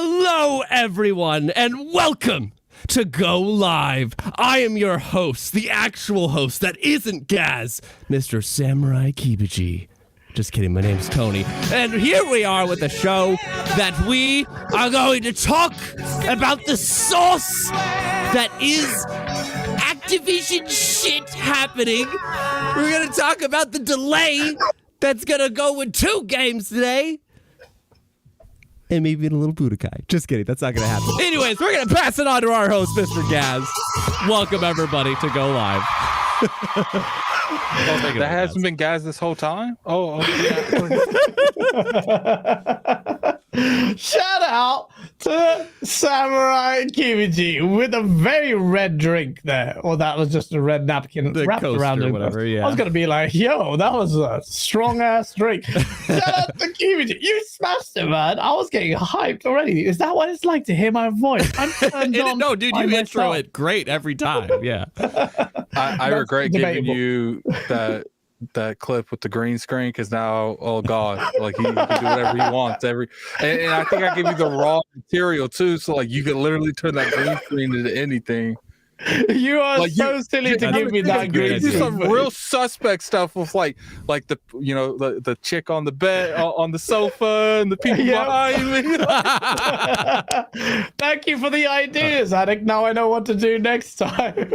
Hello, everyone, and welcome to Go Live. I am your host, the actual host that isn't Gaz, Mr. Samurai Kibaji. Just kidding, my name's Tony. And here we are with a show that we are going to talk about the sauce that is Activision shit happening. We're going to talk about the delay that's going to go with 2 games today. And maybe in a little Budokai. Just kidding, that's not going to happen. Anyways, we're going to pass it on to our host, Mr. Gaz. Welcome, everybody, to Go Live. That hasn't been Gaz this whole time? Shout out to Samurai Kibaji with a very red drink there. Or that was just a red napkin wrapped around it. Whatever, yeah. I was going to be like, yo, that was a strong ass drink. Shout out to Kibaji. You smashed it, man. I was getting hyped already. Is that what it's like to hear my voice? I'm turned on. No, dude, you intro it great every time. Yeah. I regret giving you that clip with the green screen because now, oh god, like he can do whatever he wants and I think I gave you the raw material too, so like you could literally turn that green screen into anything. You are like, so silly to give me that green. Do some real suspect stuff with like the the chick on the bed on the sofa and the people behind me. Thank you for the ideas, Attic. Now I know what to do next time.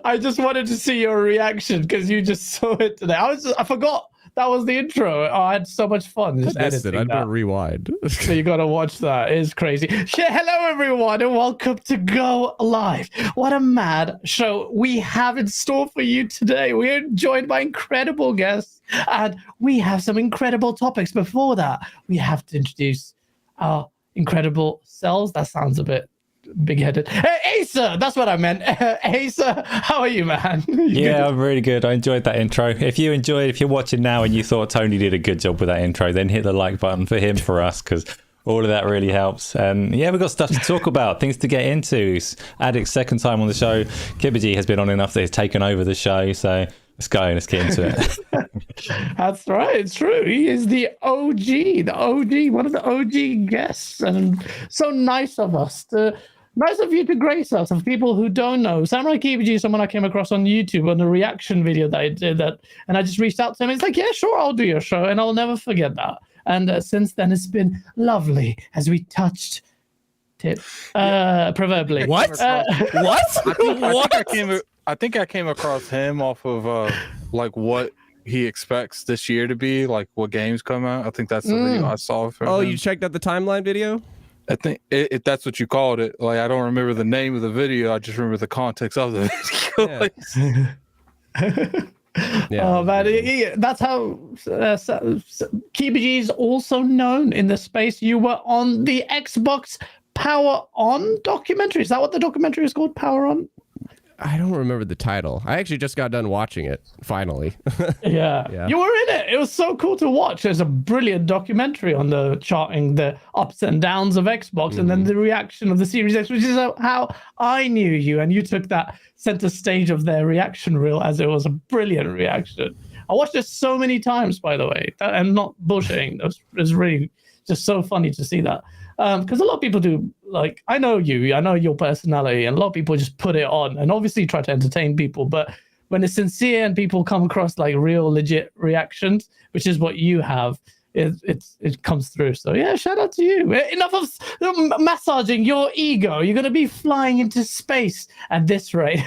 I just wanted to see your reaction because you just saw it today. I forgot that was the intro. Oh, I had so much fun just editing I'm going to rewind. So you got to watch that. It's crazy. Hello, everyone, and welcome to Go Live. What a mad show we have in store for you today. We're joined by incredible guests, and we have some incredible topics. Before that, we have to introduce our incredible selves. That sounds a bit big-headed. Hey, Asa, that's what I meant. Asa, how are you, man? Yeah, I'm really good. I enjoyed that intro. If you're watching now and you thought Tony did a good job with that intro, then hit the like button for him, for us, because all of that really helps. And yeah, we've got stuff to talk about, things to get into. Addict's second time on the show. Kibaji has been on enough that he's taken over the show, so let's get into it. That's right, it's true. He is the OG, one of the OG guests, and so nice of you to grace us. Of people who don't know, Samurai Kibaji is someone I came across on YouTube on the reaction video that I did, and I just reached out to him. It's like, yeah, sure, I'll do your show, and I'll never forget that. And since then, it's been lovely as we touched it, proverbially. What? What? I think I came across him off of like what he expects this year to be, like what games come out. I think that's the video I saw from him. You checked out the timeline video? I think if that's what you called it. Like, I don't remember the name of the video. I just remember the context of the video. Yeah. Oh man, that's how Kibaji is also known in the space. You were on the Xbox Power On documentary. Is that what the documentary is called? Power On? I don't remember the title. I actually just got done watching it, finally. Yeah. You were in it. It was so cool to watch. There's a brilliant documentary on the charting the ups and downs of Xbox, and then the reaction of the Series X, which is how I knew you, and you took that center stage of their reaction reel as it was a brilliant reaction. I watched it so many times, by the way. I'm not bullshitting. It was really just so funny to see that. Because a lot of people do, like, I know you, I know your personality, and a lot of people just put it on and obviously try to entertain people. But when it's sincere and people come across like real legit reactions, which is what you have, it comes through. So yeah, shout out to you. Enough of massaging your ego. You're going to be flying into space at this rate.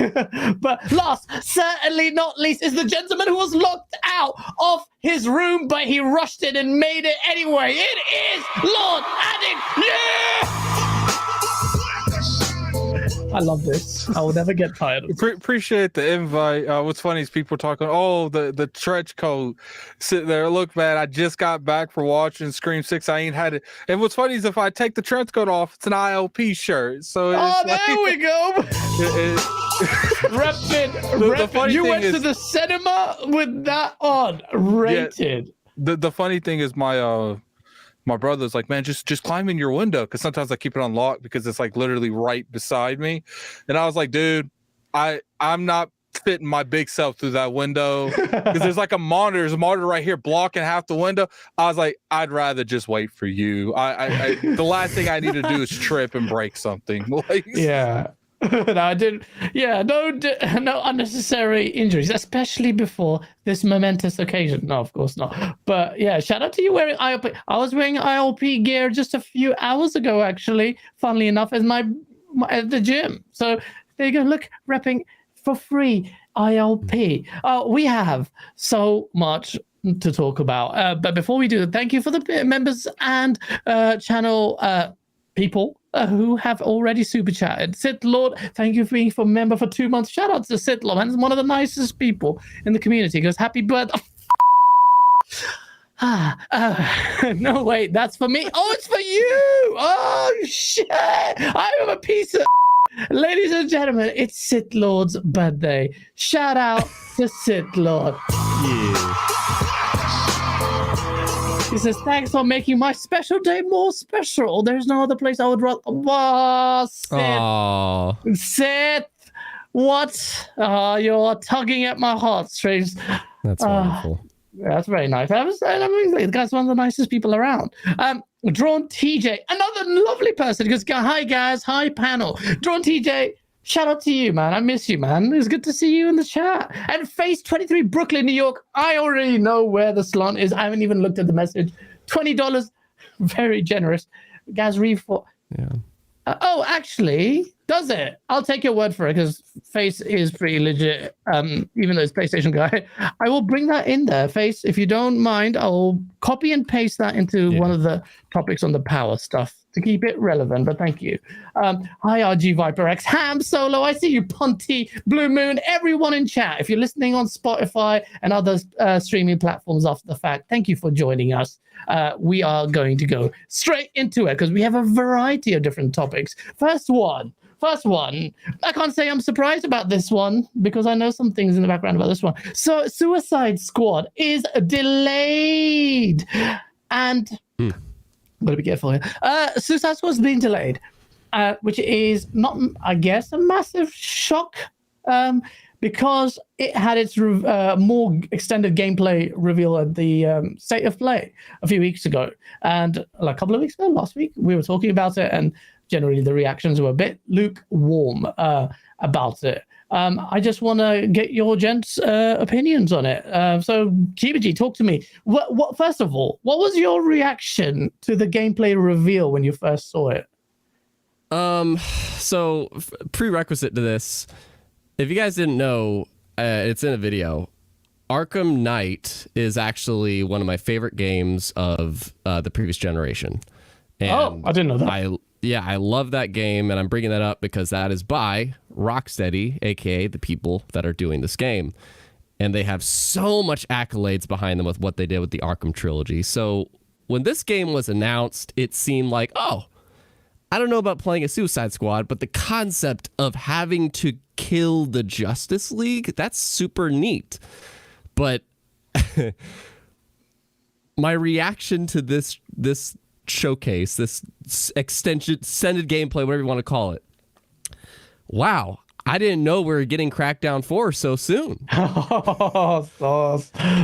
But last, certainly not least, is the gentleman who was locked out of his room, but he rushed in and made it anyway. It is Lord Addict. Yeah! I love this. I will never get tired of it. Appreciate the invite. What's funny is people talking, the trench coat. Sit there. Look, man, I just got back for watching Scream 6. I ain't had it. And what's funny is if I take the trench coat off, it's an ILP shirt. So there we go. Reppin'. You went to the cinema with that on. Rated. Yeah, the funny thing is my brother's like, man, just climb in your window, because sometimes I keep it unlocked because it's like literally right beside me. And I was like, dude, I'm not fitting my big self through that window because there's like a monitor. There's a monitor right here blocking half the window. I was like, I'd rather just wait for you. I the last thing I need to do is trip and break something. Like, yeah. No, I didn't. Yeah, no unnecessary injuries, especially before this momentous occasion. No, of course not. But yeah, shout out to you wearing ILP. I was wearing ILP gear just a few hours ago, actually. Funnily enough, as my at the gym. So there you go. Look, repping for free ILP. We have so much to talk about. But before we do, thank you for the members and channel people who have already super chatted. Sith Lord, thank you for being a member for 2 months. Shout out to Sith Lord, man. He's one of the nicest people in the community. He goes, happy birthday. No, wait, that's for me. Oh, it's for you. Oh, shit. I am a piece of... Ladies and gentlemen, it's Sith Lord's birthday. Shout out to Sith Lord. Yeah. He says, thanks for making my special day more special. There's no other place I would rather... Oh, Sith. Aww. Sith. What? You're tugging at my heartstrings. That's wonderful. Yeah, that's very nice. The guy's one of the nicest people around. Drawn TJ, another lovely person. He goes, hi, guys. Hi, panel. Drawn TJ, shout out to you, man. I miss you, man. It's good to see you in the chat. And Face 23, Brooklyn, New York. I already know where the slant is. I haven't even looked at the message. $20. Very generous. Guys, read for... Yeah. Actually, does it? I'll take your word for it because Face is pretty legit. Even though it's PlayStation guy, I will bring that in there. Face, if you don't mind, I'll copy and paste that into one of the topics on the power stuff to keep it relevant. But thank you. Hi, RG Viper X, Ham Solo. I see you, Punty, Blue Moon, everyone in chat. If you're listening on Spotify and other streaming platforms after the fact, thank you for joining us. We are going to go straight into it because we have a variety of different topics. First one. I can't say I'm surprised about this one because I know some things in the background about this one. So Suicide Squad is delayed. And I'm going to be careful here. Suicide Squad has been delayed, which is not, I guess, a massive shock because it had its more extended gameplay reveal at the State of Play a few weeks ago. And a couple of weeks ago, last week, we were talking about it, and generally the reactions were a bit lukewarm about it. I just want to get your gents' opinions on it. So, Kibaji, talk to me. What? First of all, what was your reaction to the gameplay reveal when you first saw it? So prerequisite to this, if you guys didn't know, it's in a video. Arkham Knight is actually one of my favorite games of the previous generation. And I didn't know that. I love that game, and I'm bringing that up because that is by Rocksteady, aka the people that are doing this game. And they have so much accolades behind them with what they did with the Arkham trilogy. So when this game was announced, it seemed like, I don't know about playing a Suicide Squad, but the concept of having to kill the Justice League, that's super neat. But my reaction to this showcase, this extended gameplay, whatever you want to call it. Wow, I didn't know we were getting Crackdown 4 so soon.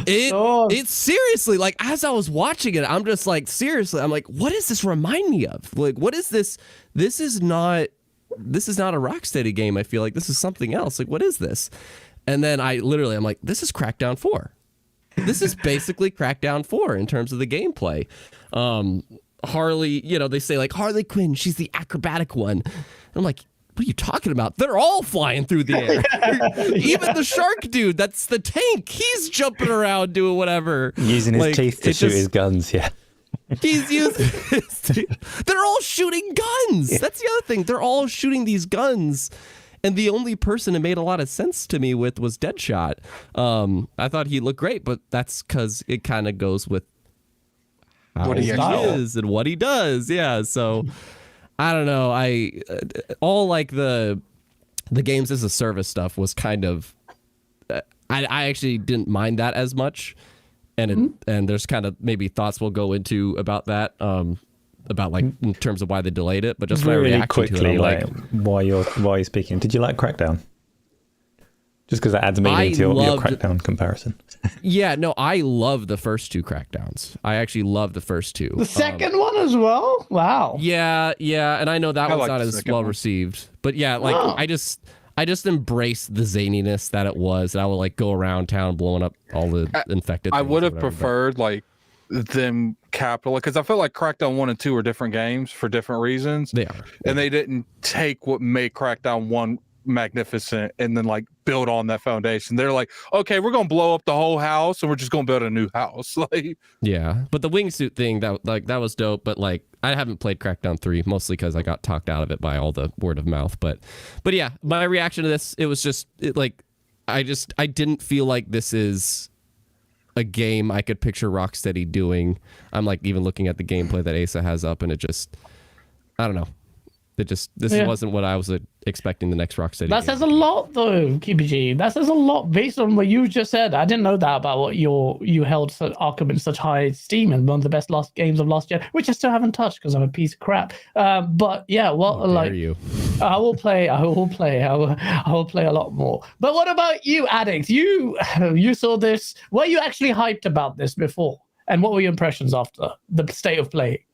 It's seriously, like, as I was watching it, I'm just like, seriously, I'm like, what does this remind me of? Like, what is this? This is not a Rocksteady game. I feel like this is something else. Like, what is this? And then I'm like, this is Crackdown 4. This is basically Crackdown 4 in terms of the gameplay. Harley, they say like Harley Quinn, she's the acrobatic one. And I'm like, what are you talking about? They're all flying through the air. Even the shark dude, that's the tank. He's jumping around doing whatever. Using his teeth to shoot his guns, yeah. He's using his teeth. They're all shooting guns. Yeah. That's the other thing. They're all shooting these guns. And the only person it made a lot of sense to me with was Deadshot. I thought he looked great, but that's because it kind of goes with what he is and what he does. Yeah, so I don't know. All like the games as a service stuff was kind of. I actually didn't mind that as much, and there's kind of maybe thoughts we'll go into about that. About like in terms of why they delayed it, but just really my reaction quickly, to it, like why you're speaking. Did you like Crackdown? Just because that adds meaning to your Crackdown comparison. Yeah, no, I love the first 2 Crackdowns. I actually love the first 2. The second one as well? Wow. Yeah, and I know that one's like not the as second well one. received. But yeah, like I just embraced the zaniness that it was. And I would like go around town blowing up all the infected I things would or have whatever, preferred like them capital, because I felt like Crackdown 1 and 2 are different games for different reasons. They are. And they didn't take what made Crackdown 1 magnificent and then like build on that foundation. They're like, okay, we're gonna blow up the whole house and we're just gonna build a new house. Like, Yeah, but the wingsuit thing that was dope. But like, I haven't played Crackdown 3 mostly because I got talked out of it by all the word of mouth. But yeah, my reaction to this, it was just I didn't feel like this is a game I could picture Rocksteady doing. I'm like even looking at the gameplay that Asa has up, and it just, I don't know. This wasn't what I was expecting the next Rocksteady That game. says a lot, though, KBG. That says a lot based on what you just said. I didn't know that about what you held Arkham in such high esteem and one of the best games of last year, which I still haven't touched because I'm a piece of crap. But yeah, well, How dare you? I will play a lot more. But what about you, Addict? You saw this. Were you actually hyped about this before? And what were your impressions after the state of play?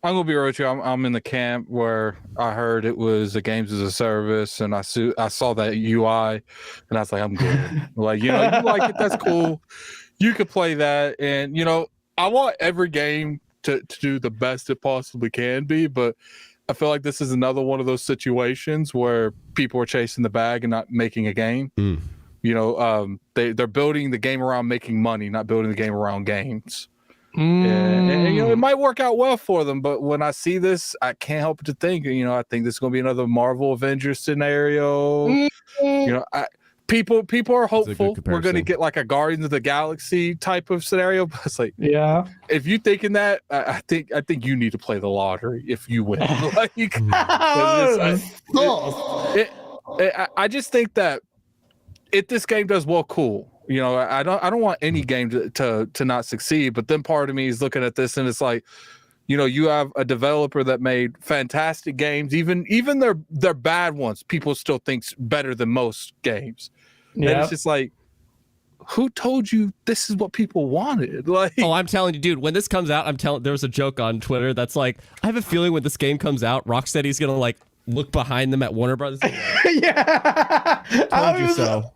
I'm gonna be real with you. I'm in the camp where I heard it was a games as a service, and I saw that UI, and I was like, I'm good. Like, you like it, that's cool. You could play that, and I want every game to do the best it possibly can be, but I feel like this is another one of those situations where people are chasing the bag and not making a game. They're building the game around making money, not building the game around games. And it might work out well for them, but when I see this, I can't help but to think, I think this is going to be another Marvel Avengers scenario. People are hopeful we're going to get like a Guardians of the Galaxy type of scenario, but it's like, yeah, if you thinking that, I think you need to play the lottery if you win. I just think that if this game does well, cool. I don't want any game to not succeed, but then part of me is looking at this and it's like, you have a developer that made fantastic games, even their bad ones, people still think's better than most games. Yep. And it's just like, who told you this is what people wanted? Like, I'm telling you, dude, when this comes out, there was a joke on Twitter that's like, I have a feeling when this game comes out, Rocksteady's gonna like look behind them at Warner Brothers. Yeah, told you so.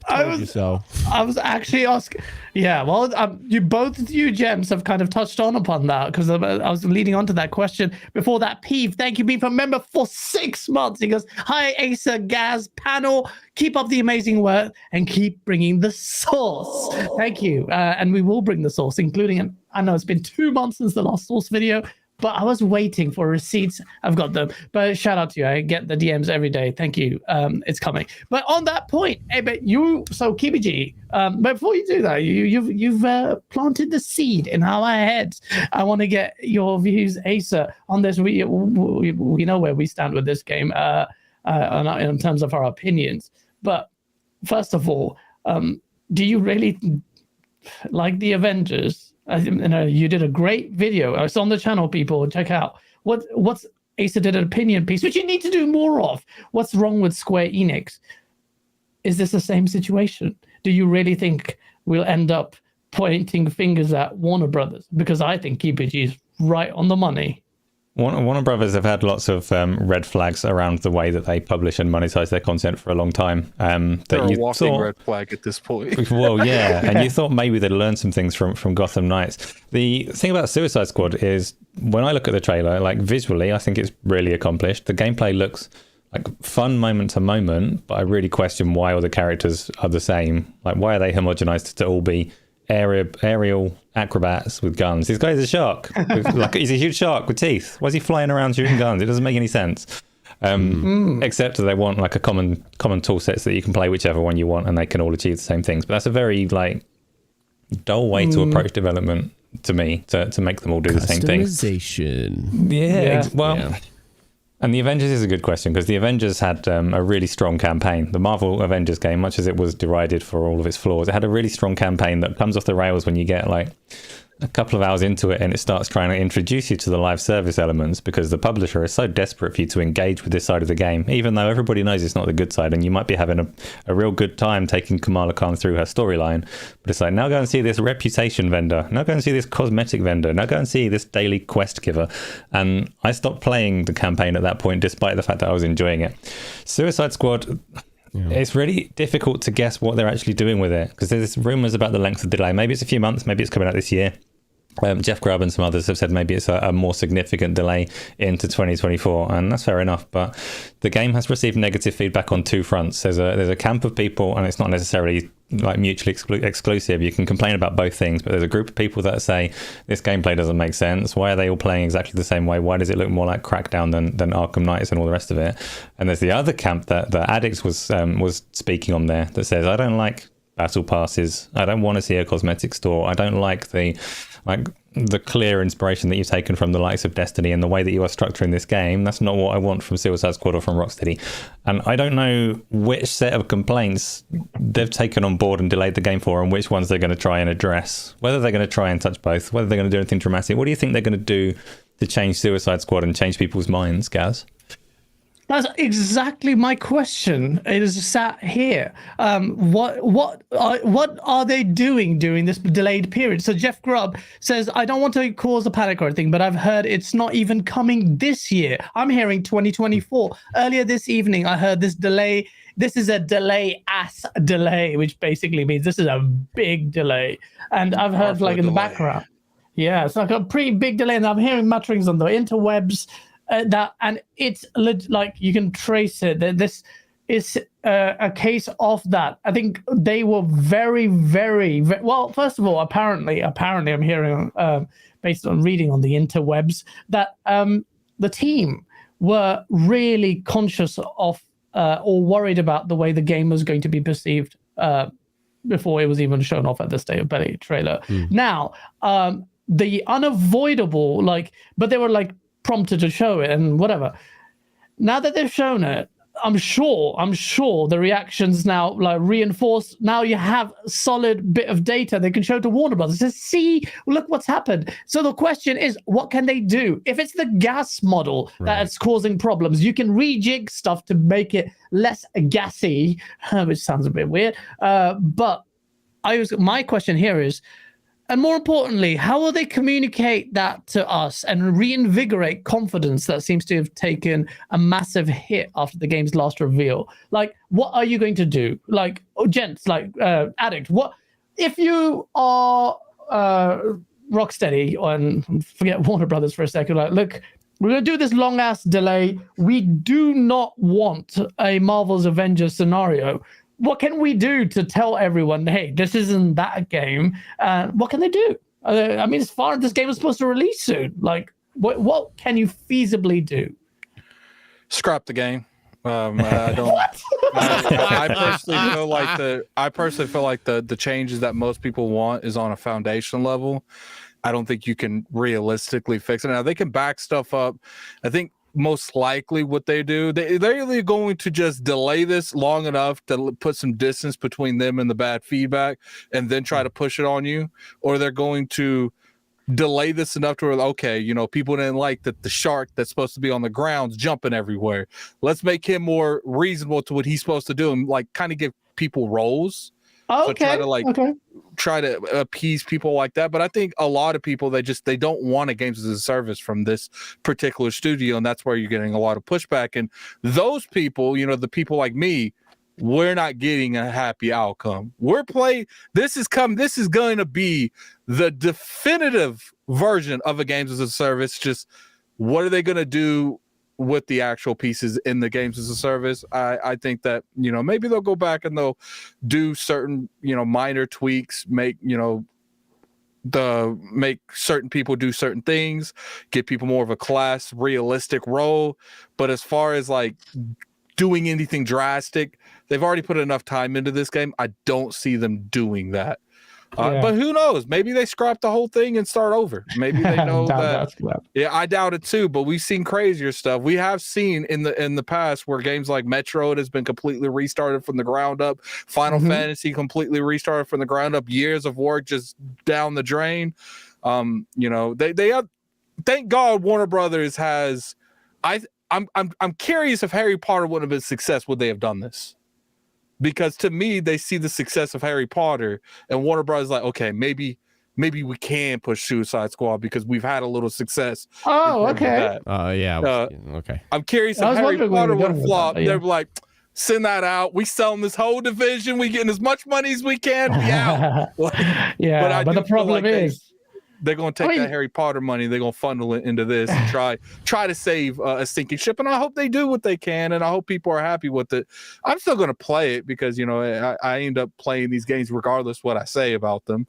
I was actually asking. Yeah, well, you gems have kind of touched upon that because I was leading on to that question before that. Peeve, thank you, being a member for 6 months. He goes, "Hi, Asa, Gaz, panel, keep up the amazing work and keep bringing the sauce." Thank you, and we will bring the sauce, including. I know it's been 2 months since the last sauce video. But I was waiting for receipts. I've got them. But shout out to you. I get the DMs every day. Thank you. It's coming. But on that point, KBG, but before you do that, you've planted the seed in our heads. I want to get your views, Asa, on this. We know where we stand with this game in terms of our opinions. But first of all, do you really like the Avengers? You did a great video. It's on the channel, people. Check out. What's Asa did an opinion piece, which you need to do more of. What's wrong with Square Enix? Is this the same situation? Do you really think we'll end up pointing fingers at Warner Brothers? Because I think KBG is right on the money. Warner Brothers have had lots of red flags around the way that they publish and monetize their content for a long time. They're a walking red flag at this point. Well, yeah, and you thought maybe they'd learn some things from Gotham Knights. The thing about Suicide Squad is when I look at the trailer, like visually, I think it's really accomplished. The gameplay looks like fun moment to moment, but I really question why all the characters are the same. Like, why are they homogenized to all be aerial acrobats with guns? This guy's a shark. He's a huge shark with teeth. Why is he flying around shooting guns? It doesn't make any sense. Except that they want like a common tool sets that you can play whichever one you want, and they can all achieve the same things. But that's a very dull way to approach development to me, to make them all do the same thing. Customization. Yeah. And the Avengers is a good question because the Avengers had a really strong campaign. The Marvel Avengers game, much as it was derided for all of its flaws, it had a really strong campaign that comes off the rails when you get like a couple of hours into it and it starts trying to introduce you to the live service elements, because the publisher is so desperate for you to engage with this side of the game, even though everybody knows it's not the good side, and you might be having a real good time taking Kamala Khan through her storyline, but it's like, now go and see this reputation vendor, now go and see this cosmetic vendor, now go and see this daily quest giver. And I stopped playing the campaign at that point, despite the fact that I was enjoying it. Suicide Squad, it's really difficult to guess what they're actually doing with it, because there's rumors about the length of the delay. Maybe it's a few months, maybe it's coming out this year. Jeff Grubb and some others have said maybe it's a more significant delay into 2024, and that's fair enough. But the game has received negative feedback on two fronts. There's a camp of people, and it's not necessarily like mutually exclusive. You can complain about both things, but there's a group of people that say this gameplay doesn't make sense. Why are they all playing exactly the same way? Why does it look more like Crackdown than Arkham Knights and all the rest of it? And there's the other camp that the Addict was speaking on there, that says, I don't like battle passes. I don't want to see a cosmetic store. I don't like the clear inspiration that you've taken from the likes of Destiny and the way that you are structuring this game. That's not what I want from Suicide Squad or from Rocksteady. And I don't know which set of complaints they've taken on board and delayed the game for, and which ones they're going to try and address. Whether they're going to try and touch both, whether they're going to do anything dramatic. What do you think they're going to do to change Suicide Squad and change people's minds, Gaz? That's exactly my question. It is sat here. What are they doing during this delayed period? So Jeff Grubb says, I don't want to cause a panic or anything, but I've heard it's not even coming this year. I'm hearing 2024. Earlier this evening, I heard this delay. This is a delay, which basically means this is a big delay. And I've heard in the background. Yeah, it's like a pretty big delay. And I'm hearing mutterings on the interwebs. And it's like you can trace it. This is a case of that. I think they were very, very, very well. First of all, apparently, I'm hearing based on reading on the interwebs that the team were really conscious of or worried about the way the game was going to be perceived before it was even shown off at the State of Play trailer. Now, the unavoidable, but they were prompted to show it and whatever. Now that they've shown it, I'm sure the reactions now reinforce. Now you have a solid bit of data they can show to Warner Brothers to see, look what's happened. So the question is, what can they do? If it's the gas model that's causing problems, you can rejig stuff to make it less gassy, which sounds a bit weird. But my question here is, and more importantly, how will they communicate that to us and reinvigorate confidence that seems to have taken a massive hit after the game's last reveal? What are you going to do? Gents, Addict, what if you are Rocksteady, and forget Warner Brothers for a second, look, we're going to do this long-ass delay. We do not want a Marvel's Avengers scenario. What can we do to tell everyone, hey, this isn't that game? What can they do? As far as this game is supposed to release soon, what can you feasibly do? Scrap the game. I don't. I personally feel like the changes that most people want is on a foundation level. I don't think you can realistically fix it. Now they can back stuff up. I think most likely what they're either going to just delay this long enough to put some distance between them and the bad feedback and then try to push it on you, or they're going to delay this enough to where, okay, people didn't like that the shark that's supposed to be on the ground's jumping everywhere. Let's make him more reasonable to what he's supposed to do and kind of give people roles. Okay. So try to appease people like that. But I think a lot of people, they don't want a games as a service from this particular studio, and that's where you're getting a lot of pushback. And those people, the people like me, we're not getting a happy outcome. This is going to be the definitive version of a games as a service. Just what are they going to do with the actual pieces in the games as a service? I think that, maybe they'll go back and they'll do certain, minor tweaks, make certain people do certain things, give people more of a class, realistic role. But as far as doing anything drastic, they've already put enough time into this game. I don't see them doing that. But who knows? Maybe they scrap the whole thing and start over. Maybe they know that. Yeah, I doubt it too. But we've seen crazier stuff. We have seen in the past where games like Metroid has been completely restarted from the ground up. Final Fantasy completely restarted from the ground up. Years of work just down the drain. You know, they have, thank God Warner Brothers has. I'm curious if Harry Potter would have been a success, would they have done this? Because to me, they see the success of Harry Potter, and Warner Brothers like, okay, maybe we can push Suicide Squad because we've had a little success. Oh, okay. Okay. I'm curious if Harry Potter would have flopped. They're like, send that out. We selling this whole division. We getting as much money as we can. We out. But the problem is, they're going to take that Harry Potter money. They're going to funnel it into this and try to save a sinking ship. And I hope they do what they can, and I hope people are happy with it. I'm still going to play it because, you know, I end up playing these games regardless what I say about them.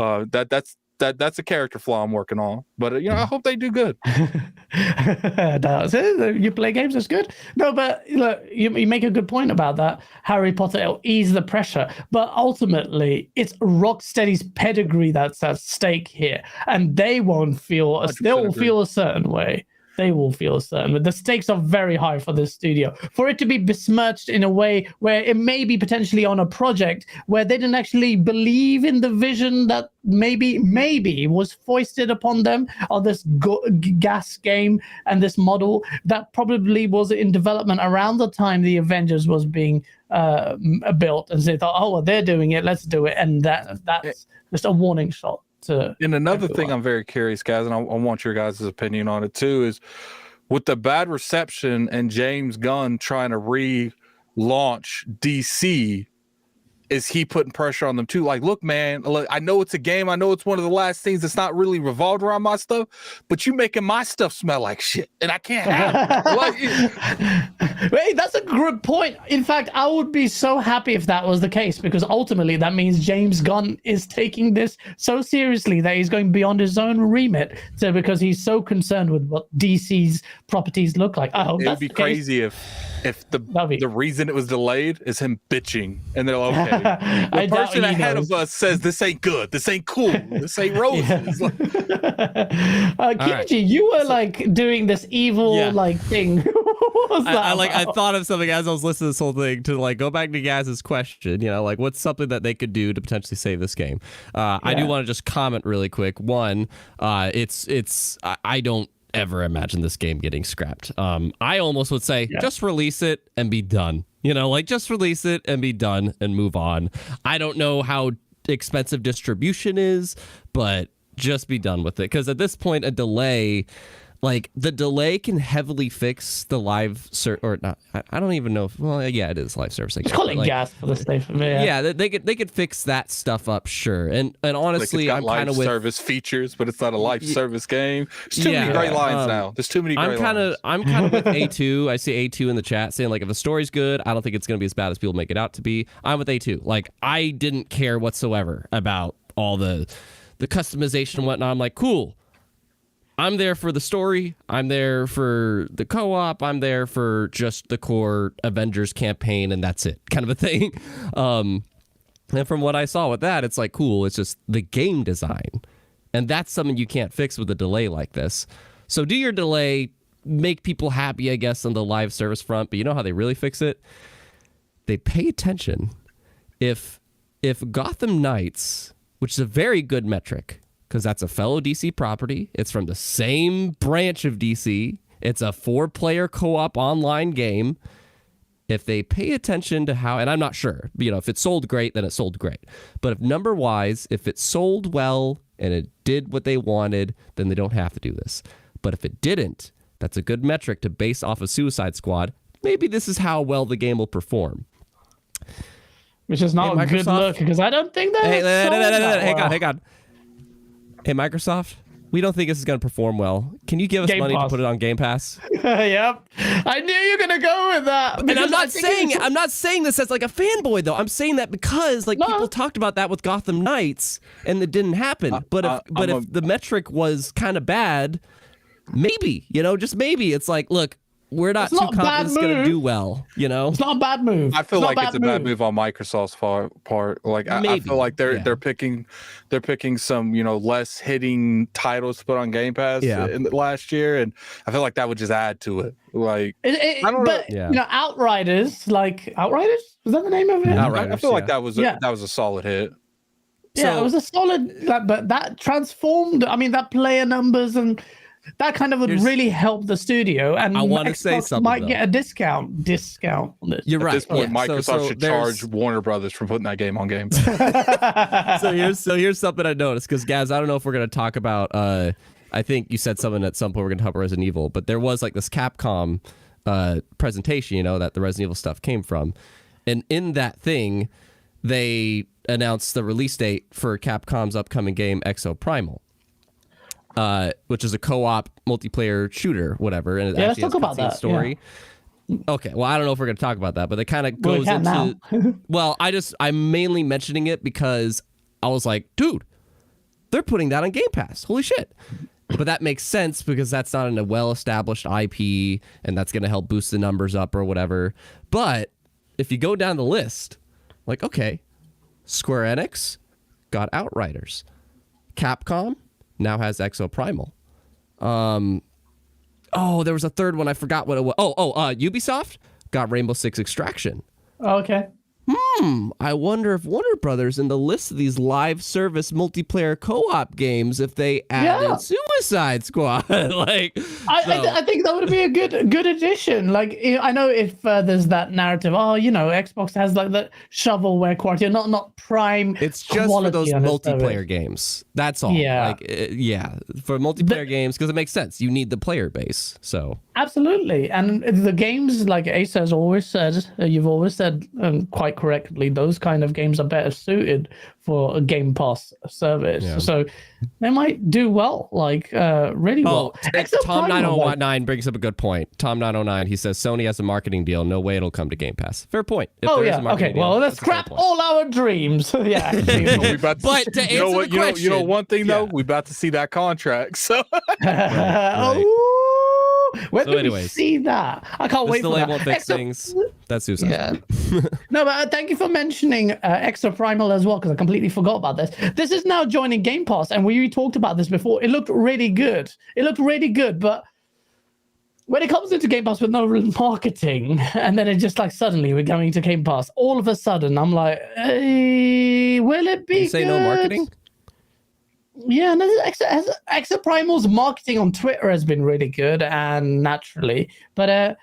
That's a character flaw I'm working on. But, you know, I hope they do good. That's it. You play games, that's good. No, but look, you make a good point about that. Harry Potter will ease the pressure. But ultimately, it's Rocksteady's pedigree that's at stake here. And they won't feel, they'll feel a certain way. They will feel a certain way. The stakes are very high for this studio. For it to be besmirched in a way where it may be potentially on a project where they didn't actually believe in the vision that maybe was foisted upon them on this gas game and this model that probably was in development around the time the Avengers was being built, and so they thought, oh, well, they're doing it, let's do it. And that's just a warning shot. And another thing I'm very curious, guys, and I want your guys' opinion on it too, is with the bad reception and James Gunn trying to relaunch DC, is he putting pressure on them too? Like, look, man, look, I know it's a game. I know it's one of the last things that's not really revolved around my stuff, but you making my stuff smell like shit, and I can't have it. Wait, that's a good point. In fact, I would be so happy if that was the case, because ultimately that means James Gunn is taking this so seriously that he's going beyond his own remit. So because he's so concerned with what DC's properties look like. I hope it'd be crazy if the reason it was delayed is him bitching, and they're like, okay, the person ahead of us says this ain't good, this ain't cool, this ain't roses. Kibichi, you were like doing this evil like thing. What was that I thought of something as I was listening to this whole thing to like go back to Gaz's question, you know, like what's something that they could do to potentially save this game. I do want to just comment really quick. One, I don't ever imagine this game getting scrapped. I almost would say just release it and be done. You know, like just release it and be done and move on. I don't know how expensive distribution is, but just be done with it. Because at this point, a delay, like the delay can heavily fix the live or not. I don't even know if, well, yeah, it is live service. Just call it gas for the state for me. Yeah, they could fix that stuff up, sure. And honestly, like it's got live service features, but it's not a live service game. There's too many gray lines now. There's too many gray lines. I'm kind of with A2. I see A2 in the chat saying like if the story's good, I don't think it's going to be as bad as people make it out to be. I'm with A2. Like I didn't care whatsoever about all the customization and whatnot. I'm like, cool. I'm there for the story. I'm there for the co-op. I'm there for just the core Avengers campaign, and that's it, kind of a thing. And from what I saw with that, it's like, cool. It's just the game design. And that's something you can't fix with a delay like this. So do your delay, make people happy, I guess, on the live service front. But you know how they really fix it? They pay attention. If Gotham Knights, which is a very good metric, because that's a fellow DC property. It's from the same branch of DC. It's a 4-player co-op online game. If they pay attention to how, and I'm not sure, you know, if it sold great, then it sold great. But if number-wise, if it sold well and it did what they wanted, then they don't have to do this. But if it didn't, that's a good metric to base off of Suicide Squad. Maybe this is how well the game will perform. Which is not a good look, because I don't think that. Hang on. Hey, Microsoft, we don't think this is going to perform well. Can you give us money to put it on Game Pass? Yep. I knew you were going to go with that. And I'm not saying this as like a fanboy, though. I'm saying that because like people talked about that with Gotham Knights and it didn't happen. But if the metric was kind of bad, maybe, you know, just maybe it's like, look, we're not too confident it's going to do well, you know? It's not a bad move. I feel like it's a bad move on Microsoft's part. Like I feel like they're picking some, you know, less hitting titles to put on Game Pass in last year, and I feel like that would just add to it. Like I don't know. You know, Outriders, was that the name of it? I feel like that was a solid hit. Yeah, it was a solid, but that transformed. I mean, that player numbers and that kind of would really help the studio. And I want to Xbox say something. Might get a discount on this. You're right. At this point, Microsoft should charge there's- Warner Brothers for putting that game on Game. so here's something I noticed, because Gaz, I don't know if we're gonna talk about. I think you said something at some point we're gonna talk about Resident Evil, but there was like this Capcom presentation, that the Resident Evil stuff came from, and in that thing, they announced the release date for Capcom's upcoming game Exoprimal. Which is a co-op multiplayer shooter, whatever, and it actually let's talk about that story. Yeah. Okay, well, I don't know if we're going to talk about that, but it kind of goes into. Well, I'm mainly mentioning it because I was like, dude, they're putting that on Game Pass. Holy shit! But that makes sense because that's not in a well-established IP, and that's going to help boost the numbers up or whatever. But if you go down the list, like, okay, Square Enix got Outriders, Capcom now has Exoprimal. There was a third one. I forgot what it was. Ubisoft got Rainbow Six Extraction. Okay. I wonder if Warner Brothers in the list of these live service multiplayer co-op games, if they added Suicide Squad. I think that would be a good addition. Like, I know if there's that narrative, Xbox has like the shovelware quality, not prime. It's just for those multiplayer games. That's all. Yeah. For multiplayer games, because it makes sense. You need the player base. So absolutely, and the games, like Asa has always said, you've always said quite correctly, those kind of games are better suited for a Game Pass service. Yeah. So they might do well, really well. Tom 909 brings up a good point. Tom 909, he says Sony has a marketing deal. No way it'll come to Game Pass. Fair point. Okay. Well, let's scrap all our dreams. Yeah. But to answer the question, one thing though, we about to see that contract. So. When do we see that? I can't wait for that. Won't fix things. That's Susan. Yeah. No, but thank you for mentioning Exoprimal as well, because I completely forgot about this. This is now joining Game Pass, and we talked about this before. It looked really good. But when it comes into Game Pass with no real marketing, and then it just suddenly we're going to Game Pass, all of a sudden I'm like, hey, will it be you say good? No marketing? Yeah, no, Exoprimal's marketing on Twitter has been really good and naturally, but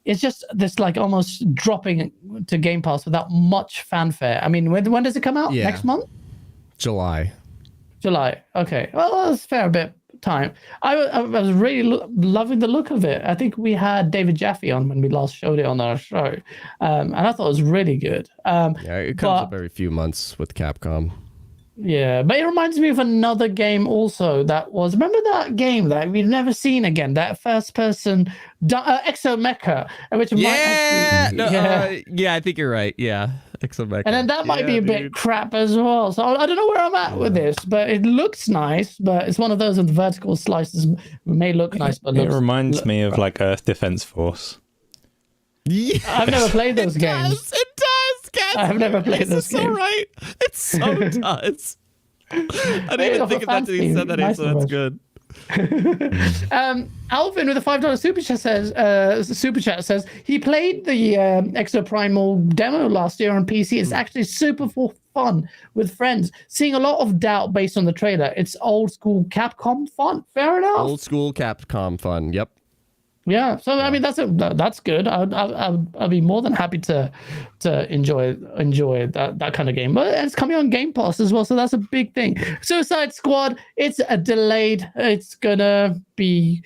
it's just this almost dropping to Game Pass without much fanfare. I mean, when does it come out? Next month? July. Okay. Well, that's a fair bit of time. I was really loving the look of it. I think we had David Jaffe on when we last showed it on our show, and I thought it was really good. It comes up every few months with Capcom. Yeah, but it reminds me of another game also that was, remember that game that we've never seen again, that first-person Exomecha, which I think you're right. Yeah, Exomecha. And then that might be a bit crap as well. So I don't know where I'm at with this, but it looks nice, but it's one of those with vertical slices. May look nice, but it reminds me of Earth Defense Force. Yeah, I've never played those games. It does. I've never played this game. So right. It so does. I didn't even think of that until you said that, so that's good. Alvin with a $5 super chat says he played the Exoprimal demo last year on PC. It's actually super fun with friends. Seeing a lot of doubt based on the trailer. It's old school Capcom fun. Fair enough. Old school Capcom fun. Yep. Yeah, so I mean that's good. I'd be more than happy to enjoy that kind of game. But it's coming on Game Pass as well, so that's a big thing. Suicide Squad, it's a delayed. It's gonna be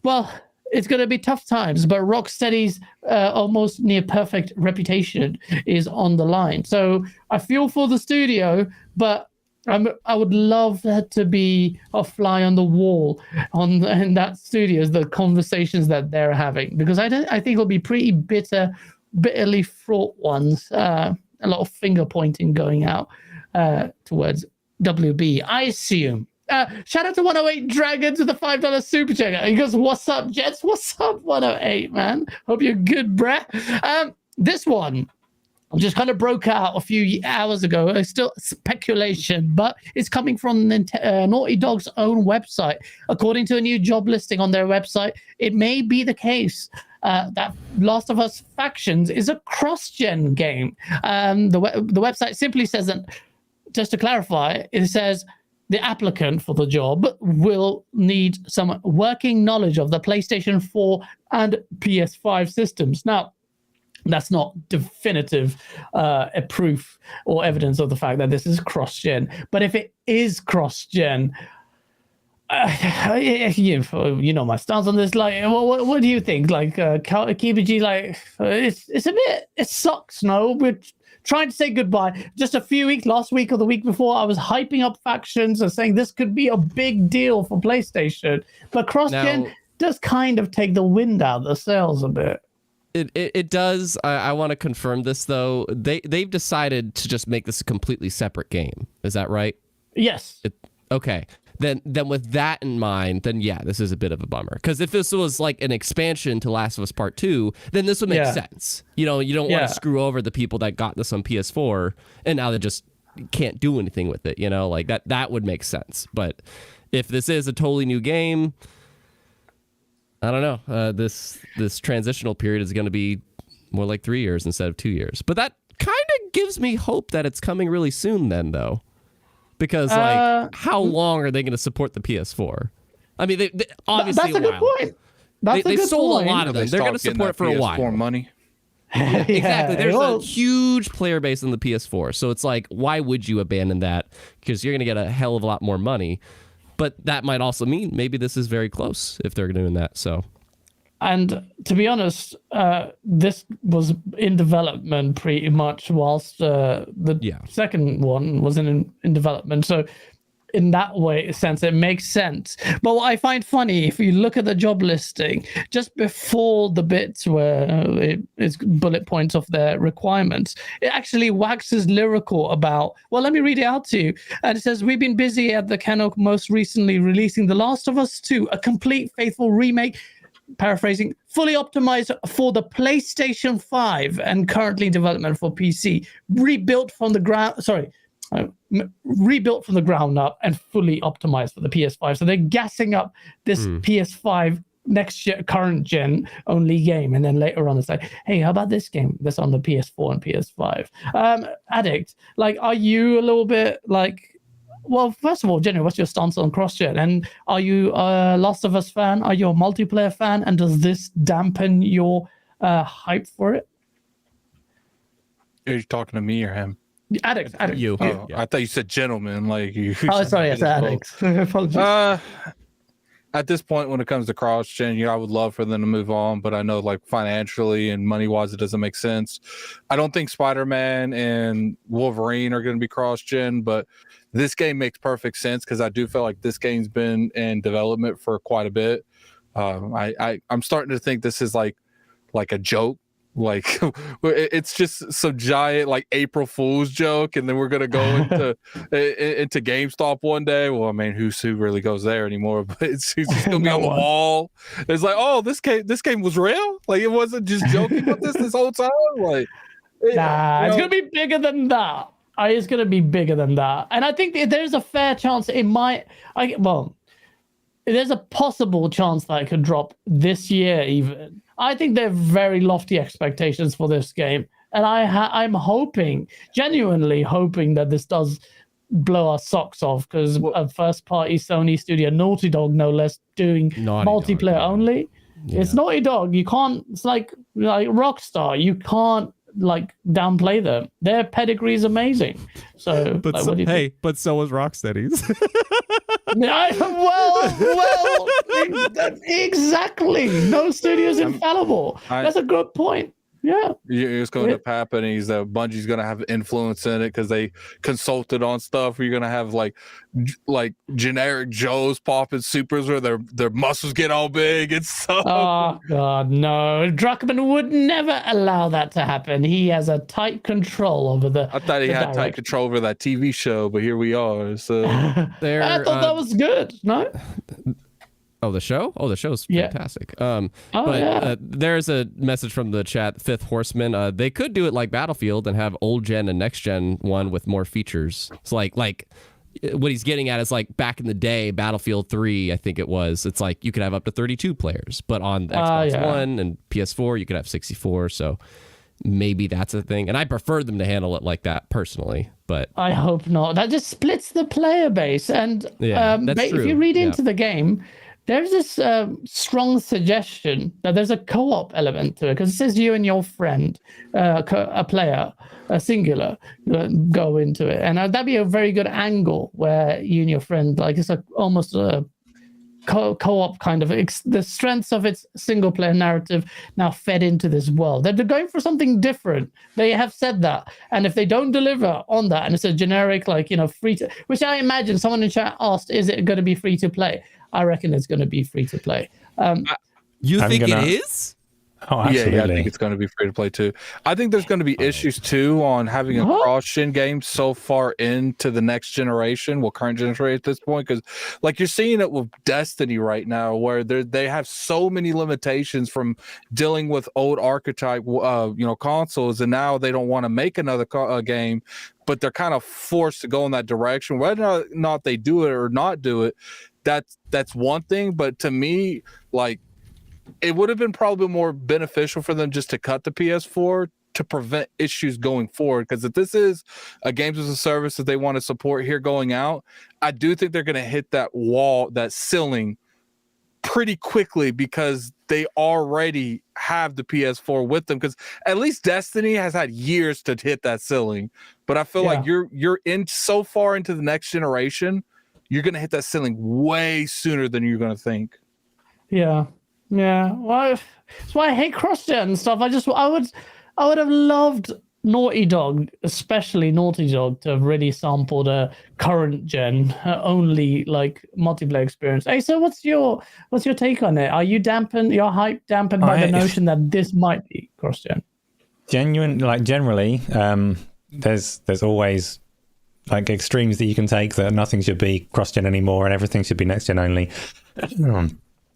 tough times, but Rocksteady's almost near perfect reputation is on the line. So I feel for the studio, but I would love that to be a fly on the wall in that studio, the conversations that they're having, because I think it'll be pretty bitterly fraught ones. A lot of finger pointing going out towards WB, I assume. Shout out to 108 Dragons with the $5 super chat. He goes, "What's up, Jets? What's up, 108, man? Hope you're good, bruh." This one just kind of broke out a few hours ago. It's still speculation, but it's coming from Naughty Dog's own website. According to a new job listing on their website, it may be the case that Last of Us Factions is a cross-gen game. The website simply says that just to clarify, it says the applicant for the job will need some working knowledge of the PlayStation 4 and PS5 systems. Now, that's not definitive proof or evidence of the fact that this is cross-gen. But if it is cross-gen, you know my stance on this. Like, what do you think? Like, KBG, like, it's a bit, it sucks. No, we're trying to say goodbye. Just a few weeks, last week or the week before, I was hyping up factions and saying this could be a big deal for PlayStation. But cross-gen does kind of take the wind out of the sails a bit. It does. I want to confirm this though. They've decided to just make this a completely separate game. Is that right? Yes. Okay. Then with that in mind, then yeah, this is a bit of a bummer. Because if this was like an expansion to Last of Us Part 2, then this would make sense. You know, you don't want to screw over the people that got this on PS4 and now they just can't do anything with it. You know, like that would make sense. But if this is a totally new game, I don't know. This transitional period is going to be more like 3 years instead of 2 years. But that kind of gives me hope that it's coming really soon then, though. Because, like, how long are they going to support the PS4r? I mean, they obviously that's a good point. They sold a lot of them. They're going to support it for a while. Money. Yeah, exactly. There's a huge player base on the PS4. So it's like, why would you abandon that? Because you're going to get a hell of a lot more money. But that might also mean maybe this is very close if they're doing that. So, and to be honest, this was in development pretty much whilst the second one was in development. So, in that sense, it makes sense. But what I find funny, if you look at the job listing, just before the bits where it's bullet points of their requirements, it actually waxes lyrical about, well, let me read it out to you. And it says, we've been busy at the Canuck, most recently releasing The Last of Us 2, a complete, faithful remake, paraphrasing, fully optimized for the PlayStation 5 and currently in development for PC, rebuilt from the ground up and fully optimized for the PS5. So they're gassing up this PS5 next year, current gen only game, and then later on it's like, hey, how about this game that's on the PS4 and PS5? Addict, like, are you a little bit like, well, first of all, Jenny, what's your stance on cross-gen? And are you a Last of Us fan? Are you a multiplayer fan? And does this dampen your hype for it? Are you talking to me or him? Addict. You. Oh, yeah. I thought you said gentleman. Like you. Oh, sorry, it's addict. Apologies. At this point, when it comes to cross-gen, I would love for them to move on, but I know, like, financially and money-wise, it doesn't make sense. I don't think Spider-Man and Wolverine are going to be cross-gen, but this game makes perfect sense because I do feel like this game's been in development for quite a bit. I'm starting to think this is like a joke. Like, it's just some giant like April Fool's joke, and then we're gonna go into GameStop one day. Well, I mean, who really goes there anymore? But it's gonna be on the wall. It's like, oh, this game was real. Like, it wasn't just joking about this whole time. Like, it's gonna be bigger than that. It's gonna be bigger than that, and I think there's a fair chance it might. There's a possible chance that it could drop this year even. I think they're very lofty expectations for this game. And I'm genuinely hoping that this does blow our socks off, because a first-party Sony studio, Naughty Dog no less, doing multiplayer only. Yeah. It's Naughty Dog. You can't, it's like Rockstar. You can't like downplay them. Their pedigree is amazing. So, but but so was Rocksteady's. well, exactly. No studio's infallible. That's a good point. Yeah, it's going to happen is that Bungie's going to have influence in it because they consulted on stuff where you're going to have like generic Joes popping supers where their muscles get all big and stuff. Oh God, no! Druckmann would never allow that to happen. He has a tight control over the. I thought he had tight control over that TV show, but here we are. So I thought that was good. No. Oh, the show? Oh, the show's fantastic. There's a message from the chat, Fifth Horseman. They could do it like Battlefield and have old gen and next gen one with more features. It's like what he's getting at is like back in the day, Battlefield 3, I think it was. It's like you could have up to 32 players, but on Xbox One and PS4, you could have 64. So maybe that's a thing. And I prefer them to handle it like that personally, but I hope not. That just splits the player base. And that's true. If you read into the game, there's this strong suggestion that there's a co-op element to it, because it says you and your friend, a player, a singular, go into it, and that'd be a very good angle where you and your friend, like, it's almost a co-op kind of the strengths of its single player narrative now fed into this world. They're going for something different. They have said that, and if they don't deliver on that, and it's a generic, like, free to, which I imagine someone in chat asked, is it going to be free to play? I reckon it's going to be free to play. You think it is? Oh, absolutely. Yeah, I think it's going to be free to play too. I think there's going to be issues too on having a cross-gen game so far into the next generation, current generation at this point, because like you're seeing it with Destiny right now, where they have so many limitations from dealing with old archetype, consoles, and now they don't want to make another game, but they're kind of forced to go in that direction. Whether or not they do it or not do it, that's one thing. But to me, like, it would have been probably more beneficial for them just to cut the PS4 to prevent issues going forward. Because if this is a games as a service that they want to support here going out, I do think they're going to hit that wall, that ceiling, pretty quickly, because they already have the PS4 with them. Because at least Destiny has had years to hit that ceiling. But I feel like you're in so far into the next generation, you're going to hit that ceiling way sooner than you're going to think. Yeah. Yeah, well, that's why I hate cross-gen stuff. I would have loved Naughty Dog, especially Naughty Dog, to have really sampled a current gen only, like, multiplayer experience. Hey, so what's your take on it? Are you your hype dampened by the notion that this might be cross-gen? Generally, there's always like extremes that you can take, that nothing should be cross-gen anymore and everything should be next-gen only.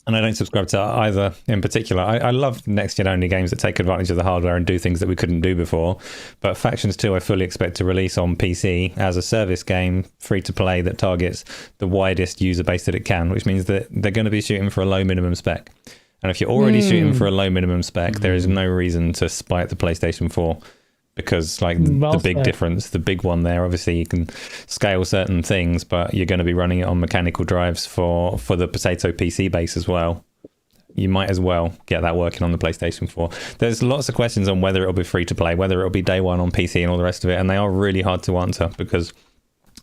And I don't subscribe to either in particular. I love next-gen only games that take advantage of the hardware and do things that we couldn't do before. But Factions 2 I fully expect to release on PC as a service game, free-to-play, that targets the widest user base that it can, which means that they're going to be shooting for a low minimum spec. And if you're already shooting for a low minimum spec, there is no reason to spite the PlayStation 4. Because the big difference, the big one there, obviously you can scale certain things, but you're going to be running it on mechanical drives for the potato PC base as well. You might as well get that working on the PlayStation 4. There's lots of questions on whether it'll be free to play, whether it'll be day one on PC and all the rest of it, and they are really hard to answer, because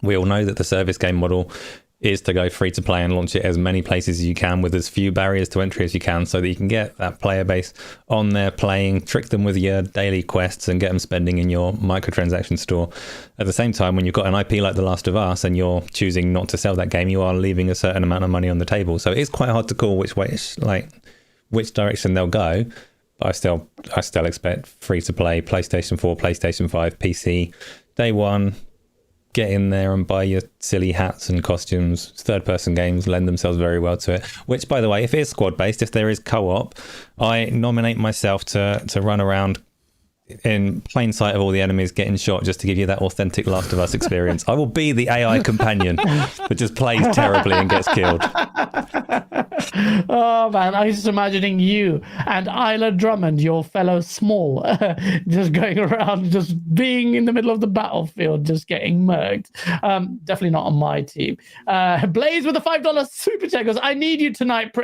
we all know that the service game model is to go free to play and launch it as many places as you can with as few barriers to entry as you can, so that you can get that player base on there playing, trick them with your daily quests and get them spending in your microtransaction store. At the same time, when you've got an IP like The Last of Us and you're choosing not to sell that game, you are leaving a certain amount of money on the table. So it's quite hard to call which direction they'll go. But I still expect free to play, PlayStation 4, PlayStation 5, PC, day one. Get in there and buy your silly hats and costumes. Third-person games lend themselves very well to it. Which, by the way, if it is squad-based, if there is co-op, I nominate myself to run around in plain sight of all the enemies getting shot, just to give you that authentic Last of Us experience. I will be the AI companion that just plays terribly and gets killed. Oh man, I was just imagining you and Isla Drummond, your fellow small, just going around, just being in the middle of the battlefield, just getting murked. Definitely not on my team. Blaze with a $5 super chat goes, I need you tonight.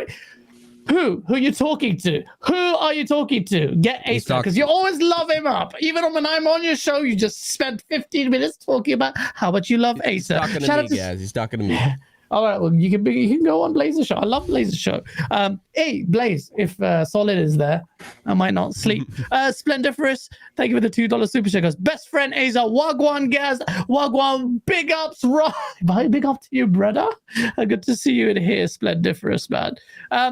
Who are you talking to? Who are you talking to? Get Asa, because you always love him up. Even when I'm on your show, you just spent 15 minutes talking about how much you love Asa. He's talking to me, guys. He's talking to me. All right, well, you can go on Blaze's show. I love Blaze's show. Hey, Blaze, if Solid is there, I might not sleep. Splendiferous, thank you for the $2 super chat. Goes, best friend Asa, Wagwan Gaz, Wagwan, big ups, right? Big up to you, brother. Good to see you in here, Splendiferous, man.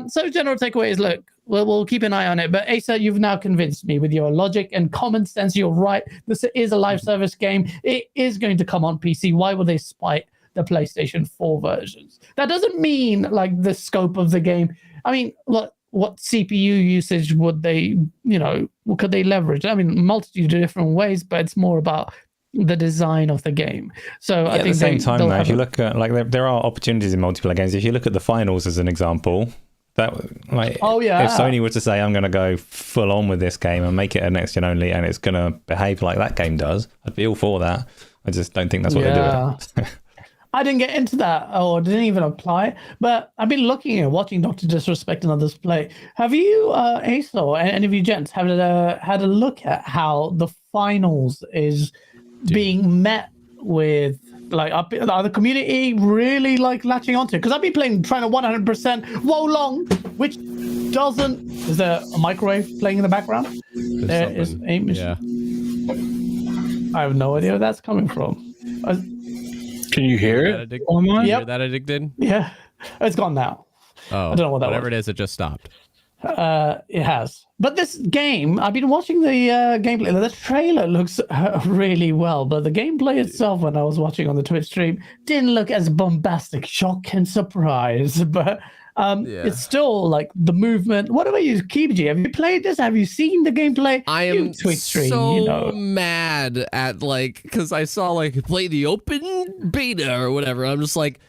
So general takeaway is, look, we'll keep an eye on it. But Asa, you've now convinced me with your logic and common sense. You're right. This is a live service game. It is going to come on PC. Why would they spite the PlayStation 4 versions? That doesn't mean like the scope of the game. I mean, look, what CPU usage would they, what could they leverage? I mean, multitude of different ways, but it's more about the design of the game. So I think at the same time, though, if you look at there are opportunities in multiplayer games. If you look at the finals as an example, That like, Oh, yeah. if Sony were to say, I'm going to go full on with this game and make it a next gen only, and it's going to behave like that game does, I'd be all for that. I just don't think that's what they're doing. I didn't get into that, or didn't even apply. But I've been looking and watching Dr. Disrespect and others play. Have you, Asa, or any of you gents, had a look at how the finals is being met with? Like, are the community really like latching onto it? Because I've been trying to 100% Wolong, which doesn't. Is there a microwave playing in the background? There is a machine. Yeah. I have no idea where that's coming from. Can you hear it? Online? Yep. Hear that addicted? Yeah, it's gone now. Oh, I don't know what that whatever was. It is, it just stopped. It has. But this game, I've been watching the gameplay. The trailer looks really well, but the gameplay itself, when I was watching on the Twitch stream, didn't look as bombastic. Shock and surprise. But it's still like the movement. What about you, Kibji? Have you played this? Have you seen the gameplay? I am Twitch stream, so mad at like, because I saw like play the open beta or whatever. I'm just like,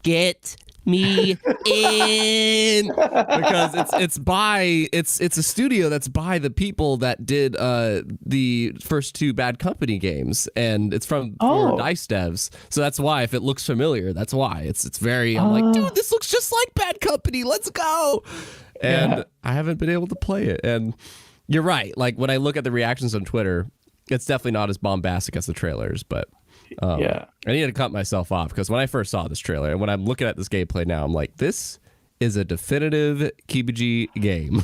get me in, because it's a studio that's by the people that did the first two Bad Company games, and it's from Dice devs, so that's why if it looks familiar, that's why it's very I'm like, dude, this looks just like Bad Company, let's go. And I haven't been able to play it, and you're right, like when I look at the reactions on Twitter, it's definitely not as bombastic as the trailers, but I need to cut myself off, because when I first saw this trailer and when I'm looking at this gameplay now, I'm like, this is a definitive Kibiji game.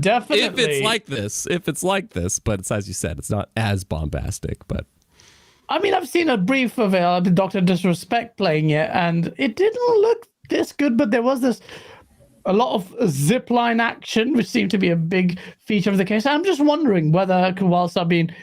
Definitely. If it's like this, but it's, as you said, it's not as bombastic. But I mean, I've seen a brief of it, Dr. Disrespect playing it, and it didn't look this good, but there was a lot of zipline action, which seemed to be a big feature of the case. I'm just wondering whether, whilst I've been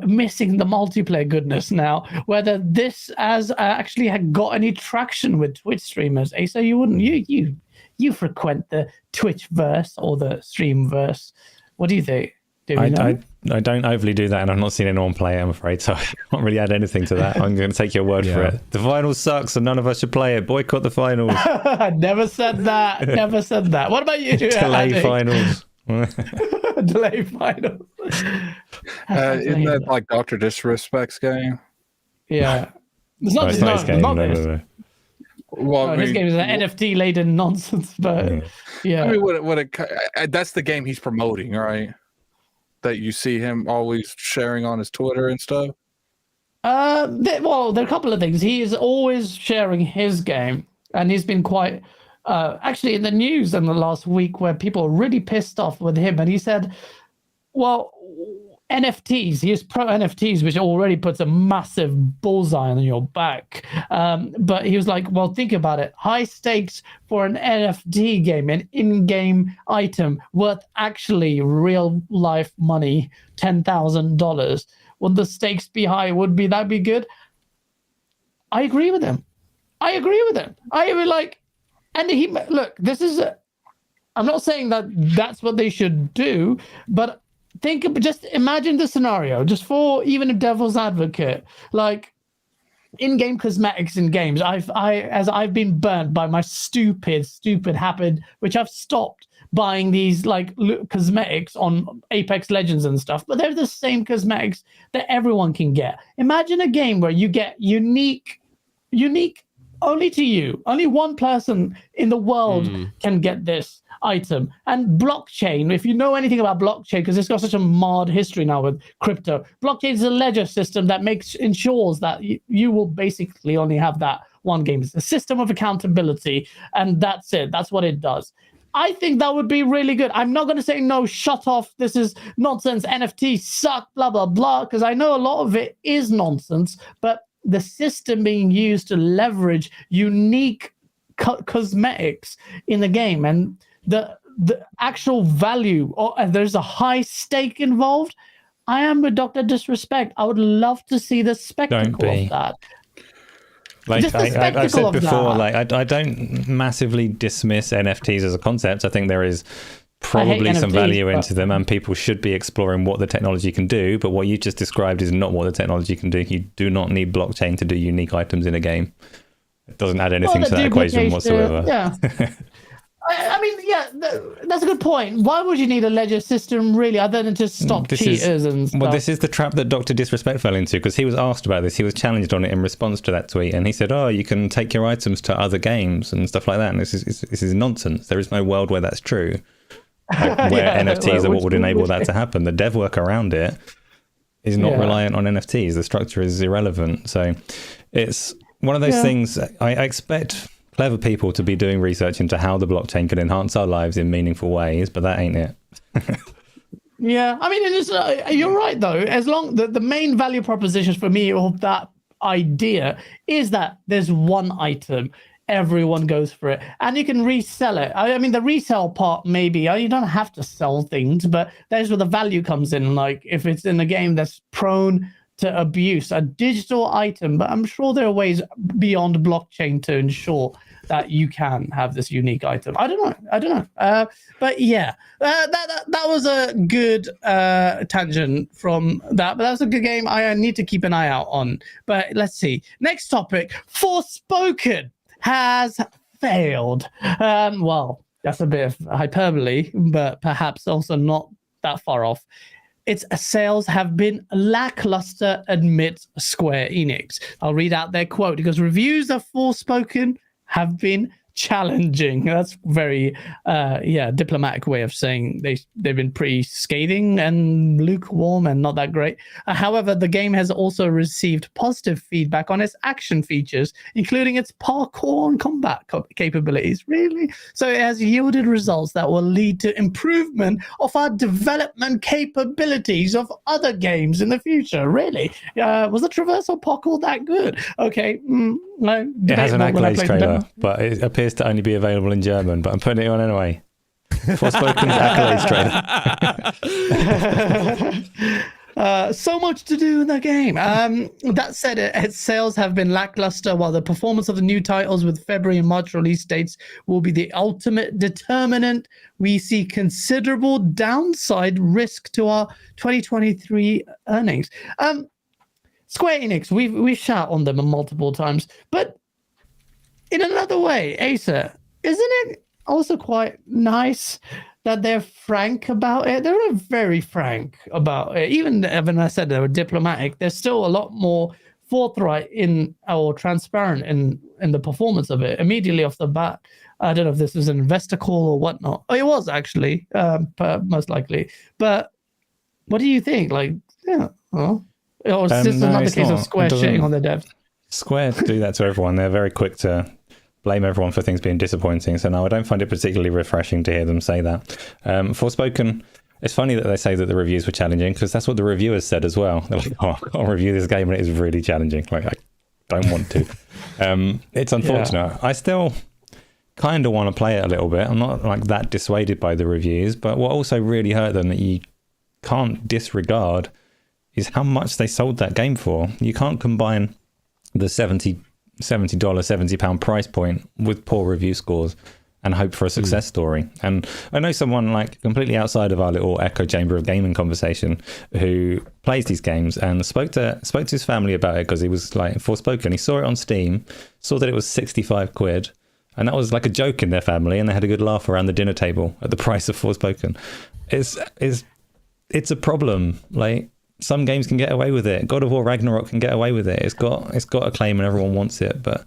missing the multiplayer goodness now, whether this has actually had got any traction with Twitch streamers. Asa, you wouldn't. You frequent the Twitch verse or the stream verse. What do you think? I don't overly do that, and I've not seen anyone play it, I'm afraid, so I can't really add anything to that. I'm going to take your word for it. The finals sucks, and none of us should play it. Boycott the finals. I never said that. Never said that. What about you? Delay finals. Delay finals. Isn't that like Dr. Disrespect's game? Yeah. It's not his game. No. Well, his game is an NFT laden nonsense, but yeah. I mean, that's the game he's promoting, right? That you see him always sharing on his Twitter and stuff? There are a couple of things. He is always sharing his game, and he's been quite actually in the news in the last week where people are really pissed off with him. And he said, well, NFTs, he is pro NFTs, which already puts a massive bullseye on your back. But he was like, well, think about it. High stakes for an NFT game, an in-game item worth actually real life money, $10,000. Would the stakes be high? Would that be good? I agree with him. I would like, and this is, I'm not saying that that's what they should do, but just imagine the scenario, just for even a devil's advocate, like in-game cosmetics in games. I've been burnt by my stupid habit, which I've stopped buying these like cosmetics on Apex Legends and stuff, but they're the same cosmetics that everyone can get. Imagine a game where you get unique only to you. Only one person in the world can get this item. And blockchain, if you know anything about blockchain, because it's got such a marred history now with crypto, blockchain is a ledger system that ensures that you will basically only have that one game. It's a system of accountability, and that's it. That's what it does. I think that would be really good. I'm not going to say, no, shut off, this is nonsense, NFTs suck, blah, blah, blah, because I know a lot of it is nonsense, but the system being used to leverage unique cosmetics in the game and the actual value, or there's a high stake involved. I am with Dr. Disrespect. I would love to see the spectacle of that. Like I said before, like I don't massively dismiss NFTs as a concept. I think there is probably some value into them, and people should be exploring what the technology can do. But what you just described is not what the technology can do. You do not need blockchain to do unique items in a game. It doesn't add anything to that equation whatsoever. Yeah. I mean, yeah, that's a good point. Why would you need a ledger system, really, other than to stop cheaters and stuff? Well, this is the trap that Dr. Disrespect fell into, because he was asked about this. He was challenged on it in response to that tweet, and he said, "Oh, you can take your items to other games and stuff like that." And this is nonsense. There is no world where that's true. Like, where NFTs are what would enable that to happen. The dev work around it is not reliant on NFTs. The structure is irrelevant. So it's one of those things. I expect clever people to be doing research into how the blockchain can enhance our lives in meaningful ways, but that ain't it. Yeah, I mean, you're right though. As long the main value propositions for me of that idea is that there's one item, everyone goes for it, and you can resell it. I mean, the resale part maybe you don't have to sell things, but there's where the value comes in. Like if it's in a game that's prone to abuse, a digital item, but I'm sure there are ways beyond blockchain to ensure that you can have this unique item. I don't know. But yeah, that was a good tangent from that. But that's a good game I need to keep an eye out on. But let's see. Next topic: Forspoken has failed. Well, that's a bit of hyperbole, but perhaps also not that far off. Its sales have been lackluster, admits Square Enix. I'll read out their quote because reviews of Forspoken have been challenging. That's very diplomatic way of saying they've been pretty scathing and lukewarm and not that great. However, the game has also received positive feedback on its action features, including its parkour and combat capabilities. Really? So it has yielded results that will lead to improvement of our development capabilities of other games in the future. Really? Was the traversal parkour that good? Okay. No. It has an accolades trailer, but it appears to only be available in German, but I'm putting it on anyway. Forspoken's accolades trailer. So much to do in the game. That said, its sales have been lackluster, while the performance of the new titles with February and March release dates will be the ultimate determinant. We see considerable downside risk to our 2023 earnings. Square Enix, we've shot on them multiple times, but in another way, Asa, isn't it also quite nice that they're frank about it? They're very frank about it. Even when I said they were diplomatic, they're still a lot more forthright or transparent in the performance of it immediately off the bat. I don't know if this was an investor call or whatnot. Oh, it was actually, most likely. But what do you think? Like, or is this another case of Square shitting on their devs? Square do that to everyone. They're very quick to blame everyone for things being disappointing. So no, I don't find it particularly refreshing to hear them say that. Forspoken, it's funny that they say that the reviews were challenging, because that's what the reviewers said as well. They're like, "Oh, I'll review this game and it is really challenging." Like, I don't want to. It's unfortunate. Yeah. I still kind of want to play it a little bit. I'm not like that dissuaded by the reviews, but what also really hurt them that you can't disregard is how much they sold that game for. You can't combine the $70 price point with poor review scores and hope for a success story. And I know someone like completely outside of our little echo chamber of gaming conversation who plays these games and spoke to his family about it, because he was like, Forspoken, he saw it on Steam, saw that it was 65 quid, and that was like a joke in their family, and they had a good laugh around the dinner table at the price of Forspoken. It's a problem. Like, some games can get away with it. God of War Ragnarok can get away with it. It's got acclaim and everyone wants it, but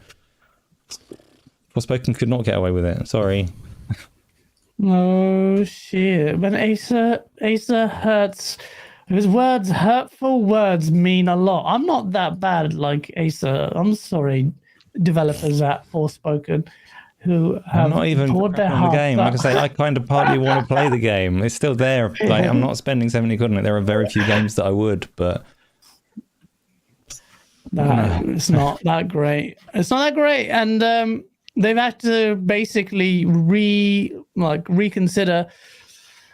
Forspoken could not get away with it. Sorry. Oh shit! When Asa hurts, his words, hurtful words mean a lot. I'm not that bad like Asa. I'm sorry, developers at Forspoken who have not even poured their on heart. The game. Like I say, I kind of partly want to play the game. It's still there. Like, I'm not spending 70 quid on it. There are very few games that I would, but it's not that great. It's not that great, and they've had to basically reconsider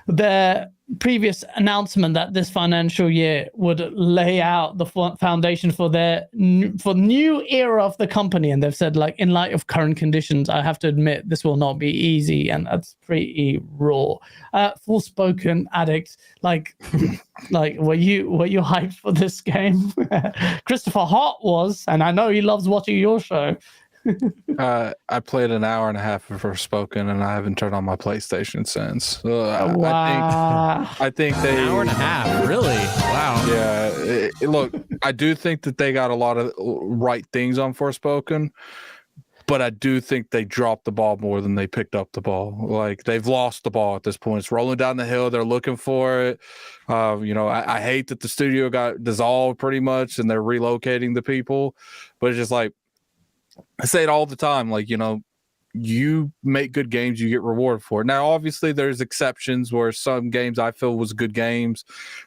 their previous announcement that this financial year would lay out the foundation for new era of the company. And they've said, like, in light of current conditions, I have to admit this will not be easy, and that's pretty raw. Forspoken addict, like were you hyped for this game? Christopher Hart was, and I know he loves watching your show. I played an hour and a half of Forspoken, and I haven't turned on my PlayStation since. Wow. I think they An hour and a half. Really? Wow. Yeah. Look, I do think that they got a lot of right things on Forspoken, but I do think they dropped the ball more than they picked up the ball. Like, they've lost the ball at this point. It's rolling down the hill. They're looking for it. I hate that the studio got dissolved pretty much, and they're relocating the people. But it's just like, I say it all the time. Like, you make good games, you get rewarded for it. Now, obviously, there's exceptions where some games I feel was good games,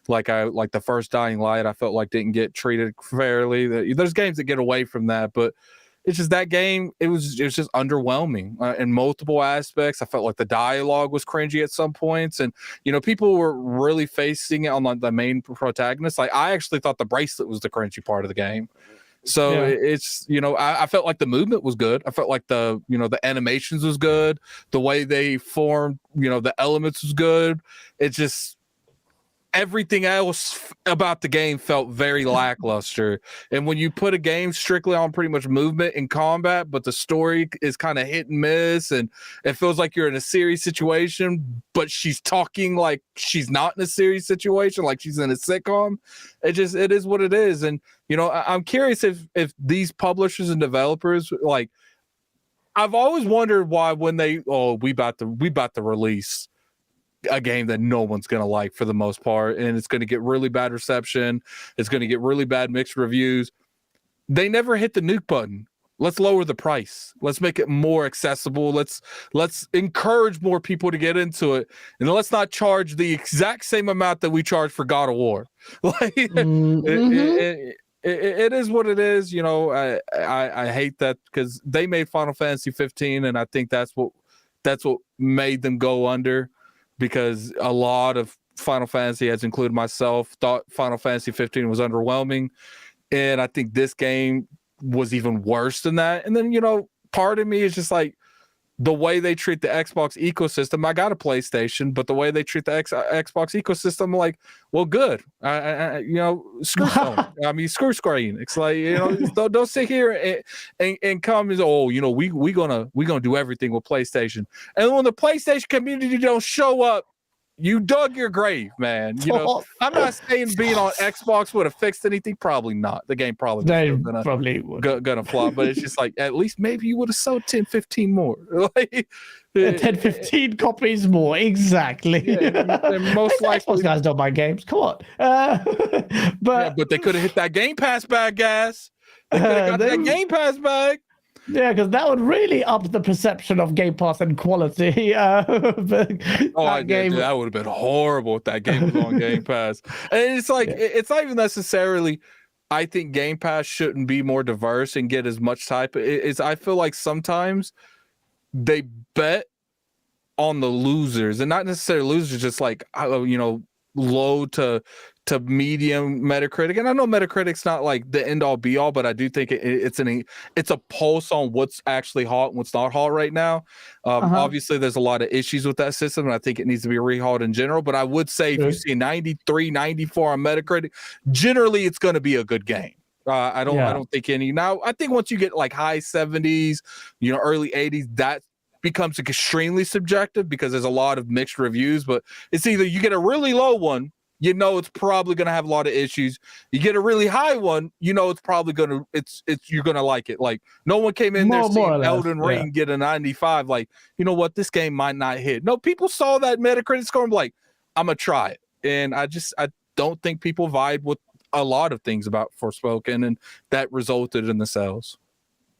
like the first Dying Light. I felt like didn't get treated fairly. There's games that get away from that, but it's just that game. It was just underwhelming in multiple aspects. I felt like the dialogue was cringy at some points, and people were really facing it on the main protagonist. Like, I actually thought the bracelet was the cringy part of the game. So it's, I felt like the movement was good. I felt like the animations was good. The way they formed, the elements was good. It just, everything else about the game felt very lackluster. And when you put a game strictly on pretty much movement and combat, but the story is kind of hit and miss, and it feels like you're in a serious situation, but she's talking like she's not in a serious situation, like she's in a sitcom. It is what it is. And I'm curious if these publishers and developers, like, I've always wondered why when we about to release a game that no one's going to like for the most part, and it's going to get really bad reception, it's going to get really bad mixed reviews. They never hit the nuke button. Let's lower the price. Let's make it more accessible. Let's encourage more people to get into it, and let's not charge the exact same amount that we charge for God of War. Like, it is what it is. I hate that because they made Final Fantasy 15, and I think that's what made them go under. Because a lot of Final Fantasy, as included myself, thought Final Fantasy 15 was underwhelming. And I think this game was even worse than that. And then, part of me is just like, the way they treat the Xbox ecosystem. I got a PlayStation, but the way they treat the Xbox ecosystem, I'm like, well, good. Screw Sony. I mean, screw Square Enix. Like, don't sit here and come and we gonna do everything with PlayStation. And when the PlayStation community don't show up, you dug your grave, man. I'm not saying being on Xbox would have fixed anything. Probably not. The game probably gonna flop. But it's just like, at least maybe you would have sold 10, 15 more. Like, 10, 15 copies more. Exactly. Yeah, most likely, Xbox guys don't buy games. Come on. But they could have hit that Game Pass bag, guys. They could have got that Game Pass bag. Yeah, because that would really up the perception of Game Pass and quality. That would have been horrible if that game was on Game Pass. And it's like, it's not even necessarily, I think Game Pass shouldn't be more diverse and get as much type. I feel like sometimes they bet on the losers, and not necessarily losers, just like, low to medium Metacritic. And I know Metacritic's not like the end all be all, but I do think it's a pulse on what's actually hot and what's not hot right now. Obviously there's a lot of issues with that system, and I think it needs to be rehauled in general. But I would say if you see 93, 94 on Metacritic, generally it's going to be a good game. I don't think any. Now, I think once you get like high 70s, early 80s, that becomes extremely subjective because there's a lot of mixed reviews. But it's either you get a really low one, it's probably going to have a lot of issues. You get a really high one, it's probably going to, you're going to like it. Like, no one came in there seeing Elden Ring get a 95. Like, you know what, this game might not hit. No, people saw that Metacritic score and were like, I'm going to try it. And I don't think people vibe with a lot of things about Forspoken, and that resulted in the sales.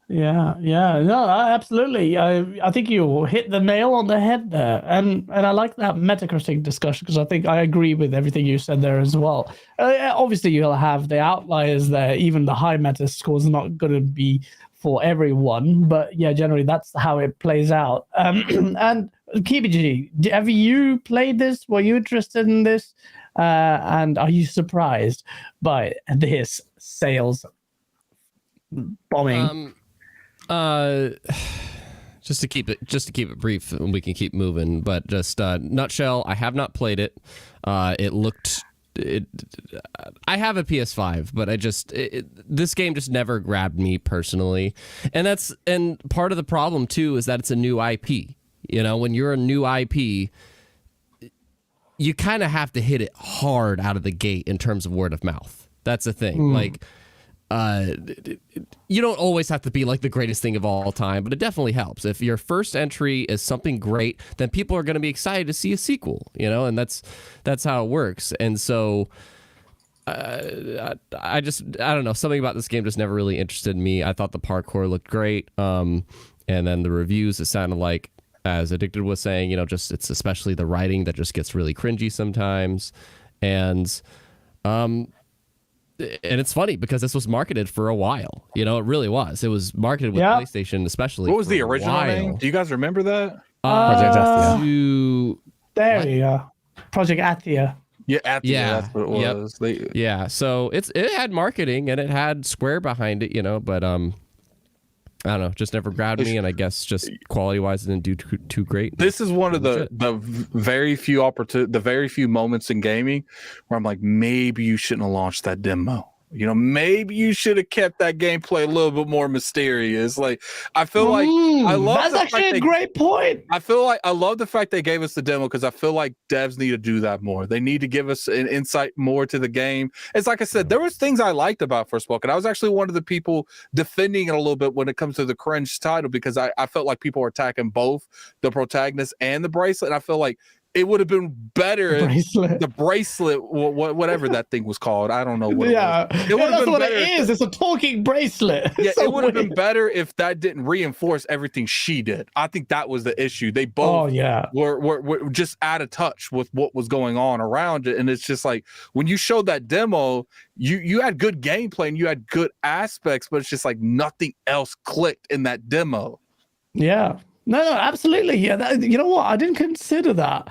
Yeah, no, absolutely. I think you hit the nail on the head there, and I like that Metacritic discussion because I think I agree with everything you said there as well. Obviously, you'll have the outliers there. Even the high meta score is not going to be for everyone, but yeah, generally that's how it plays out. And KBG, have you played this? Were you interested in this? And are you surprised by this sales bombing? Just to keep it brief, and we can keep moving. But just nutshell, I have not played it. It looked I have a PS5, but this game just never grabbed me personally, and part of the problem too is that it's a new IP. When you're a new IP, you kind of have to hit it hard out of the gate in terms of word of mouth. That's the thing. Like, you don't always have to be like the greatest thing of all time, but it definitely helps. If your first entry is something great, then people are going to be excited to see a sequel, and that's how it works. And so I don't know, something about this game just never really interested me. I thought the parkour looked great. And then the reviews, it sounded like, as Addicted was saying, it's especially the writing that just gets really cringy sometimes. And it's funny because this was marketed for a while. It really was. It was marketed with PlayStation, especially. What was the original name? Do you guys remember that? Project Athia. There you go. Project Athia. Yeah, that's what it was. Yeah, so it had marketing and it had Square behind it, but I don't know, just never grabbed me, and I guess just quality-wise it didn't do too great. This is one of the very few moments in gaming where I'm like, maybe you shouldn't have launched that demo. Maybe you should have kept that gameplay a little bit more mysterious. Like, I feel like I love that's actually a great point. I feel like I love the fact they gave us the demo because I feel like devs need to do that more. They need to give us an insight more to the game. It's like I said, there was things I liked about Forspoken. I was actually one of the people defending it a little bit when it comes to the cringe title because I felt like people were attacking both the protagonist and the bracelet. And I feel like it would have been better the bracelet, whatever that thing was called. I don't know what it was. That's what it is. It's a talking bracelet. Yeah, it would have been better if that didn't reinforce everything she did. I think that was the issue. They both were just out of touch with what was going on around it. And it's just like when you showed that demo, you had good gameplay and you had good aspects, but it's just like nothing else clicked in that demo. Yeah. No, absolutely. Yeah, you know what? I didn't consider that.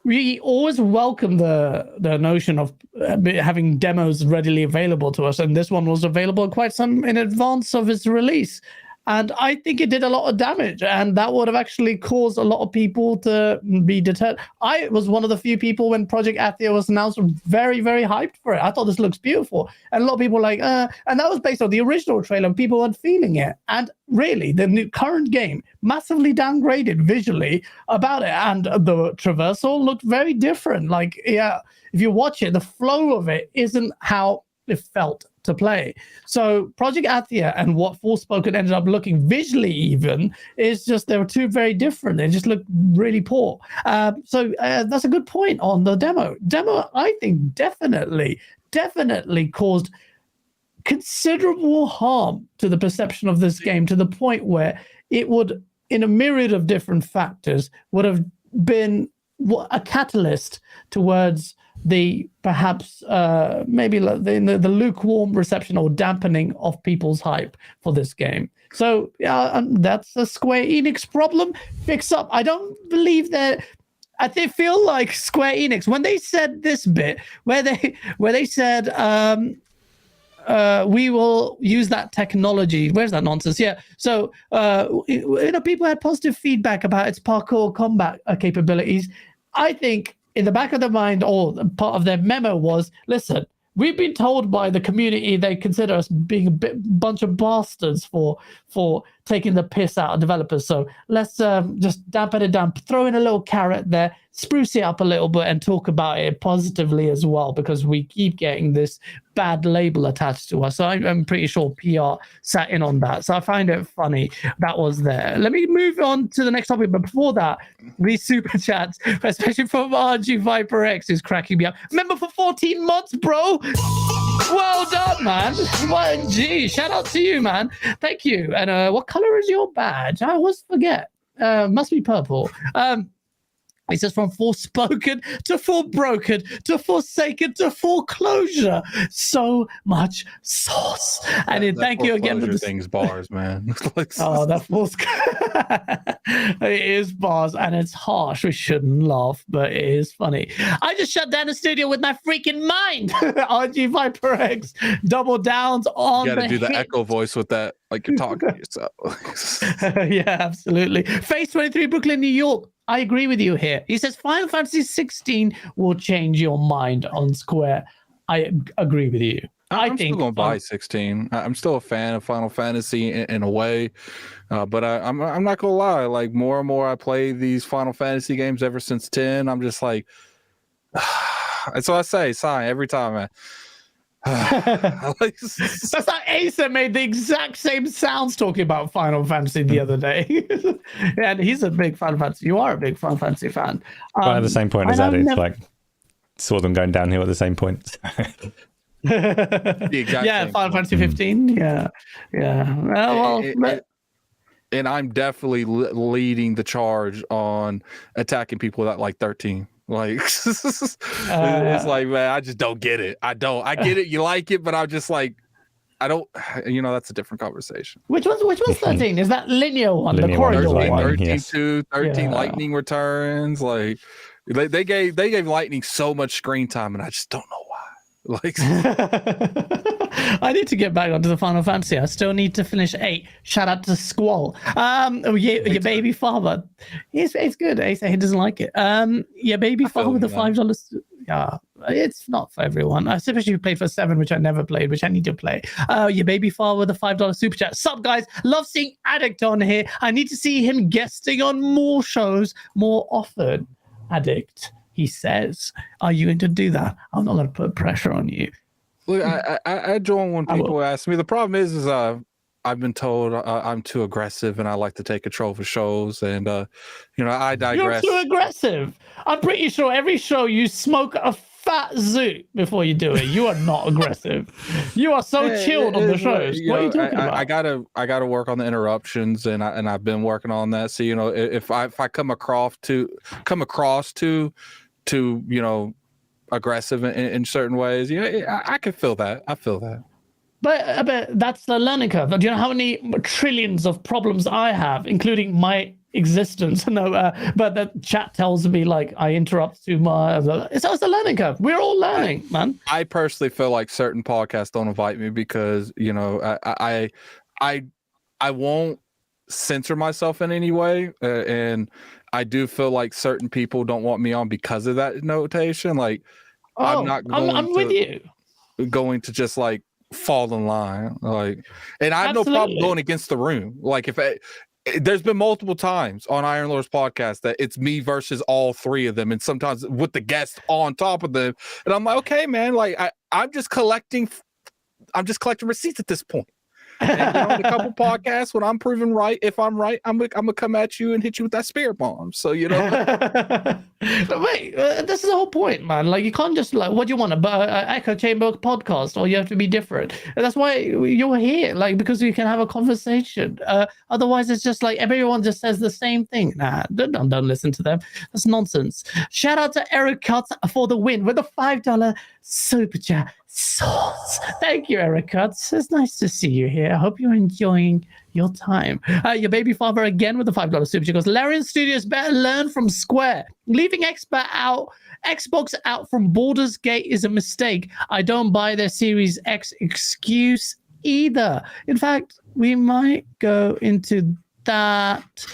We always welcome the notion of having demos readily available to us, and this one was available quite some in advance of its release. And I think it did a lot of damage, and that would have actually caused a lot of people to be deterred. I was one of the few people when Project Athia was announced, very, very hyped for it. I thought this looks beautiful. And a lot of people were like, and that was based on the original trailer, and people weren't feeling it. And really, the current game, massively downgraded visually about it, and the traversal looked very different. Like, yeah, if you watch it, the flow of it isn't how it felt to play. So Project Athia and what Forspoken ended up looking visually even is just, they were two very different. They just looked really poor. So that's a good point on the demo. Demo, I think, definitely caused considerable harm to the perception of this game, to the point where it would, in a myriad of different factors, would have been a catalyst towards the perhaps maybe the lukewarm reception or dampening of people's hype for this game. So that's a Square Enix problem. Fix up. I don't believe that. I feel like Square Enix, when they said this bit where they said we will use that technology. Where's that nonsense? Yeah. So people had positive feedback about its parkour combat capabilities. I think in the back of their mind, or part of their memo was, listen, we've been told by the community they consider us being a bunch of bastards for taking the piss out of developers. So let's just dampen it down, throw in a little carrot there, spruce it up a little bit, and talk about it positively as well, because we keep getting this bad label attached to us. So I'm pretty sure PR sat in on that. So I find it funny that was there. Let me move on to the next topic. But before that, these super chats, especially from RG Viper X, is cracking me up. Remember for 14 months, bro? Well done, man. Well, gee, shout out to you, man. Thank you. And what color is your badge? I always forget. Must be purple. It says from Forspoken to Forbroken to Forsaken to Foreclosure. So much sauce. And thank you again for the things bars, man. Oh, that it is bars, and it's harsh. We shouldn't laugh, but it is funny. I just shut down the studio with my freaking mind. RG Viper X double downs on you gotta do the echo voice with that, like you're talking to yourself. Yeah, absolutely. Phase 23, Brooklyn, New York. I agree with you here. He says Final Fantasy 16 will change your mind on Square. I agree with you. I'm still going to buy 16. I'm still a fan of Final Fantasy in a way, but I'm not going to lie. Like more and more I play these Final Fantasy games ever since 10, I'm just like, and so I say, sign every time, man. That's like Asa made the exact same sounds talking about Final Fantasy the other day. And he's a big Final Fantasy. You are a big Final Fantasy fan. But at the same point as that, it's like saw them going downhill at the same point. Yeah, Final Fantasy 15. Yeah. And I'm definitely leading the charge on attacking people that like 13. Like it's like, man, I just don't get it. I get it. You like it, but I'm just like, I don't. That's a different conversation. Which one's 13? Is that linear one? The corridor one. 13 Lightning Returns. Like they gave Lightning so much screen time, and I just don't know why. Like I need to get back onto the Final Fantasy. I still need to finish 8. Shout out to Squall. Your baby father. It's good. He doesn't like it. Your baby father with the $5. Yeah, it's not for everyone. Especially if you played for 7, which I never played, which I need to play. Your baby father with the $5 super chat. Sup guys? Love seeing Addict on here. I need to see him guesting on more shows more often. Addict. He says, are you going to do that? I'm not going to put pressure on you. Look, I join when people ask me. The problem is I've been told I'm too aggressive and I like to take control of shows. And, I digress. You're too aggressive. I'm pretty sure every show you smoke a fat zoot before you do it. You are not aggressive. You are so chilled on the shows. What are you talking about? I gotta work on the interruptions, and I've been working on that. So if I come across to aggressive in certain ways, I can feel that. I feel that. But that's the learning curve. Do you know how many trillions of problems I have, including my existence? No, but the chat tells me like I interrupt too much. It's a learning curve. We're all learning, man. I personally feel like certain podcasts don't invite me because I won't censor myself in any way, and I do feel like certain people don't want me on because of that notation. Like I'm with you. Going to just like fall in line, like, and I have no problem going against the room. Like there's been multiple times on Iron Lord's podcast that it's me versus all 3 of them, and sometimes with the guest on top of them, and I'm like, okay, man, like I'm just collecting receipts at this point. And on a couple podcasts, when I'm proven right, if I'm right, I'm gonna come at you and hit you with that spirit bomb. So Wait, this is the whole point, man. Like you can't just like, what do you want, an echo chamber podcast, or you have to be different. And that's why you're here, like because you can have a conversation. Otherwise, it's just like everyone just says the same thing. Nah, don't listen to them. That's nonsense. Shout out to Eric Cuts for the win with a $5 super chat. Sauce. Thank you, Eric Cuts. It's nice to see you here. I hope you're enjoying your time. Your baby father again with the $5 super chat goes, Larian Studios better learn from Square. Leaving Xbox out from Baldur's Gate is a mistake. I don't buy their Series X excuse either. In fact, we might go into that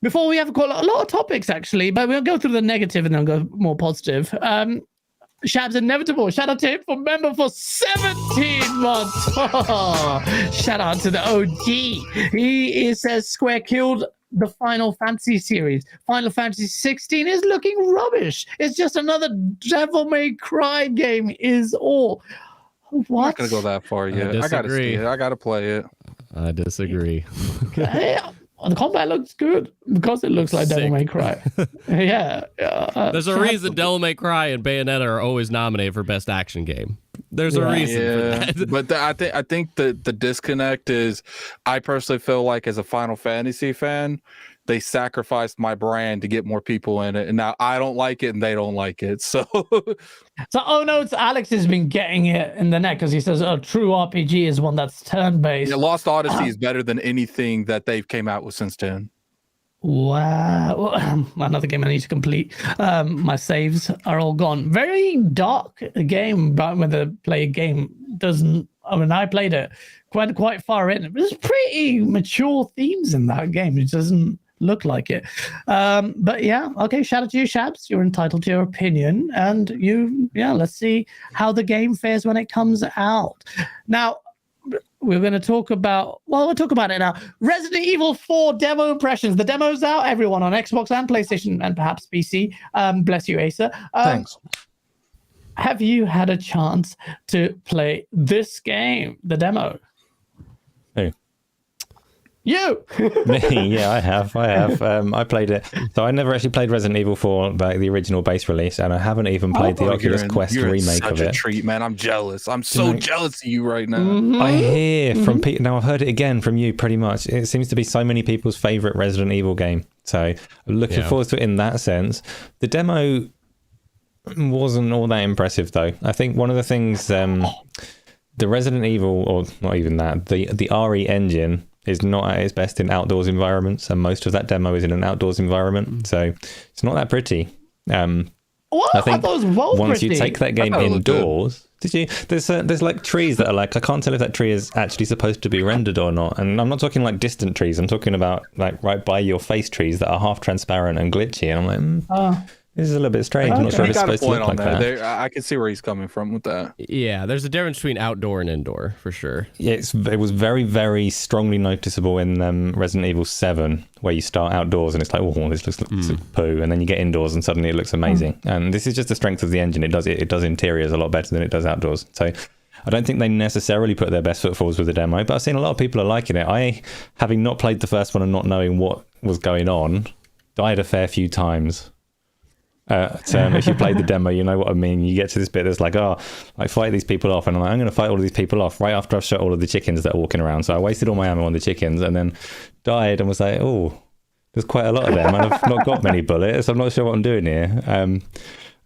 before we have a lot of topics actually, but we'll go through the negative and then go more positive. Shab's Inevitable. Shout out to him for member for 17 months. Shout out to the OG. He says Square killed the Final Fantasy series. Final Fantasy 16 is looking rubbish. It's just another Devil May Cry game is all. What? I'm not going to go that far yet. I got to see it. I got to play it. I disagree. The combat looks good because it looks like Devil May Cry. Yeah. There's a reason Devil May Cry and Bayonetta are always nominated for Best Action Game. There's a reason for that. But I think the disconnect is, I personally feel like as a Final Fantasy fan, they sacrificed my brand to get more people in it, and now I don't like it and they don't like it. So it's Alex has been getting it in the neck because he says a true RPG is one that's turn-based. Yeah, Lost Odyssey is better than anything that they've came out with since 10. Wow. Another game I need to complete. My saves are all gone. Very dark game, but when the play game doesn't, I played it quite far in. There's pretty mature themes in that game. It doesn't look like it. But yeah, okay, shout out to you, Shabs. You're entitled to your opinion. And let's see how the game fares when it comes out. Now, we're going to talk about, we'll talk about it now. Resident Evil 4 demo impressions. The demo's out, everyone on Xbox and PlayStation and perhaps PC. Bless you, Asa. Thanks. Have you had a chance to play this game, the demo? Who? You. Me, yeah, I have. I played it. So I never actually played Resident Evil 4, like the original base release, and I haven't even played the Oculus Quest remake of it. Such a treat, man. I'm jealous. I'm so jealous of you right now. Mm-hmm. I hear from people now. I've heard it again from you, pretty much. It seems to be so many people's favorite Resident Evil game. So I'm looking forward to it in that sense. The demo wasn't all that impressive, though. I think one of the things, the Resident Evil, or not even that, the RE engine is not at its best in outdoors environments, and most of that demo is in an outdoors environment, so it's not that pretty. I think once you take that game indoors, there's like trees that are like, I can't tell if that tree is actually supposed to be rendered or not, and I'm not talking like distant trees, I'm talking about like right by your face trees that are half transparent and glitchy, and I'm like, this is a little bit strange. I'm not sure if it's supposed to look like that. I can see where he's coming from with that. Yeah, there's a difference between outdoor and indoor, for sure. Yeah, it was very, very strongly noticeable in Resident Evil 7, where you start outdoors and it's like, oh, this looks like poo, and then you get indoors and suddenly it looks amazing. And this is just the strength of the engine. It does interiors a lot better than it does outdoors. So I don't think they necessarily put their best foot forward with the demo, but I've seen a lot of people are liking it. I, having not played the first one and not knowing what was going on, died a fair few times. If you played the demo, you know what I mean. You get to this bit that's like, I fight these people off, and I'm going to fight all of these people off right after I've shot all of the chickens that are walking around. So I wasted all my ammo on the chickens and then died and was like, there's quite a lot of them, and I've not got many bullets. I'm not sure what I'm doing here. I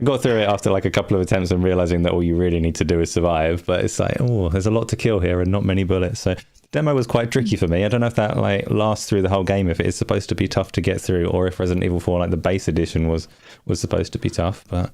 got through it after like a couple of attempts and realizing that all you really need to do is survive, but it's like, there's a lot to kill here and not many bullets. So demo was quite tricky for me. I don't know if that like lasts through the whole game, if it is supposed to be tough to get through, or if Resident Evil 4, like the base edition, was supposed to be tough. But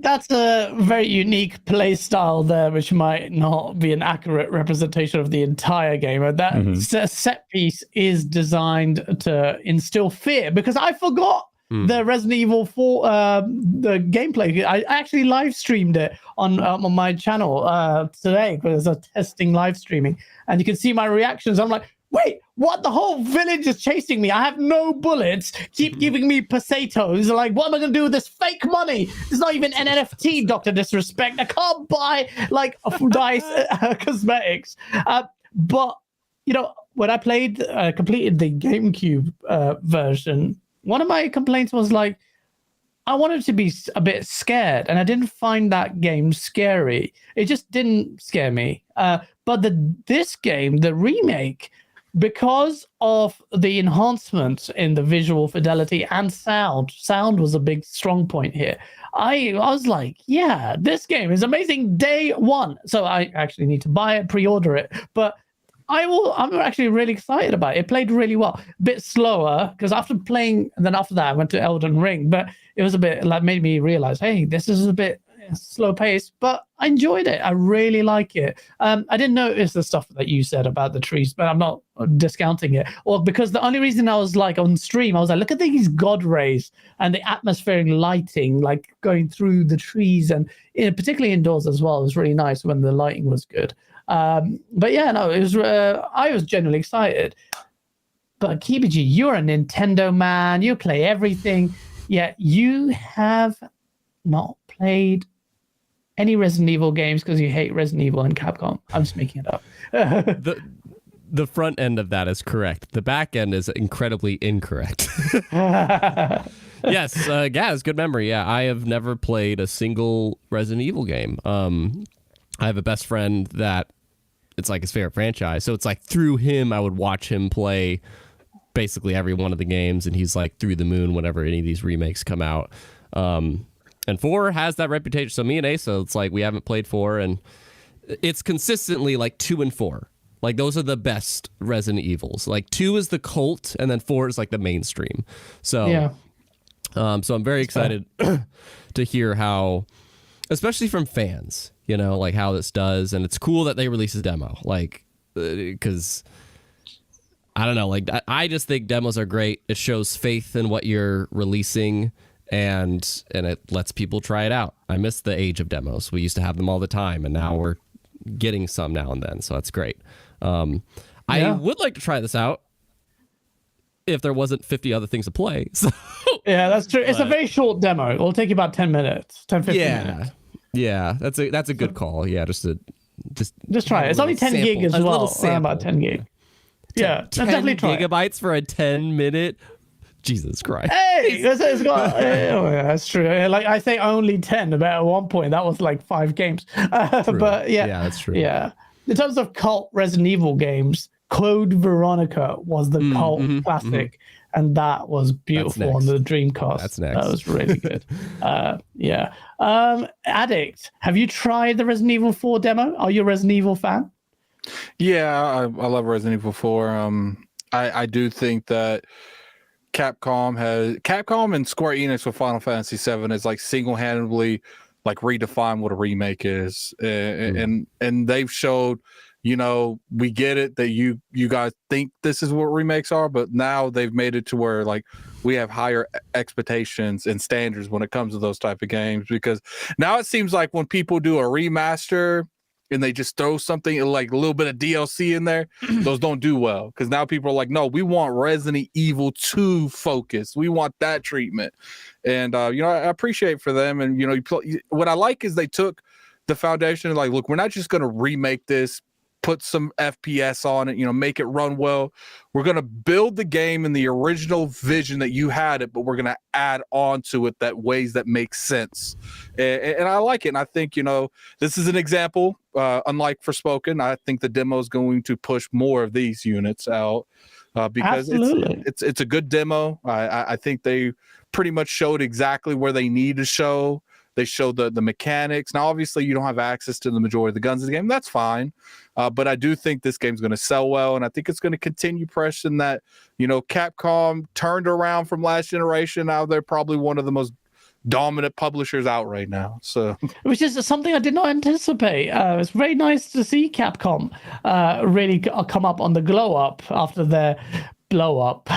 that's a very unique play style there, which might not be an accurate representation of the entire game. That set piece is designed to instill fear, because I forgot the Resident Evil 4 the gameplay. I actually live streamed it on my channel today, because I was testing live streaming, and you can see my reactions. I'm like, wait, what? The whole village is chasing me. I have no bullets. Keep giving me pesetos. Like, what am I going to do with this fake money? It's not even an NFT, Dr. Disrespect. I can't buy, like, nice cosmetics. But, when I completed the GameCube version, one of my complaints was, like, I wanted to be a bit scared, and I didn't find that game scary. It just didn't scare me. But this game, the remake, because of the enhancements in the visual fidelity and sound was a big strong point here. I was like, yeah, this game is amazing day one. So I actually need to buy it, pre-order it, but I'm actually really excited about it. It played really well. A bit slower, because after that I went to Elden Ring, but it was a bit like, made me realize, hey, this is a bit slow pace, but I enjoyed it. I really like it. I didn't notice the stuff that you said about the trees, but I'm not discounting it. Or because the only reason I was like on stream, I was like, look at these god rays and the atmospheric lighting, like going through the trees, and particularly indoors as well. It was really nice when the lighting was good. But yeah, no, it was. I was genuinely excited. But Kibiji, you're a Nintendo man. You play everything. Yet you have not played any Resident Evil games because you hate Resident Evil and Capcom. I'm just making it up. The front end of that is correct. The back end is incredibly incorrect. Yes, Gaz, good memory. Yeah, I have never played a single Resident Evil game. I have a best friend that it's like his favorite franchise. So it's like through him, I would watch him play basically every one of the games, and he's like through the moon whenever any of these remakes come out. And 4 has that reputation. So me and Asa, it's like we haven't played 4, and it's consistently like 2 and 4. Like those are the best Resident Evils. Like 2 is the cult, and then 4 is like the mainstream. So yeah. So I'm very excited to hear how, especially from fans, like how this does. And it's cool that they release a demo, like, because I don't know. Like, I just think demos are great. It shows faith in what you're releasing, and it lets people try it out. I miss the age of demos. We used to have them all the time, and now we're getting some now and then. So that's great. I would like to try this out if there wasn't 50 other things to play. So, yeah, that's true. It's a very short demo. It'll take you about 10 minutes, 10, 15 minutes. Yeah, that's a good call. Yeah, just try it. It's only 10 gig as well. About 10 gig. Yeah, 10 definitely try gigabytes for a 10-minute. Jesus Christ. Hey, it's got, that's true. Like I say, only 10. But at one point, that was like 5 games. But yeah, that's true. Yeah, in terms of cult Resident Evil games, Code Veronica was the cult classic, and that was beautiful on the Dreamcast. That's next. That was really good. Yeah. Addict, have you tried the Resident Evil 4 demo? Are you a Resident Evil fan? Yeah, I love Resident Evil 4. I do think that Capcom and Square Enix with Final Fantasy VII is like single-handedly like redefine what a remake is, and they've showed, you know, we get it that you guys think this is what remakes are, but now they've made it to where like we have higher expectations and standards when it comes to those type of games, because now it seems like when people do a remaster and they just throw something like a little bit of DLC in there, those don't do well, because now people are like, no, we want Resident Evil 2 focus. We want that treatment. And, you know, I appreciate for them. And, you know, what I like is they took the foundation and like, look, we're not just going to remake this, put some FPS on it, you know, make it run well. We're going to build the game in the original vision that you had it, but we're going to add on to it that ways that make sense. And I like it. And I think, you know, this is an example, unlike Forspoken. I think the demo is going to push more of these units out because it's a good demo. I think they pretty much showed exactly where they need to show. They showed the mechanics. Now, obviously, you don't have access to the majority of the guns in the game. That's fine. But I do think this game's going to sell well, and I think it's going to continue pressing that, you know, Capcom turned around from last generation. Now they're probably one of the most dominant publishers out right now. So, which is something I did not anticipate. It's very nice to see Capcom really come up on the glow up after their blow up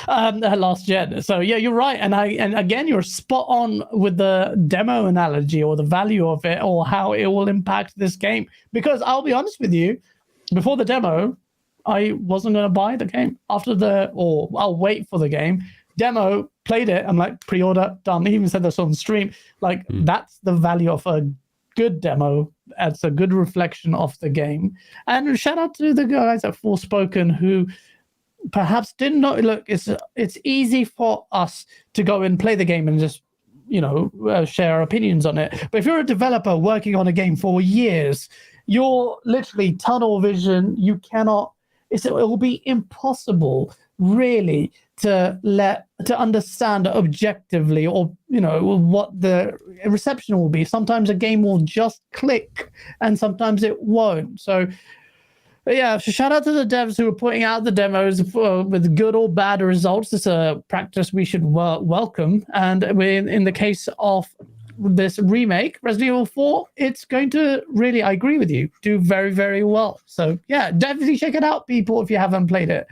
last gen. So yeah, you're right, and again, you're spot on with the demo analogy or the value of it or how it will impact this game. Because I'll be honest with you, before the demo, I wasn't going to buy the game. I'll wait for the game. Demo, played it. I'm like, pre-order, done. He even said this on stream. Like, that's the value of a good demo. It's a good reflection of the game. And shout out to the guys at Forspoken who perhaps didn't know. Look, it's easy for us to go and play the game and just, you know, share our opinions on it. But if you're a developer working on a game for years, you're literally tunnel vision. You cannot. It will be impossible, really, to understand objectively, or you know, what the reception will be. Sometimes a game will just click, and sometimes it won't. So. But yeah, so shout out to the devs who are putting out the demos with good or bad results. It's a practice we should welcome. And in the case of this remake, Resident Evil 4, it's going to really, I agree with you, do very, very well. So yeah, definitely check it out, people, if you haven't played it.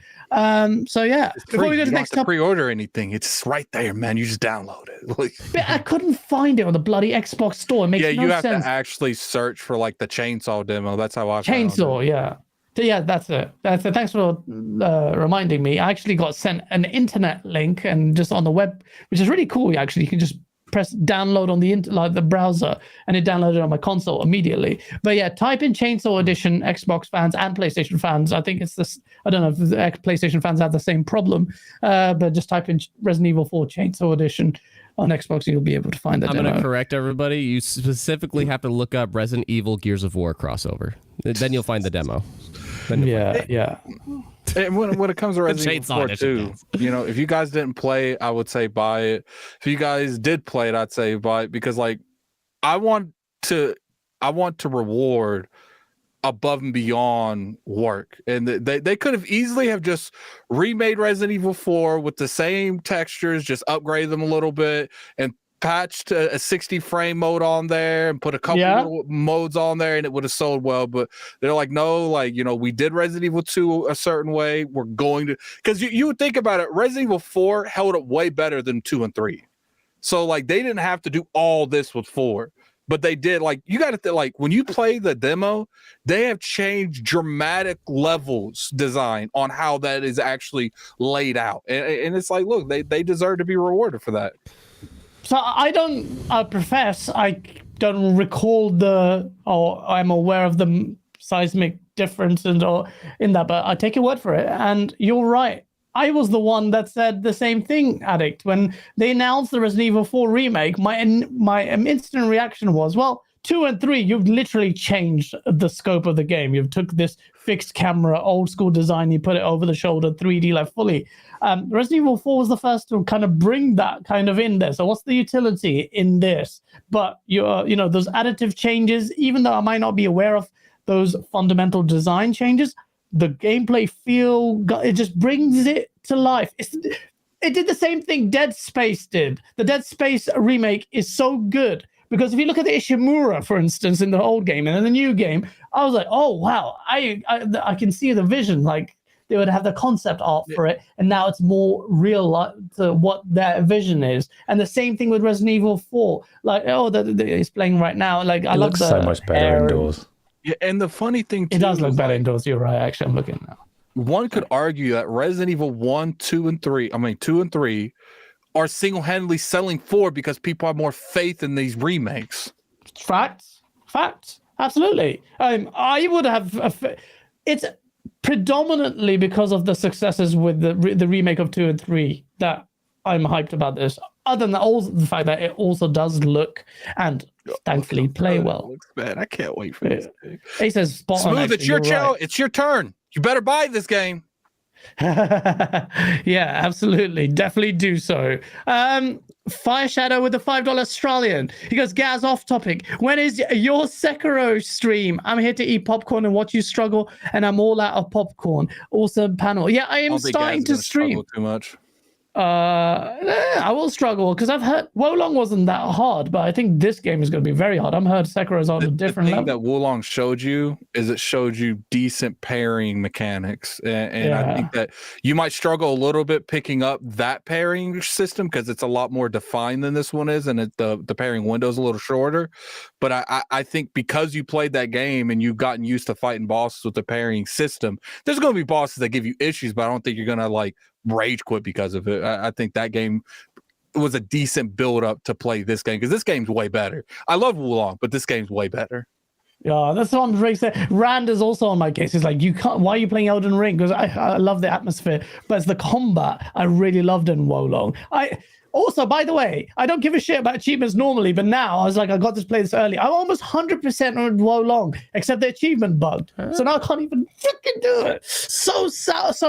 So yeah, before we go to the next topic, pre-order anything, it's right there, man. You just download it. Like, I couldn't find it on the bloody Xbox store. It makes no sense. You have to actually search for like the chainsaw demo. That's how I found it. Chainsaw, yeah. Yeah, that's it. Thanks for reminding me. I actually got sent an internet link, and just on the web, which is really cool. Actually, you can just press download on the browser, and it downloaded on my console immediately. But yeah, type in Chainsaw Edition, Xbox fans and PlayStation fans. I think it's this. I don't know if the PlayStation fans have the same problem, but just type in Resident Evil 4 Chainsaw Edition on Xbox, you'll be able to find the demo. I'm going to correct everybody. You specifically have to look up Resident Evil Gears of War crossover. Then you'll find the demo. Yeah. And when it comes to Resident Evil 4 too, you know, if you guys didn't play it, I would say buy it. If you guys did play it, I'd say buy it, because like I want to reward above and beyond work, and they could have easily have just remade Resident Evil 4 with the same textures, just upgrade them a little bit and patched a 60 frame mode on there and put a couple little modes on there, and it would have sold well. But they're like, no, like, you know, we did Resident Evil 2 a certain way. We're going to, because you would think about it, Resident Evil 4 held up way better than 2 and 3. So like they didn't have to do all this with 4. But they did. Like, you got to like when you play the demo, they have changed dramatic levels design on how that is actually laid out, and it's like, look, they deserve to be rewarded for that. So I profess I don't recall or I'm aware of the seismic difference or in that, but I take your word for it, and you're right. I was the one that said the same thing, Addict. When they announced the Resident Evil 4 remake, my instant reaction was, well, 2 and 3, you've literally changed the scope of the game. You've took this fixed camera, old school design, you put it over the shoulder, 3D like fully. Resident Evil 4 was the first to kind of bring that kind of in there. So what's the utility in this? But those additive changes, even though I might not be aware of those fundamental design changes, the gameplay feel, it just brings it to life. It did the same thing Dead Space did. The Dead Space remake is so good because if you look at the Ishimura, for instance, in the old game and in the new game, I was like, oh, wow, I can see the vision. Like they would have the concept art for it, and now it's more real to what their vision is. And the same thing with Resident Evil 4. Like, it's playing right now. Like I love looks so much better indoors. Yeah, and the funny thing too, it does look better indoors. You're right. Actually, I'm looking now. One could argue that Resident Evil 1, 2, and 3 are single-handedly selling 4 because people have more faith in these remakes. Facts. Absolutely. I would have. It's predominantly because of the successes with the remake of 2 and 3 that I'm hyped about this. Other than also the fact that it also does look and thankfully play well. It looks bad. I can't wait for this. He says, "Spot Smooth, on, it's your show. It's your turn. You better buy this game." Yeah, absolutely. Definitely do so. Fire Shadow with the $5 Australian. He goes, Gaz, off topic. When is your Sekiro stream? I'm here to eat popcorn and watch you struggle, and I'm all out of popcorn. Awesome panel. Yeah, I am starting to stream. Too much. I will struggle because I've heard Wolong wasn't that hard, but I think this game is going to be very hard. I've heard Sekiro's on a different level. The thing that Wolong showed you is it showed you decent pairing mechanics, and I think that you might struggle a little bit picking up that pairing system because it's a lot more defined than this one is, and the pairing window is a little shorter. But I think because you played that game and you've gotten used to fighting bosses with the pairing system, there's going to be bosses that give you issues, but I don't think you're going to like rage quit because of it. I think that game was a decent build up to play this game because this game's way better. I love Wulong, but this game's way better. Yeah, that's what I'm really saying. Rand is also on my case. He's like, you can't. Why are you playing Elden Ring? Because I love the atmosphere, but it's the combat I really loved in Wolong. Also, by the way, I don't give a shit about achievements normally, but now I was like, I got to play this early. I'm almost 100% on Wolong, except the achievement bugged. So now I can't even freaking do it. So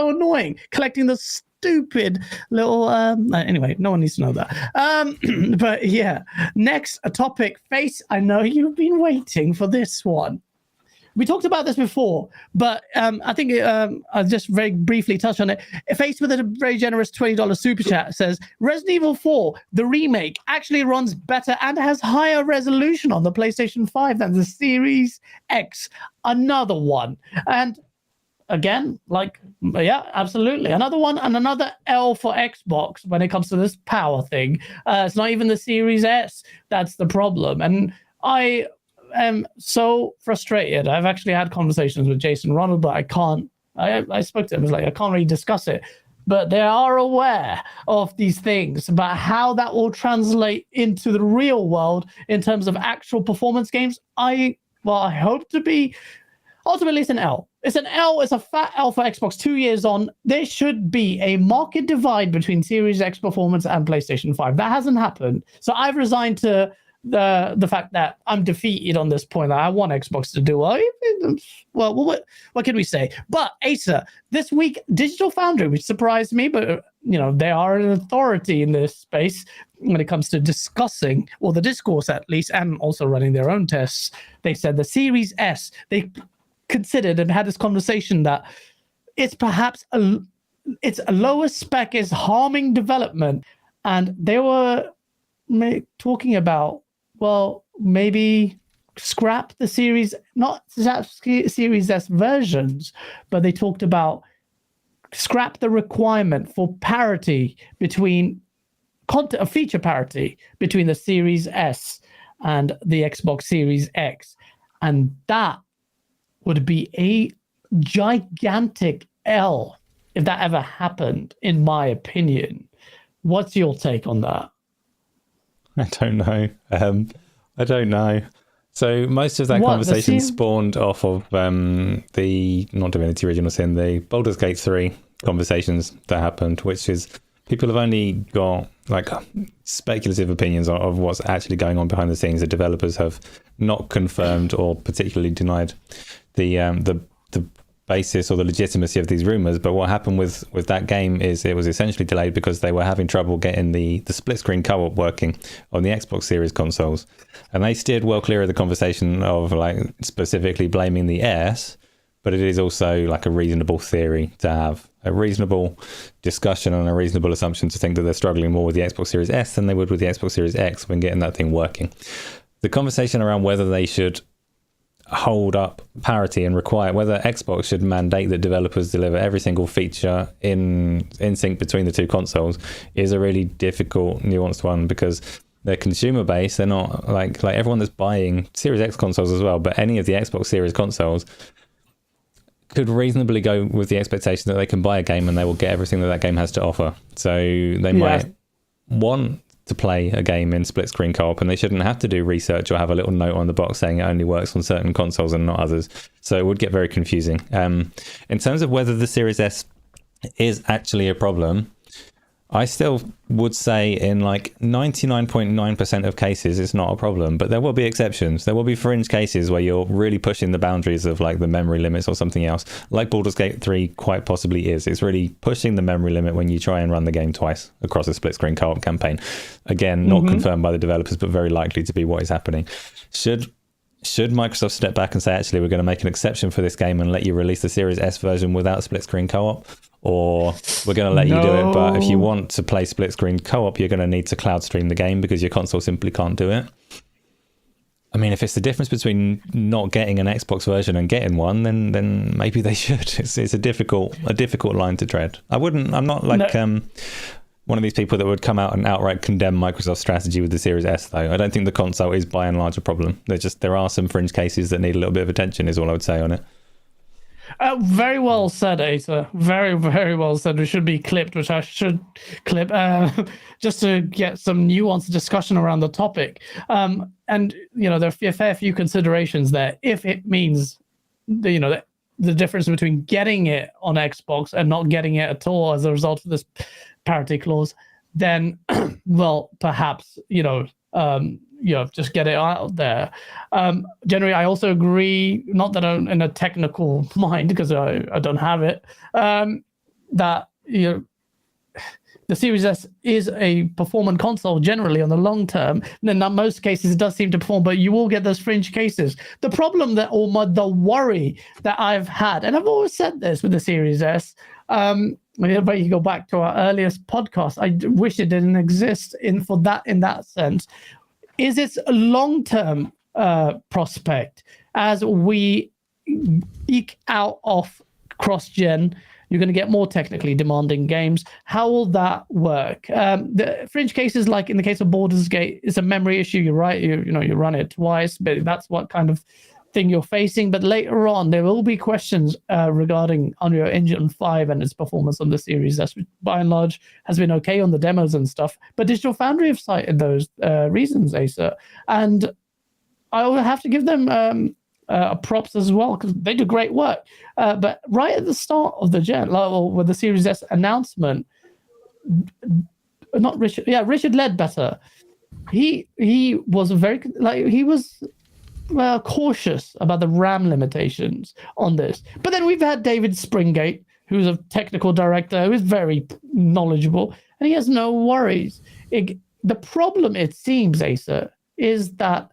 annoying. Collecting the stupid little anyway, no one needs to know that. But yeah, next topic. Face, I know you've been waiting for this one. We talked about this before, but I think I'll just very briefly touch on it. Faced with a very generous $20 super chat, says Resident Evil 4, the remake, actually runs better and has higher resolution on the PlayStation 5 than the Series X. Another one. And again, like, yeah, absolutely. Another one and another L for Xbox when it comes to this power thing. It's not even the Series S. That's the problem. And I am so frustrated. I've actually had conversations with Jason Ronald, but I can't. I spoke to him. I was like, I can't really discuss it. But they are aware of these things about how that will translate into the real world in terms of actual performance games. I hope to be ultimately it's an L. It's an L. It's a fat L for Xbox 2 years on. There should be a market divide between Series X performance and PlayStation 5. That hasn't happened. So I've resigned to the fact that I'm defeated on this point. I want Xbox to do well. Well, what can we say? But Acer, this week, Digital Foundry, which surprised me, but they are an authority in this space when it comes to discussing, or the discourse at least, and also running their own tests. They said the Series S, they considered and had this conversation that it's perhaps its lower spec is harming development, and they were talking about, well, maybe scrap the series, not Series S versions, but they talked about scrap the requirement for parity between content, feature parity between the Series S and the Xbox Series X. And that would be a gigantic L if that ever happened, in my opinion. What's your take on that? I don't know. I don't know. So most of that conversation spawned off of the, not Divinity Original Sin, the Baldur's Gate 3 conversations that happened, which is people have only got like speculative opinions of what's actually going on behind the scenes. The developers have not confirmed or particularly denied the basis or the legitimacy of these rumors. But what happened with that game is it was essentially delayed because they were having trouble getting the split screen co-op working on the Xbox Series consoles, and they steered well clear of the conversation of like specifically blaming the S. But it is also like a reasonable theory to have, a reasonable discussion and a reasonable assumption to think that they're struggling more with the Xbox Series S than they would with the Xbox Series X when getting that thing working. The conversation around whether they should hold up parity and require whether Xbox should mandate that developers deliver every single feature in sync between the two consoles is a really difficult, nuanced one, because their consumer base, they're not like everyone that's buying Series X consoles as well, but any of the Xbox Series consoles could reasonably go with the expectation that they can buy a game and they will get everything that game has to offer. So they might want to play a game in split screen co-op, and they shouldn't have to do research or have a little note on the box saying it only works on certain consoles and not others. So it would get very confusing. In terms of whether the Series S is actually a problem, I still would say in like 99.9% of cases it's not a problem, but there will be exceptions. There will be fringe cases where you're really pushing the boundaries of like the memory limits or something else, like Baldur's Gate 3 quite possibly is. It's really pushing the memory limit when you try and run the game twice across a split screen co-op campaign. Again, not confirmed by the developers, but very likely to be what is happening. Should Microsoft step back and say, actually, we're going to make an exception for this game and let you release the Series S version without split screen co-op? Or we're going to let you do it, but if you want to play split screen co-op, you're going to need to cloud stream the game because your console simply can't do it. I mean, if it's the difference between not getting an Xbox version and getting one, then maybe they should. It's a difficult line to tread. I'm not like one of these people that would come out and outright condemn Microsoft's strategy with the Series S, though. I don't think the console is by and large a problem. There are some fringe cases that need a little bit of attention, is all I would say on it. Very well said, Asa. Very, very well said. We should be clipped, which I should clip, just to get some nuanced discussion around the topic. And, there are a fair few considerations there. If it means, the difference between getting it on Xbox and not getting it at all as a result of this parity clause, then, well, perhaps, just get it out there. Generally, I also agree, not that I'm in a technical mind because I don't have it, that the Series S is a performant console generally on the long term. And in most cases, it does seem to perform, but you will get those fringe cases. The problem the worry that I've had, and I've always said this with the Series S, but you go back to our earliest podcast, I wish it didn't exist in that sense, is its a long-term prospect. As we eke out of cross-gen, you're going to get more technically demanding games. How will that work? The fringe cases, like in the case of Baldur's Gate, is a memory issue. You're right. You run it twice, but that's what kind of thing you're facing. But later on, there will be questions regarding Unreal Engine 5 and its performance on the Series S, which by and large has been okay on the demos and stuff. But Digital Foundry have cited those reasons, Asa. And I will have to give them props as well, because they do great work. But right at the start of the gen, with the Series S announcement, Richard Ledbetter, he was cautious about the RAM limitations on this. But then we've had David Springate, who's a technical director, who is very knowledgeable, and he has no worries. The problem, it seems, Asa, is that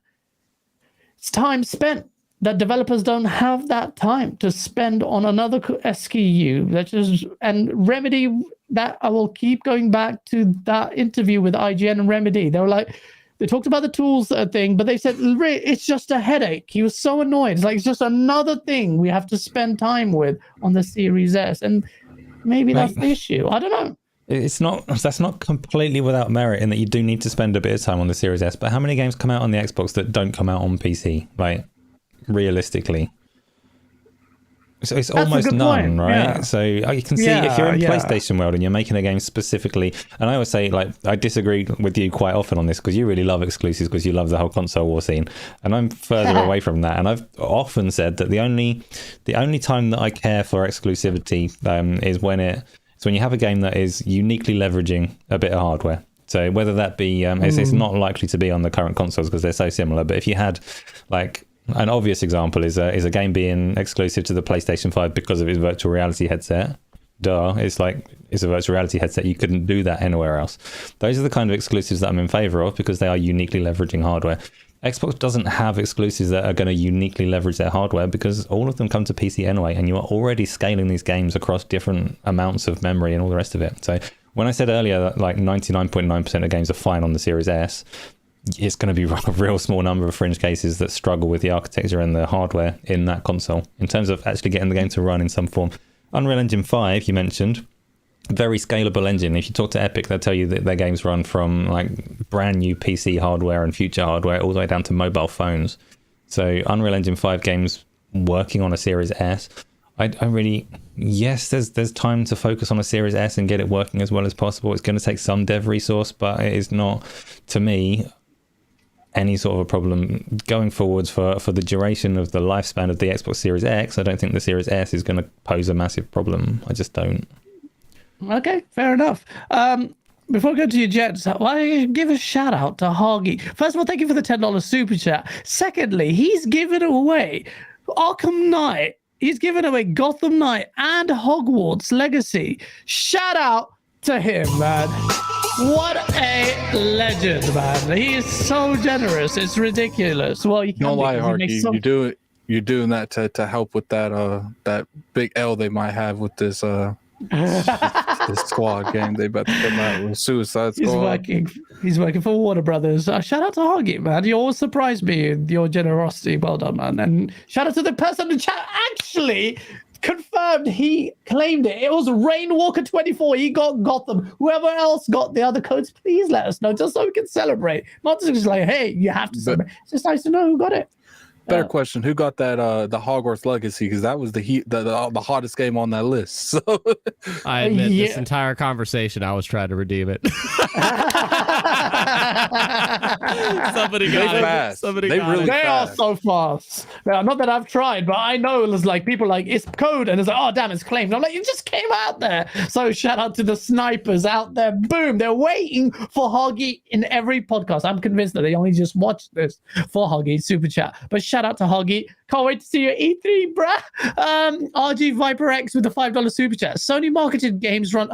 it's time spent that developers don't have that time to spend on another SKU. And Remedy, that I will keep going back to that interview with IGN and Remedy. They were like, they talked about the tools thing, but they said it's just a headache. He was so annoyed. It's like, it's just another thing we have to spend time with on the Series S. And maybe that's the issue. I don't know. That's not completely without merit in that you do need to spend a bit of time on the Series S. But how many games come out on the Xbox that don't come out on PC? Like, realistically. So it's almost none, right? Yeah. So you can see if you're in PlayStation world and you're making a game specifically, and I always say, like, I disagree with you quite often on this because you really love exclusives because you love the whole console war scene, and I'm further away from that. And I've often said that the only time that I care for exclusivity is when you have a game that is uniquely leveraging a bit of hardware. So whether that be, it's not likely to be on the current consoles because they're so similar. But if you had, like, an obvious example is a game being exclusive to the PlayStation 5 because of its virtual reality headset. It's a virtual reality headset. You couldn't do that anywhere else. Those are the kind of exclusives that I'm in favor of because they are uniquely leveraging hardware. Xbox doesn't have exclusives that are going to uniquely leverage their hardware because all of them come to PC anyway, and you are already scaling these games across different amounts of memory and all the rest of it. So when I said earlier that like 99.9% of games are fine on the Series S, it's going to be a real small number of fringe cases that struggle with the architecture and the hardware in that console in terms of actually getting the game to run in some form. Unreal Engine 5, you mentioned, very scalable engine. If you talk to Epic, they'll tell you that their games run from like brand new PC hardware and future hardware all the way down to mobile phones. So Unreal Engine 5 games working on a Series S, there's time to focus on a Series S and get it working as well as possible. It's going to take some dev resource, but it is not, to me, any sort of a problem going forwards for the duration of the lifespan of the Xbox Series X. I don't think the Series S is going to pose a massive problem. I just don't. Okay, fair enough. Before we go to your Jets, I give a shout out to Hoggy. First of all, thank you for the $10 super chat. Secondly, he's given away Arkham Knight. He's given away Gotham Knight and Hogwarts Legacy. Shout out to him, man. What a legend, man. He is so generous. It's ridiculous. Well, you can't lie, Harky. You're doing that to help with that big L they might have with this this squad game they about to come out with, Suicide Squad. He's working for Warner Brothers. Shout out to Hoggy, man. You always surprise me with your generosity. Well done, man. And shout out to the person in chat actually confirmed he claimed it. It was Rainwalker24. He got Gotham. Whoever else got the other codes, please let us know just so we can celebrate. Not just like, hey, you have to celebrate. It's just nice to know who got it. Better question: who got that? The Hogwarts Legacy, because that was the hottest game on that list. So I admit, this entire conversation, I was trying to redeem it. Somebody got it. Somebody got it. They are so fast. Now, not that I've tried, but I know there's like people like it's code, and it's like, oh damn, it's claimed. I'm like, it just came out there. So shout out to the snipers out there. Boom, they're waiting for Hoggy in every podcast. I'm convinced that they only just watched this for Hoggy super chat. But shout out to Hoggy. Can't wait to see your E3, bruh. RG Viper X with the $5 super chat. Sony marketed games run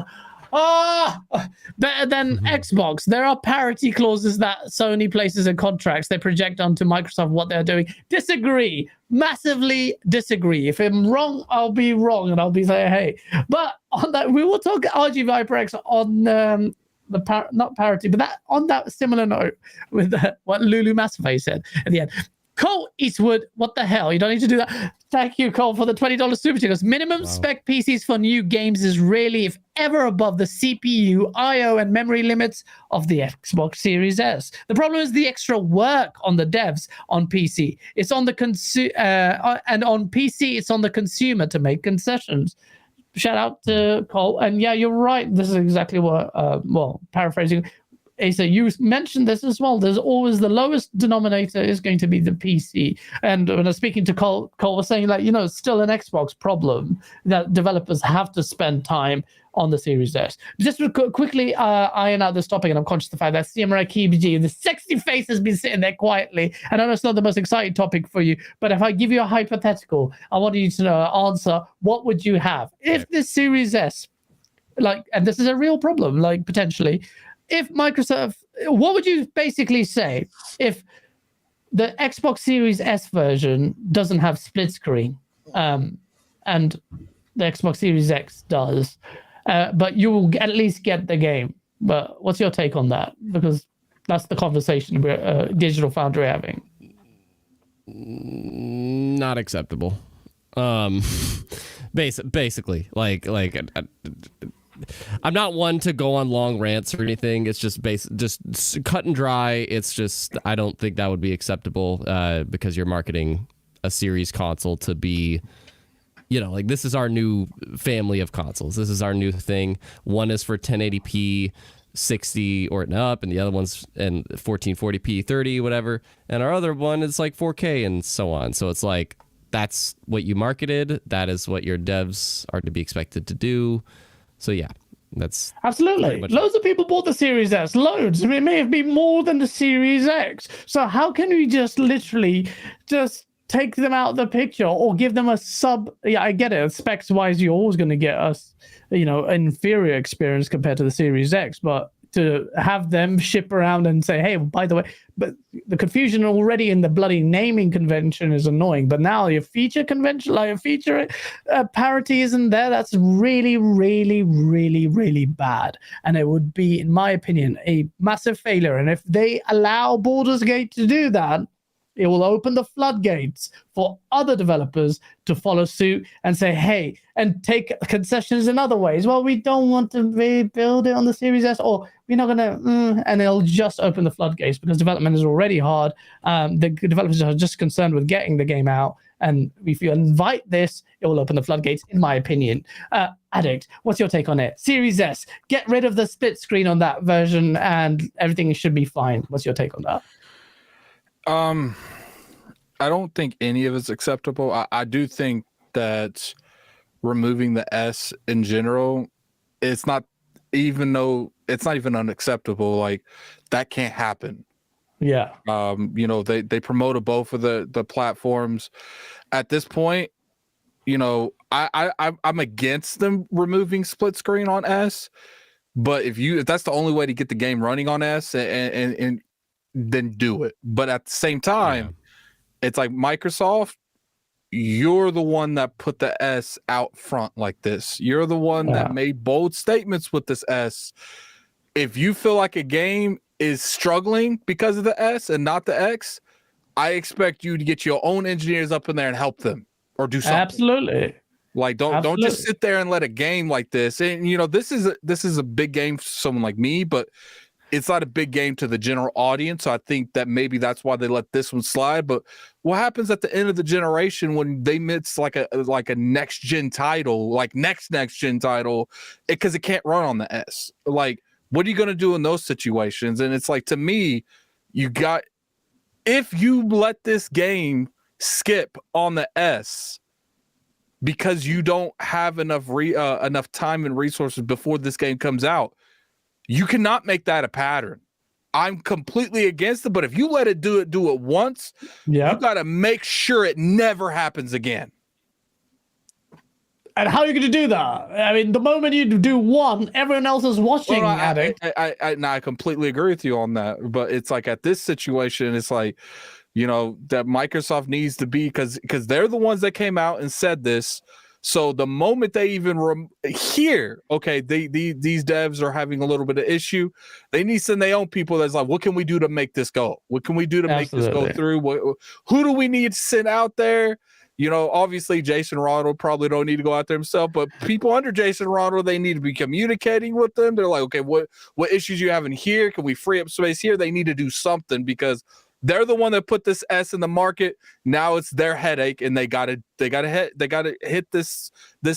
better than Xbox. There are parity clauses that Sony places in contracts. They project onto Microsoft what they're doing. Disagree. Massively disagree. If I'm wrong, I'll be wrong and I'll be saying, hey. But on that, we will talk RG Viper X on not parity, but that on that similar note with what Lulu Massafay said at the end. Cole Eastwood, what the hell? You don't need to do that. Thank you, Cole, for the $20 super chat. Minimum spec PCs for new games is really, if ever, above the CPU, I/O, and memory limits of the Xbox Series S. The problem is the extra work on the devs on PC. It's on the and on PC, it's on the consumer to make concessions. Shout out to Cole. And yeah, you're right. This is exactly what, paraphrasing. Asa, you mentioned this as well. There's always the lowest denominator is going to be the PC. And when I was speaking to Cole was saying like, it's still an Xbox problem that developers have to spend time on the Series S. Just to quickly iron out this topic, and I'm conscious of the fact that Samurai Kibiji, the sexy face, has been sitting there quietly. And I know it's not the most exciting topic for you, but if I give you a hypothetical, I want you to answer, what would you have if the Series S, and this is a real problem, potentially, if Microsoft, what would you basically say if the Xbox Series S version doesn't have split screen, and the Xbox Series X does. But you will at least get the game. But what's your take on that? Because that's the conversation we're Digital Foundry having. Not acceptable. Basically, like I'm not one to go on long rants or anything. It's just just cut and dry. It's just I don't think that would be acceptable because you're marketing a series console to be, like this is our new family of consoles. This is our new thing. One is for 1080p 60 or up, and the other one's in 1440p 30, whatever. And our other one is like 4K and so on. So it's like that's what you marketed. That is what your devs are to be expected to do. So yeah, that's absolutely. Loads of people bought the Series S. Loads. I mean, it may have been more than the Series X. So how can we just literally just take them out of the picture or give them a sub? Yeah, I get it. Specs wise, you're always going to get us, inferior experience compared to the Series X. But to have them ship around and say, hey, by the way, but the confusion already in the bloody naming convention is annoying. But now your feature convention, like a feature parity isn't there. That's really, really, really, really bad. And it would be, in my opinion, a massive failure. And if they allow Baldur's Gate to do that, it will open the floodgates for other developers to follow suit and say, hey, and take concessions in other ways. Well, we don't want to rebuild it on the Series S, or we're not going to, and it'll just open the floodgates because development is already hard. The developers are just concerned with getting the game out. And if you invite this, it will open the floodgates, in my opinion. Addict, what's your take on it? Series S, get rid of the split screen on that version and everything should be fine. What's your take on that? I don't think any of it's acceptable. I do think that removing the S in general, it's not even unacceptable. Like that can't happen. Yeah. They promoted both of the platforms. At this point, I'm against them removing split screen on S. But if that's the only way to get the game running on S, and then do it. But at the same time, it's like Microsoft, you're the one that put the S out front like this. You're the one that made bold statements with this S. If you feel like a game is struggling because of the S and not the X, I expect you to get your own engineers up in there and help them or do something. Absolutely. Like don't just sit there and let a game like this. And this is a big game for someone like me, but it's not a big game to the general audience. So I think that maybe that's why they let this one slide. But what happens at the end of the generation when they miss like a next gen title, like next gen title, because it can't run on the S? Like, what are you going to do in those situations? And it's like, to me, if you let this game skip on the S because you don't have enough time and resources before this game comes out, you cannot make that a pattern. I'm completely against it, but if you let it do it once, you got to make sure it never happens again. And how are you going to do that? I mean, the moment you do one, everyone else is watching. I completely agree with you on that. But it's like at this situation, it's like, that Microsoft needs to be, because they're the ones that came out and said this. So the moment they even hear, okay, these devs are having a little bit of issue, they need to send their own people that's like, what can we do to make this go? What can we do to make this go through? Who do we need to send out there? Obviously Jason Ronald probably don't need to go out there himself, but people under Jason Ronald, they need to be communicating with them. They're like, okay, what issues you have in here? Can we free up space here? They need to do something because they're the one that put this S in the market. Now it's their headache, and they gotta hit this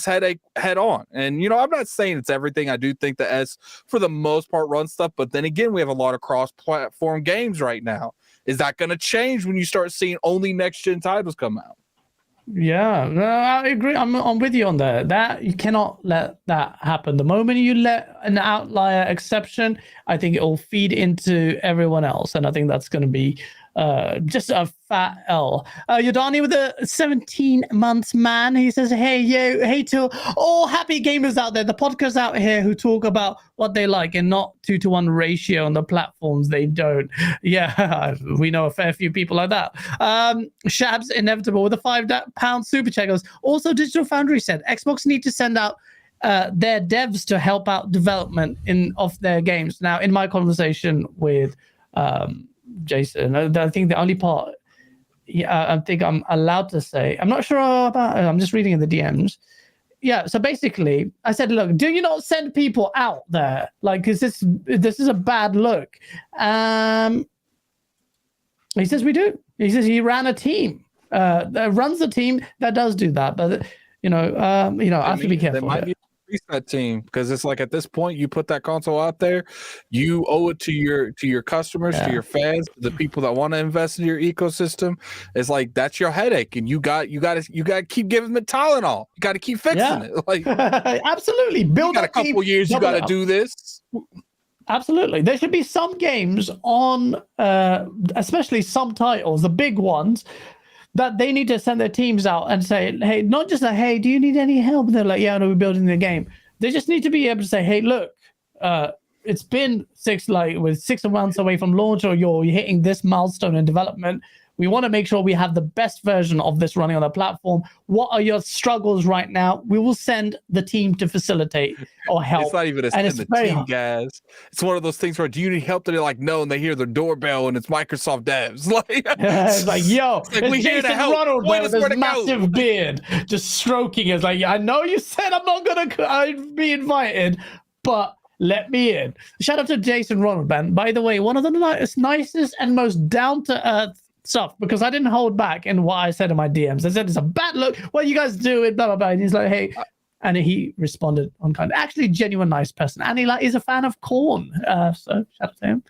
headache head on. And I'm not saying it's everything. I do think the S for the most part runs stuff, but then again, we have a lot of cross-platform games right now. Is that going to change when you start seeing only next-gen titles come out? Yeah, no, I agree. I'm with you on that. That you cannot let that happen. The moment you let an outlier exception, I think it will feed into everyone else, and I think that's going to be just a fat L. Yodani with a 17 months man. He says, hey to all happy gamers out there, the podcasts out here who talk about what they like and not 2-to-1 ratio on the platforms they don't. Yeah, we know a fair few people like that. Shabs Inevitable with a £5 super chat goes, also Digital Foundry said Xbox need to send out their devs to help out development of their games. Now, in my conversation with Jason, I think the only part I think I'm allowed to say, I'm not sure about, I'm just reading in the DMs. Yeah, so basically, I said, look, do you not send people out there? Like, because this is a bad look. He says we do. He says he ran a team, that runs a team that does do that. But, I have to be careful. That team, because it's like at this point you put that console out there, you owe it to your customers, to your fans, the people that want to invest in your ecosystem. It's like that's your headache, and you got to keep giving them Tylenol. You got to keep fixing it. Like absolutely, build a couple years. You got to do this. Absolutely, there should be some games on, especially some titles, the big ones, that they need to send their teams out and say, hey, not just that, hey, do you need any help? And they're like, yeah, no, we're building the game. They just need to be able to say, hey, look, it's been 6 months away from launch, or you're hitting this milestone in development. We want to make sure we have the best version of this running on the platform. What are your struggles right now? We will send the team to facilitate or help. It's not even a send the team, guys. It's one of those things where, do you need help? They're like, no, and they hear the doorbell and it's Microsoft devs. It's like, yo, it's Jason Ronald with his massive beard just stroking it. It's like, I know you said I'm not going to be invited, but let me in. Shout out to Jason Ronald, man. By the way, one of the nicest and most down-to-earth stuff, because I didn't hold back in what I said in my DMs. I said it's a bad look. What you guys do it, blah blah blah. And he's like, hey, and he responded on kind of actually genuine nice person, and is a fan of Korn. So shout out to him.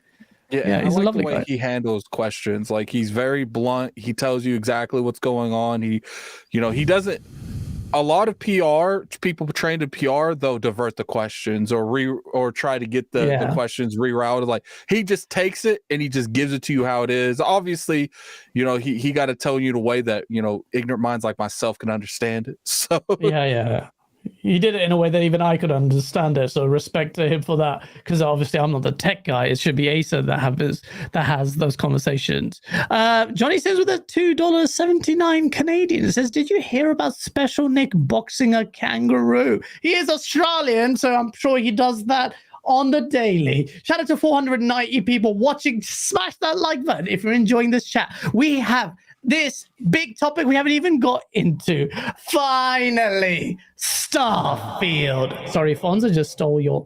Yeah, he's a lovely guy. He handles questions, like he's very blunt. He tells you exactly what's going on. He doesn't. A lot of PR people trained in PR, they'll divert the questions or try to get the questions rerouted. Like he just takes it and he just gives it to you how it is. Obviously, he got to tell you the way that ignorant minds like myself can understand it. So yeah. He did it in a way that even I could understand it. So respect to him for that, because obviously I'm not the tech guy. It should be Asa that has those conversations. Johnny says with a $2.79 Canadian, it says, did you hear about Special Nick boxing a kangaroo? He is Australian, so I'm sure he does that on the daily. Shout out to 490 people watching. Smash that like button if you're enjoying this chat. We have this big topic we haven't even got into. Finally, Starfield. Sorry, Fonza just stole your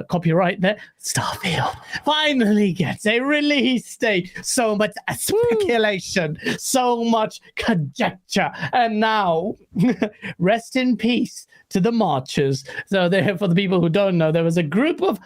copyright there. Starfield finally gets a release date. So much speculation, so much conjecture, and now rest in peace to the marchers. So there, for the people who don't know, there was a group of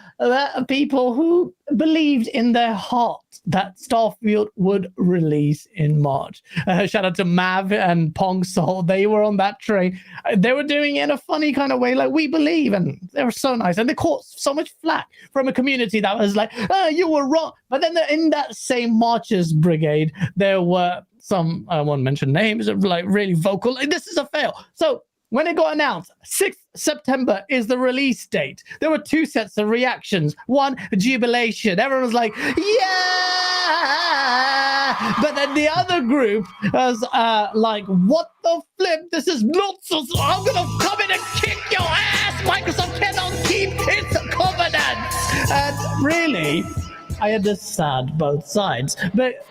people who believed in their heart that Starfield would release in March. Shout out to Mav and Pong Soul. They were on that train. They were doing it in a funny kind of way, like, we believe, and they were so nice. And they caught so much flack from a community that was like, oh, you were wrong. But then in that same Marchers Brigade, there were some, I won't mention names, like really vocal. This is a fail. So when it got announced, 6th September is the release date. There were 2 sets of reactions. One, jubilation. Everyone was like, yeah! But then the other group was like, what the flip? This is nonsense. I'm going to come in and kick your ass. Microsoft cannot keep its covenants. And really, I understand both sides. But,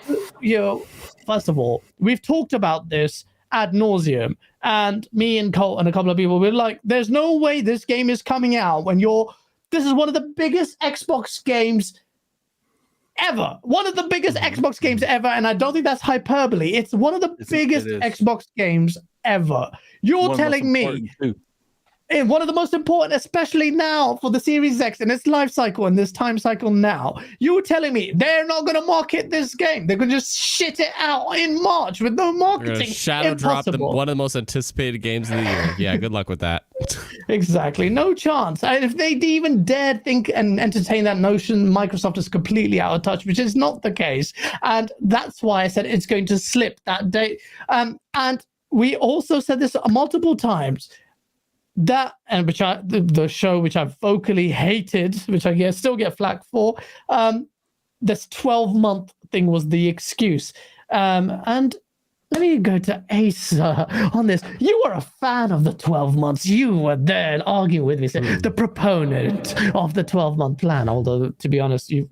first of all, we've talked about this ad nauseum, and me and Colt and a couple of people were like, there's no way this game is coming out when this is one of the biggest Xbox games ever. One of the biggest Xbox games ever, and I don't think that's hyperbole. It's one of the biggest Xbox games ever. You're telling me And one of the most important, especially now for the Series X in its life cycle and this time cycle now, you were telling me they're not going to market this game. They're going to just shit it out in March with no marketing. Shadow drop one of the most anticipated games of the year. Yeah, good luck with that. Exactly. No chance. And if they even dared think and entertain that notion, Microsoft is completely out of touch, which is not the case. And that's why I said it's going to slip that date. And we also said this multiple times. That, and which the show which I vocally hated, which I still get flack for, this 12-month thing was the excuse. And let me go to Acer on this. You were a fan of the 12 months. You were there arguing with me, the proponent of the 12-month plan. Although, to be honest, you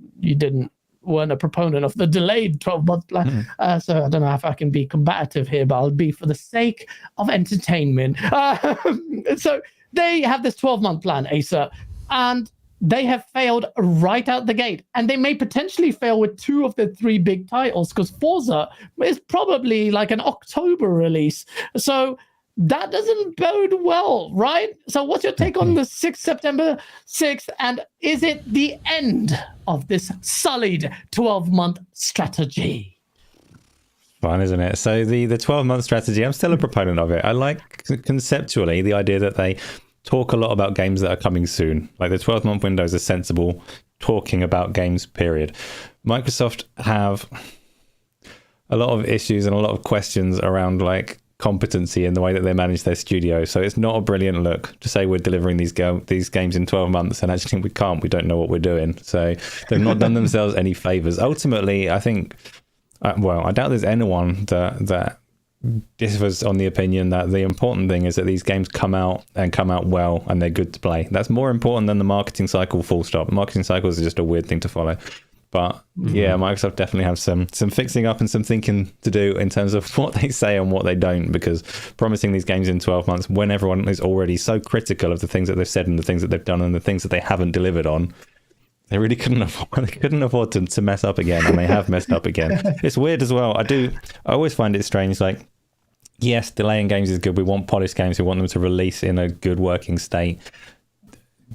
weren't a proponent of the delayed 12-month plan. So I don't know if I can be combative here, but I'll be for the sake of entertainment. So they have this 12-month plan, Acer, and they have failed right out the gate. And they may potentially fail with 2 of the 3 big titles, because Forza is probably like an October release. So that doesn't bode well, right? So what's your take on the September 6th? And is it the end of this sullied 12-month strategy? Fun, isn't it? So the 12-month strategy, I'm still a proponent of it. I like conceptually the idea that they talk a lot about games that are coming soon. Like the 12-month windows are sensible talking about games, period. Microsoft have a lot of issues and a lot of questions around like competency in the way that they manage their studio. So it's not a brilliant look to say we're delivering these games in 12 months and actually we can't. We don't know what we're doing. So they've not done themselves any favors. Ultimately, I think, I doubt there's anyone that differs on the opinion that the important thing is that these games come out well and they're good to play. That's more important than the marketing cycle, full stop. Marketing cycles are just a weird thing to follow. But yeah, Microsoft definitely have some fixing up and some thinking to do in terms of what they say and what they don't, because promising these games in 12 months when everyone is already so critical of the things that they've said and the things that they've done and the things that they haven't delivered on, they really couldn't afford to mess up again, and they have messed up again. It's weird as well. I always find it strange. Like, yes, delaying games is good. We want polished games. We want them to release in a good working state.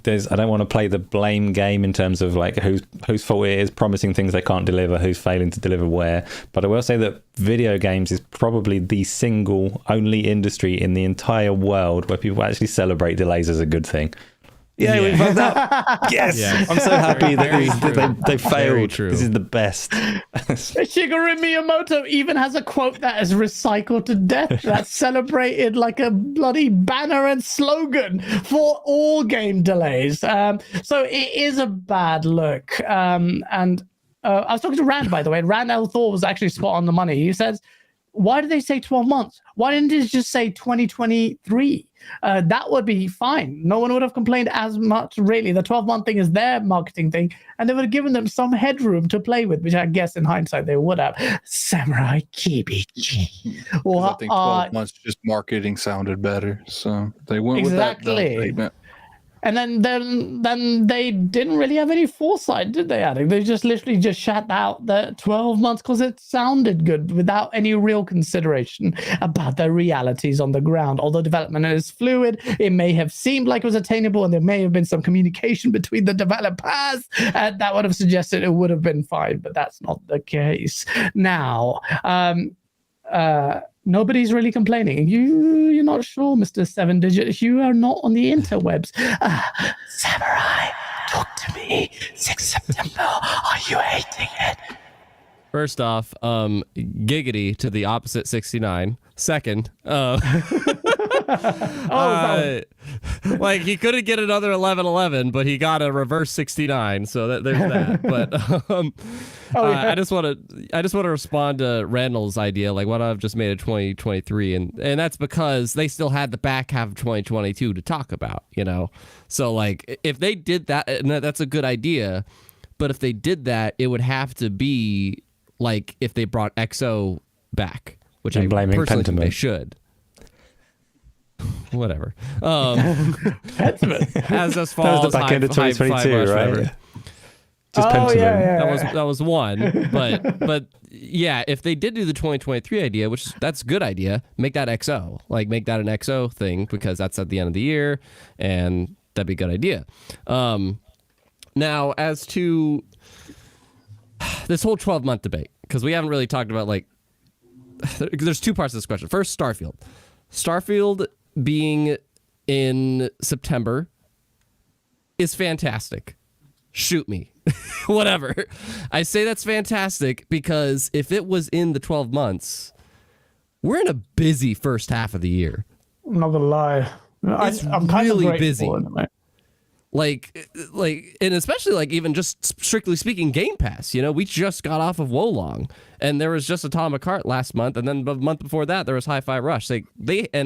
I don't want to play the blame game in terms of like whose fault it is, promising things they can't deliver, who's failing to deliver where. But I will say that video games is probably the single only industry in the entire world where people actually celebrate delays as a good thing. Yeah, we fucked up. Yes, yeah. I'm so happy that they failed. This is the best. Shigeru Miyamoto even has a quote that is recycled to death. That's celebrated like a bloody banner and slogan for all game delays. So it is a bad look. And I was talking to Rand, by the way. Rand L. Thor was actually spot on the money. He says, why did they say 12 months? Why didn't it just say 2023? That would be fine. No one would have complained as much, really. The 12-month thing is their marketing thing, and they would have given them some headroom to play with, which I guess in hindsight they would have. Samurai Kibichi. Well, I think 12 months just marketing sounded better, so they went with that statement. And then they didn't really have any foresight, did they, Adam? They just literally just shut out the 12 months because it sounded good without any real consideration about the realities on the ground. Although development is fluid, it may have seemed like it was attainable, and there may have been some communication between the developers that would have suggested it would have been fine, but that's not the case. Now, nobody's really complaining. You're not sure, Mr. 7 Digit. You are not on the interwebs. Samurai, talk to me. 6 September. Are you hating it? First off, giggity to the opposite 69. Second, like he couldn't get another 1111, but he got a reverse 69. So there's that. But I just want to respond to Randall's idea. Like, what I've just made a 2023, and that's because they still had the back half of 2022 to talk about. You know, so like if they did that, and that's a good idea. But if they did that, it would have to be like if they brought XO back, which I personally think they should. Whatever. As far as the back end of 2022, right? Just Pentiment. That was one. But yeah, if they did do the 2023 idea, which that's a good idea, make that XO. Like make that an XO thing because that's at the end of the year, and that'd be a good idea. Now, as to this whole 12-month debate, because we haven't really talked about like, there's two parts of this question. First, Starfield. Starfield being in September is fantastic. Shoot me. Whatever. I say that's fantastic because if it was in the 12 months, we're in a busy first half of the year. I'm not gonna lie. I'm kind really of busy. Like, and especially like even just strictly speaking, Game Pass. You know, we just got off of Wolong, and there was just Atomic Heart last month, and then the month before that there was Hi-Fi Rush. And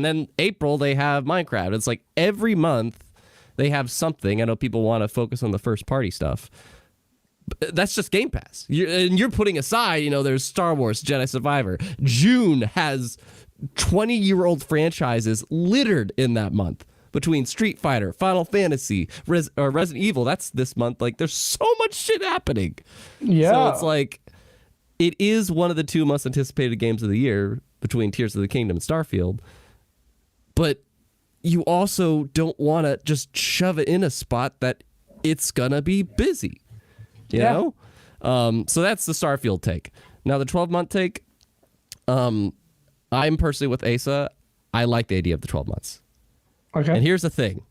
then April they have Minecraft. It's like every month they have something. I know people want to focus on the first party stuff. But that's just Game Pass. You're putting aside, you know, there's Star Wars, Jedi Survivor. June has 20-year-old franchises littered in that month. Between Street Fighter, Final Fantasy, Resident Evil, that's this month. Like, there's so much shit happening. Yeah. So it's like, it is one of the two most anticipated games of the year between Tears of the Kingdom and Starfield. But you also don't want to just shove it in a spot that it's going to be busy. You know? So that's the Starfield take. Now, the 12-month take, I'm personally with Asa. I like the idea of the 12 months. Okay. And here's the thing,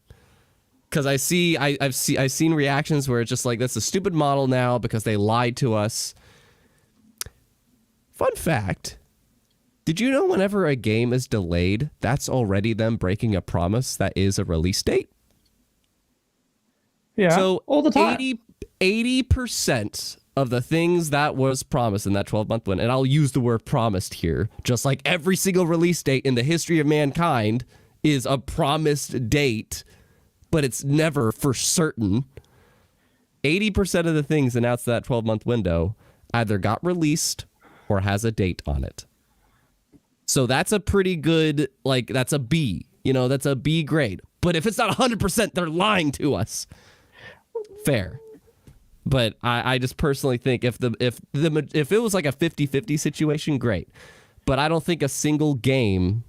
because I've seen reactions where it's just like, that's a stupid model now because they lied to us. Fun fact, did you know whenever a game is delayed, that's already them breaking a promise that is a release date? Yeah, so all the time. 80% of the things that was promised in that 12-month win, and I'll use the word promised here, just like every single release date in the history of mankind is a promised date, but it's never for certain. 80% of the things announced in that 12-month window either got released or has a date on it. So that's a pretty good, like, that's a B. You know, that's a B grade. But if it's not 100%, they're lying to us. Fair. But I just personally think if it was like a 50-50 situation, great. But I don't think a single game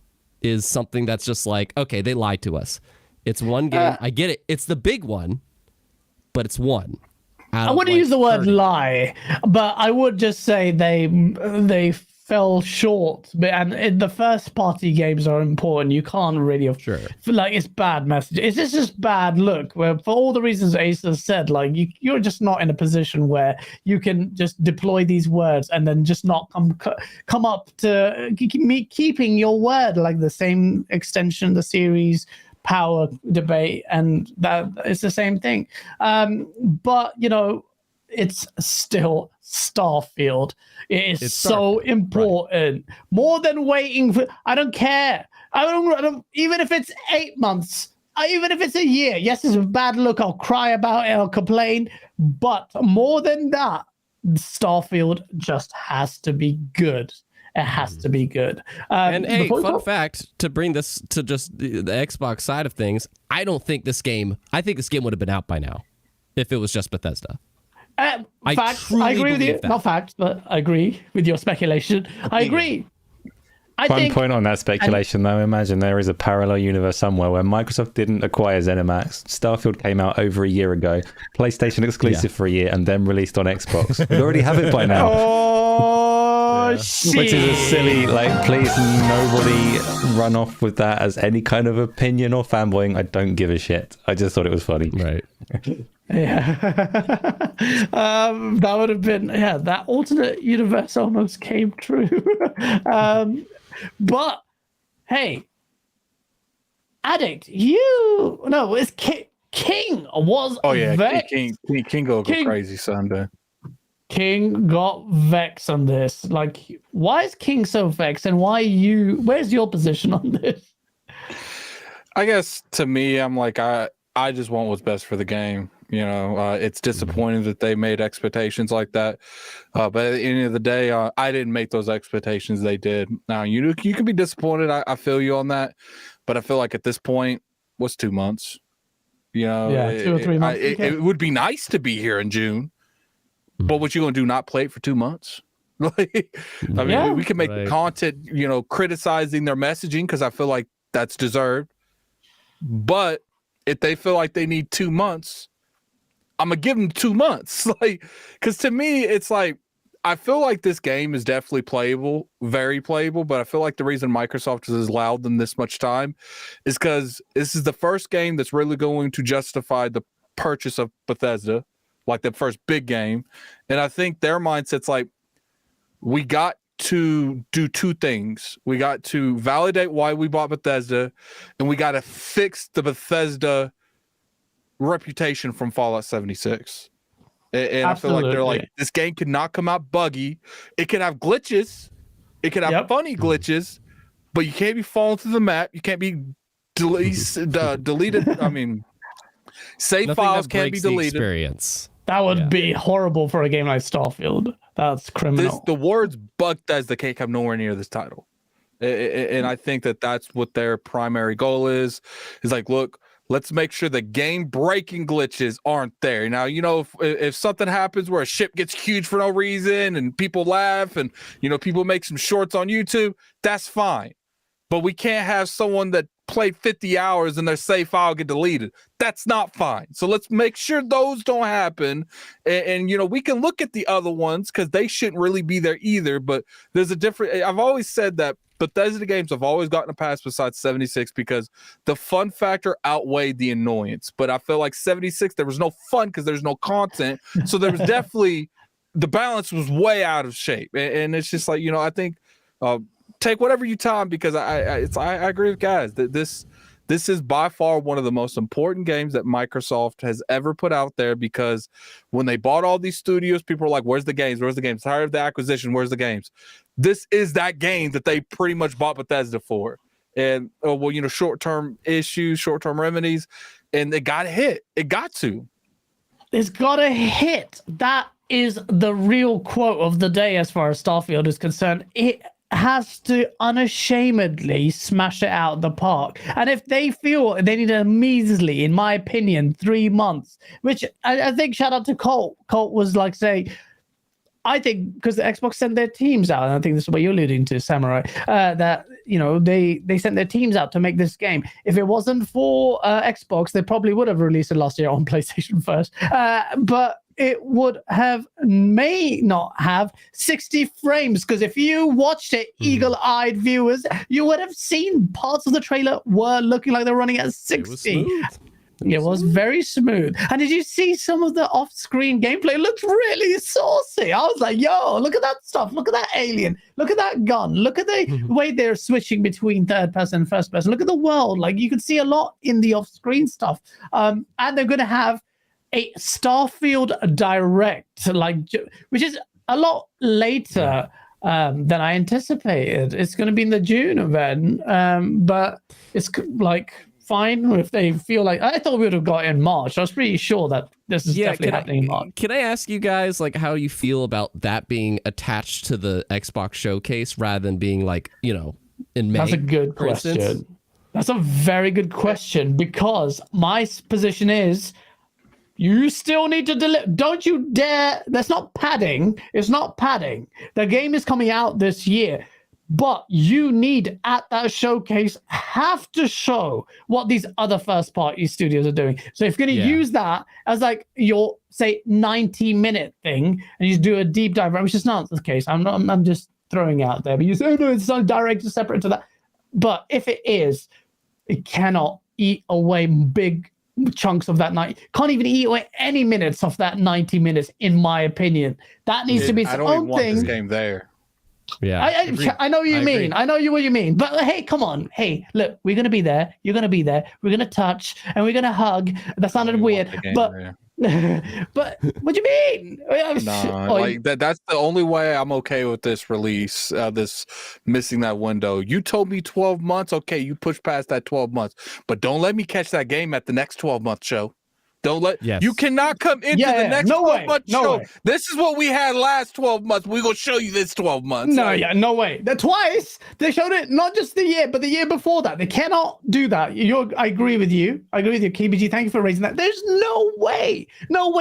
is something that's just like, okay, they lied to us. It's one game. I get it. It's the big one, but it's one. I wouldn't use the word lie, but I would just say they fell short. And the first party games are important. You can't really like, it's bad message. It's just bad look. Where for all the reasons Ace has said, like you're just not in a position where you can just deploy these words and then just not come up to keeping your word, like the same extension, the series power debate, and that it's the same thing. But you know, it's still Starfield. It's so important. Right. More than waiting for. I don't care. I don't. Even if it's 8 months. Even if it's a year. Yes, it's a bad look. I'll cry about it. I'll complain. But more than that, Starfield just has to be good. It has to be good. And hey, fun fact, to bring this to just the Xbox side of things, I think this game would have been out by now if it was just Bethesda. I agree with you. Not fact, but I agree with your speculation. I agree. One point on that speculation, though. Imagine there is a parallel universe somewhere where Microsoft didn't acquire ZeniMax. Starfield came out over a year ago, PlayStation exclusive for a year, and then released on Xbox. We already have it by now. Shit. Which is a silly, like, please nobody run off with that as any kind of opinion or fanboying. I don't give a shit. I just thought it was funny. Right. Yeah. That would have been, that alternate universe almost came true. But hey, Addict, it's King was vexed. King go crazy Sunday. King got vexed on this. Like, why is King so vexed, and where's your position on this? I guess to me, I'm like, I just want what's best for the game. You know, it's disappointing that they made expectations like that. But at the end of the day, I didn't make those expectations. They did. Now, you can be disappointed. I feel you on that. But I feel like at this point, what's 2 months? You know, 2 or 3 months. It would be nice to be here in June. But what you gonna do? Not play it for 2 months? Like, I mean, we can make the content, criticizing their messaging because I feel like that's deserved. But if they feel like they need 2 months, I'm gonna give them 2 months. Like, because to me, it's like I feel like this game is definitely playable, very playable. But I feel like the reason Microsoft has allowed them this much time is because this is the first game that's really going to justify the purchase of Bethesda, like the first big game. And I think their mindset's like, we got to do two things. We got to validate why we bought Bethesda, and we got to fix the Bethesda reputation from Fallout 76. And I feel like they're like, this game could not come out buggy. It could have glitches. It could have funny glitches, but you can't be falling through the map. You can't be deleted. I mean, save files can't be deleted. Experience. That would be horrible for a game like Starfield. That's criminal. The words Bethesda can't come nowhere near this title. And I think that that's what their primary goal is like, look, let's make sure the game-breaking glitches aren't there. Now, if something happens where a ship gets huge for no reason and people laugh and, people make some shorts on YouTube, that's fine. But we can't have someone that played 50 hours and their save file get deleted. That's not fine. So let's make sure those don't happen. And we can look at the other ones because they shouldn't really be there either. But there's a different... I've always said that Bethesda games have always gotten a pass besides 76 because the fun factor outweighed the annoyance. But I feel like 76, there was no fun because there's no content. So there was definitely... the balance was way out of shape. And it's just like, I think... take whatever you time because I agree with guys that this is by far one of the most important games that Microsoft has ever put out there, because when they bought all these studios, people were like, where's the games? Where's the games? Tired of the acquisition. Where's the games? This is that game that they pretty much bought Bethesda for. And, short-term issues, short-term remedies, and it got hit. It got to. It's got a hit. That is the real quote of the day as far as Starfield is concerned. It has to unashamedly smash it out of the park. And if they feel they need a measly, in my opinion, 3 months, which I think, shout out to Colt. Colt was like saying, I think because the Xbox sent their teams out, and I think this is what you're alluding to, Samurai, that, they sent their teams out to make this game. If it wasn't for Xbox, they probably would have released it last year on PlayStation first. But it may not have 60 frames, because if you watched it, eagle-eyed viewers, you would have seen parts of the trailer were looking like they're running at 60. It was very smooth. And did you see some of the off-screen gameplay? It looked really saucy. I was like, yo, look at that stuff. Look at that alien. Look at that gun. Look at the way they're switching between third person and first person. Look at the world. Like, you can see a lot in the off-screen stuff. And they're going to have a Starfield Direct, which is a lot later than I anticipated. It's going to be in the June event, but it's fine if they feel like... I thought we would have got it in March. I was pretty sure that this is definitely happening in March. Can I ask you guys how you feel about that being attached to the Xbox showcase rather than being in May? That's a good question. That's a very good question, because my position is, you still need to deliver. Don't you dare. That's not padding. It's not padding. The game is coming out this year, but you need, at that showcase, have to show what these other first-party studios are doing. So if you're going to use that as your, say, 90-minute thing, and you do a deep dive, which is not the case. I'm just throwing out there. But you say, oh, no, it's not direct, it's separate to that. But if it is, it cannot eat away big chunks of that night. Can't even eat away any minutes of that 90 minutes, in my opinion. That needs to be its own thing. I don't even want this game there. Yeah, I know what you mean. I know what you mean. But hey, come on. Hey, look, we're gonna be there. You're gonna be there. We're gonna touch and we're gonna hug. That sounded weird, but but what do you mean? That's the only way I'm okay with this release. This missing that window. You told me 12 months. Okay, you push past that 12 months, but don't let me catch that game at the next 12-month show. Don't let Yes. you cannot come into the next 12-month show. way. This is what we had last 12 months. We're gonna show you this 12 months. No way. Twice they showed it, not just the year, but the year before that. They cannot do that. I agree with you. KBG. Thank you for raising that. There's no way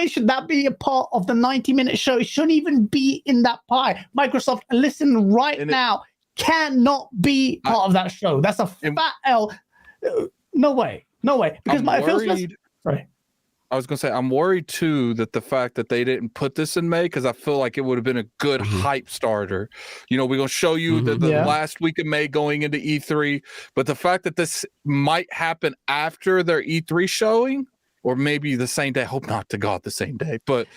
should that be a part of the 90-minute show. It shouldn't even be in that pie. Microsoft, listen now, cannot be part of that show. That's a fat L. No way. Because sorry. I was going to say, I'm worried too that the fact that they didn't put this in May, because I feel like it would have been a good hype starter. We're going to show you the last week of May going into E3, but the fact that this might happen after their E3 showing, or maybe the same day, I hope not to God the same day, but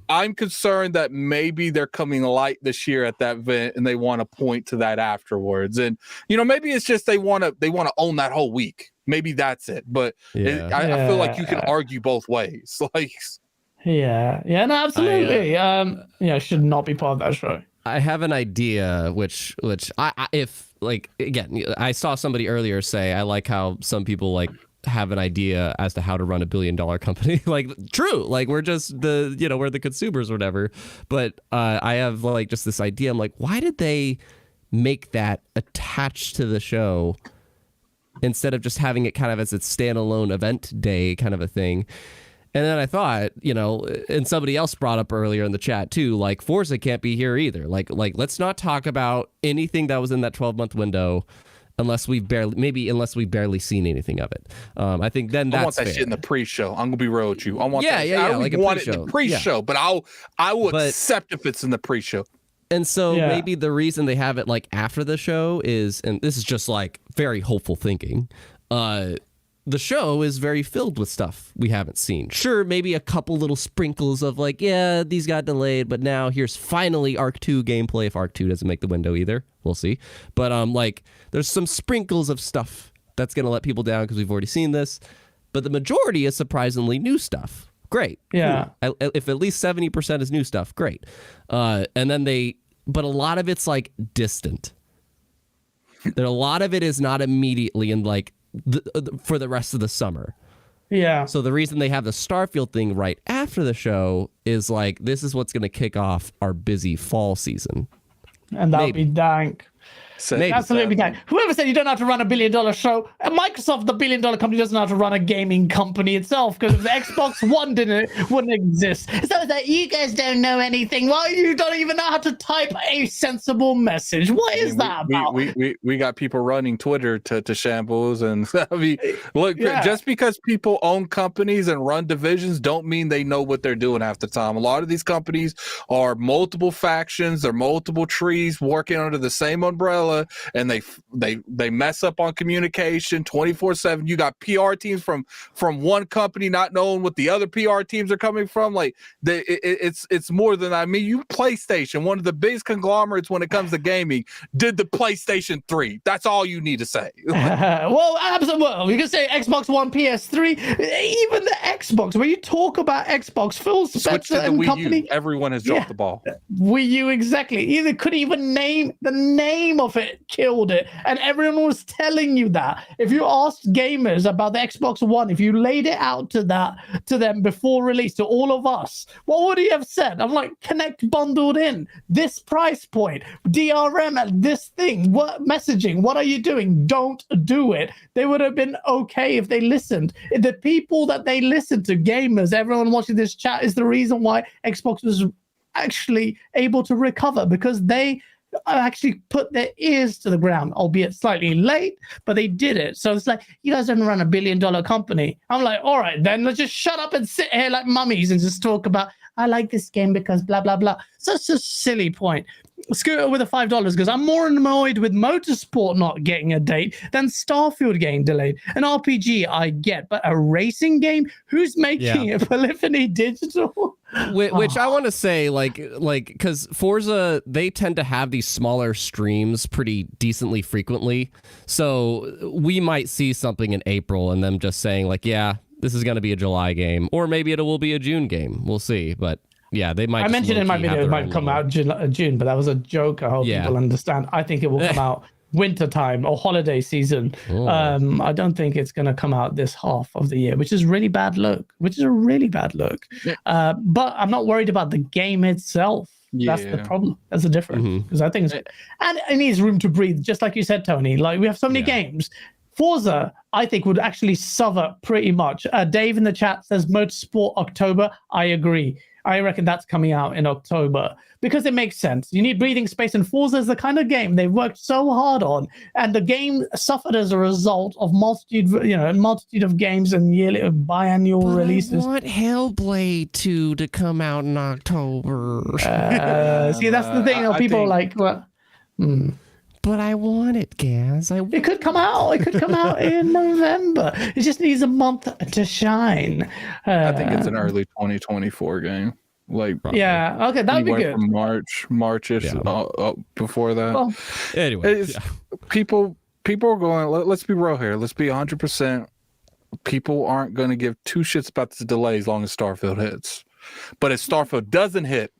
I'm concerned that maybe they're coming light this year at that event and they want to point to that afterwards. And, maybe it's just they want to own that whole week. Maybe that's it, but I feel like you can argue both ways. No, absolutely. Should not be part of that show. I have an idea, which again, I saw somebody earlier say, I like how some people have an idea as to how to run $1 billion company. True. We're just we're the consumers or whatever. But I have just this idea. I'm like, why did they make that attached to the show instead of just having it kind of as its standalone event day kind of a thing? And then I thought, and somebody else brought up earlier in the chat too, Forza can't be here either. Let's not talk about anything that was in that 12-month window unless we've barely seen anything of it. I think then that's I want that fair. shit in the pre-show. I'm gonna be real with you. I want that. I don't even want it in the pre-show, but I will accept if it's in the pre-show. And so maybe the reason they have it after the show is, and this is just very hopeful thinking, the show is very filled with stuff we haven't seen. Sure, maybe a couple little sprinkles of these got delayed, but now here's finally Arc 2 gameplay. If Arc 2 doesn't make the window either, we'll see. But there's some sprinkles of stuff that's going to let people down because we've already seen this. But the majority is surprisingly new stuff. Great. Yeah. Cool. If at least 70% is new stuff, great. And then but a lot of it's distant. A lot of it is not immediately in for the rest of the summer. Yeah. So the reason they have the Starfield thing right after the show is this is what's going to kick off our busy fall season. And that'll be dank. Absolutely dank. Whoever said you don't have to run $1 billion show, Microsoft, the $1 billion company, doesn't have to run a gaming company itself, because if the Xbox One wouldn't exist. So it's you guys don't know anything. Well, you don't even know how to type a sensible message. What is that about? We got people running Twitter to shambles, and just because people own companies and run divisions don't mean they know what they're doing half the time. A lot of these companies are multiple factions, they're multiple trees working under the same umbrella, and they mess up on communication 24/7. You got PR teams from one company not knowing what the other PR teams are coming from. It's more than you PlayStation, one of the biggest conglomerates when it comes to gaming, did the PlayStation 3. That's all you need to say. Well, absolutely. Well, you can say Xbox One, PS3, even the Xbox. When you talk about Xbox, Phil Spencer and company, everyone has dropped the ball. Wii U, exactly. Either couldn't even name the name of it, killed it, and everyone was telling you that. If you asked gamers about the Xbox One, if you laid it out to them before release, to all of us, what would he have said? I'm like, Connect bundled in, this price point, DRM at this thing, what messaging, what are you doing? Don't do it. They would have been okay if they listened. The people that they listened to, gamers, everyone watching this chat, is the reason why Xbox was actually able to recover, because they actually put their ears to the ground, albeit slightly late, but they did it. So it's you guys don't run $1 billion company. I'm like, all right, then let's just shut up and sit here like mummies and just talk about, I like this game because blah, blah, blah. Such a silly point. Scooter with a $5 because I'm more annoyed with Motorsport not getting a date than Starfield getting delayed. An RPG I get, but a racing game? Who's making it? Polyphony Digital? Which I want to say, because Forza, they tend to have these smaller streams pretty decently frequently. So we might see something in April and them just saying this is going to be a July game, or maybe it will be a June game. We'll see. But yeah, they might. I mentioned in my video it might come out June, but that was a joke. I hope people understand. I think it will come out winter time or holiday season. I don't think it's going to come out this half of the year, which is a really bad look. But I'm not worried about the game itself. Yeah. That's the problem. That's the difference. Because I think and it needs room to breathe, just like you said, Tony. Like, we have so many games. Forza, I think, would actually suffer pretty much. Dave in the chat says Motorsport October. I agree. I reckon that's coming out in October because it makes sense. You need breathing space, and Forza is the kind of game they've worked so hard on, and the game suffered as a result of multitude of games and yearly biannual releases. I want Hellblade 2 to come out in October. See, that's the thing. People are like, well, But I want it, Gaz. It could come out. It could come out in November. It just needs a month to shine. I think it's an early 2024 game. Like, yeah, okay, that would be good. From March-ish before that. Well, anyway, people are going. Let's be real here. Let's be 100%. People aren't going to give two shits about this delay as long as Starfield hits. But if Starfield doesn't hit,